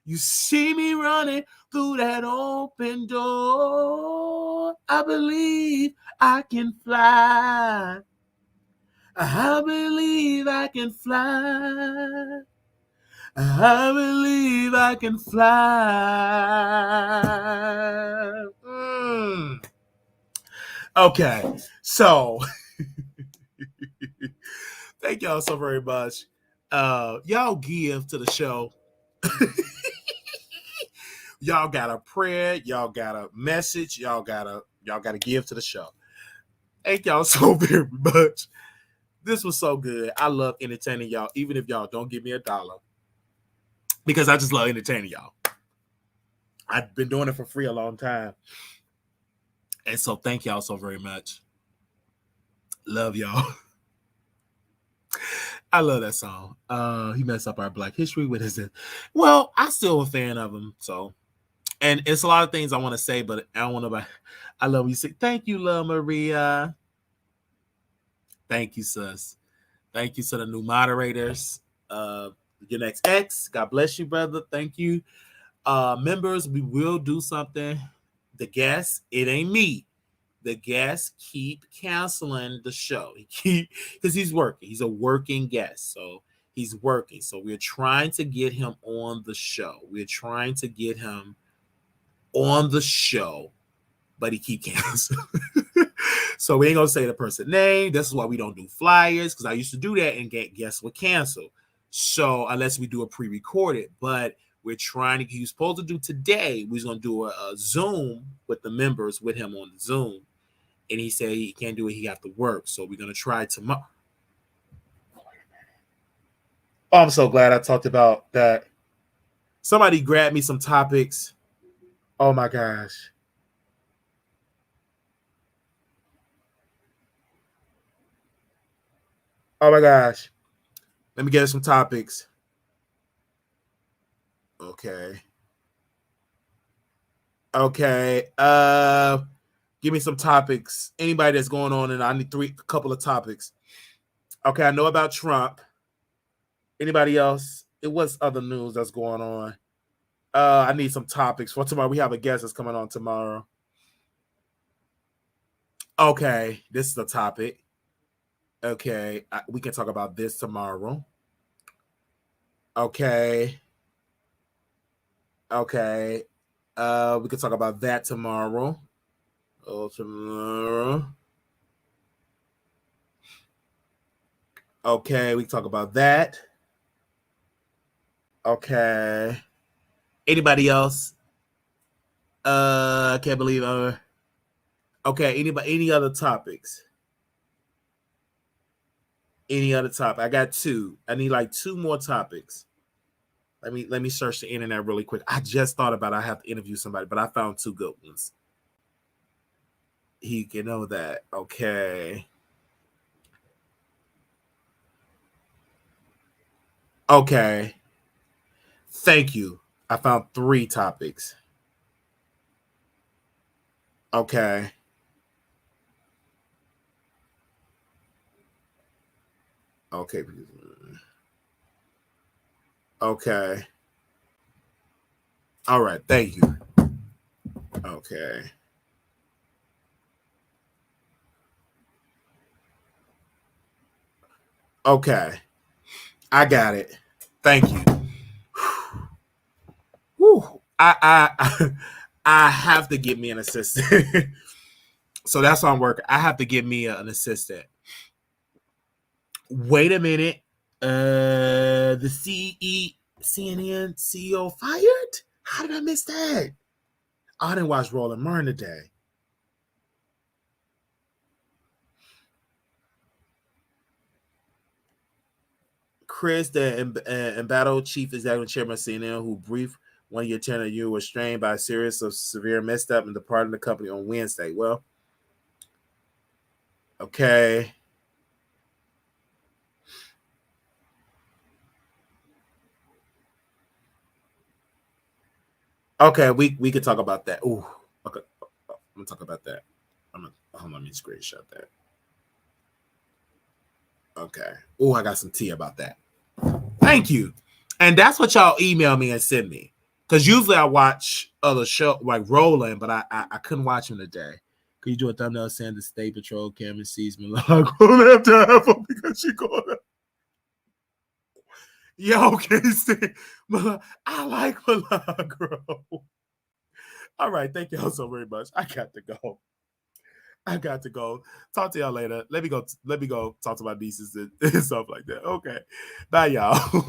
You see me running through that open door. I believe I can fly. I believe I can fly. I believe I can fly. Okay, so thank y'all so very much. Y'all give to the show. Y'all got a prayer, y'all got a message, y'all gotta give to the show. Thank y'all so very much. This was so good. I love entertaining y'all, even if y'all don't give me $1, because I just love entertaining y'all. I've been doing it for free a long time, and so thank y'all so very much. Love y'all. I love that song. He messed up our Black history with his. Well, I'm still a fan of him, so. And it's a lot of things I want to say, but I don't want to. I love you. Say thank you, love Maria. Thank you, sis. Thank you to the new moderators. Your next ex. God bless you, brother. Thank you. Members, we will do something. The guests, it ain't me. The guests keep canceling the show. Because he's working. He's a working guest. So he's working. So we're trying to get him on the show. We're trying to get him on the show, but he keep canceling. So we ain't gonna say the person's name. This is why we don't do flyers, because I used to do that and guests would cancel. So unless we do a pre-recorded, but we're trying to. He was supposed to do today. We was gonna do a Zoom with the members with him on the Zoom, and he said he can't do it. He got to work. So we're gonna try tomorrow. Oh, I'm so glad I talked about that. Somebody grabbed me some topics. Oh my gosh. Oh my gosh. Let me get some topics. Okay. Give me some topics. Anybody that's going on, and I need a couple of topics. Okay, I know about Trump. Anybody else? What's other news that's going on? I need some topics for tomorrow. We have a guest that's coming on tomorrow. Okay, this is the topic. Okay, we can talk about this tomorrow. Okay. We can talk about that tomorrow. Okay, we can talk about that. Okay. Anybody else? I can't believe. Okay. Any other topics? Any other topic? I got 2. I need like 2 more topics. Let me search the internet really quick. I just thought about I have to interview somebody, but I found 2 good ones. He can know that. Okay. Okay. Thank you. I found 3 topics. Okay. Okay. Okay. All right. Thank you. Okay. Okay. I got it. Thank you. Whew. I have to get me an assistant. So that's why I'm working. I have to get me an assistant. Wait a minute. The CNN CEO fired? How did I miss that? I didn't watch Roland Martin today. Chris, the embattled chief executive chairman of CNN, who briefed 1 year tenure, you was strained by a series of severe misstep and departed the company on Wednesday. Well, okay. Okay, we could talk about that. Ooh, okay. I'm gonna talk about that. Hold on, let me screenshot that. Okay. Oh, I got some tea about that. Thank you. And that's what y'all email me and send me. Because usually I watch other show like Rolling, but I couldn't watch him today. Could you do a thumbnail saying the State Patrol camera sees Milagro have to have him because she called her? Yo, Casey, I like Milagro. All right, thank y'all so very much. I got to go. Talk to y'all later. Let me go talk to my nieces and stuff like that. Okay. Bye, y'all.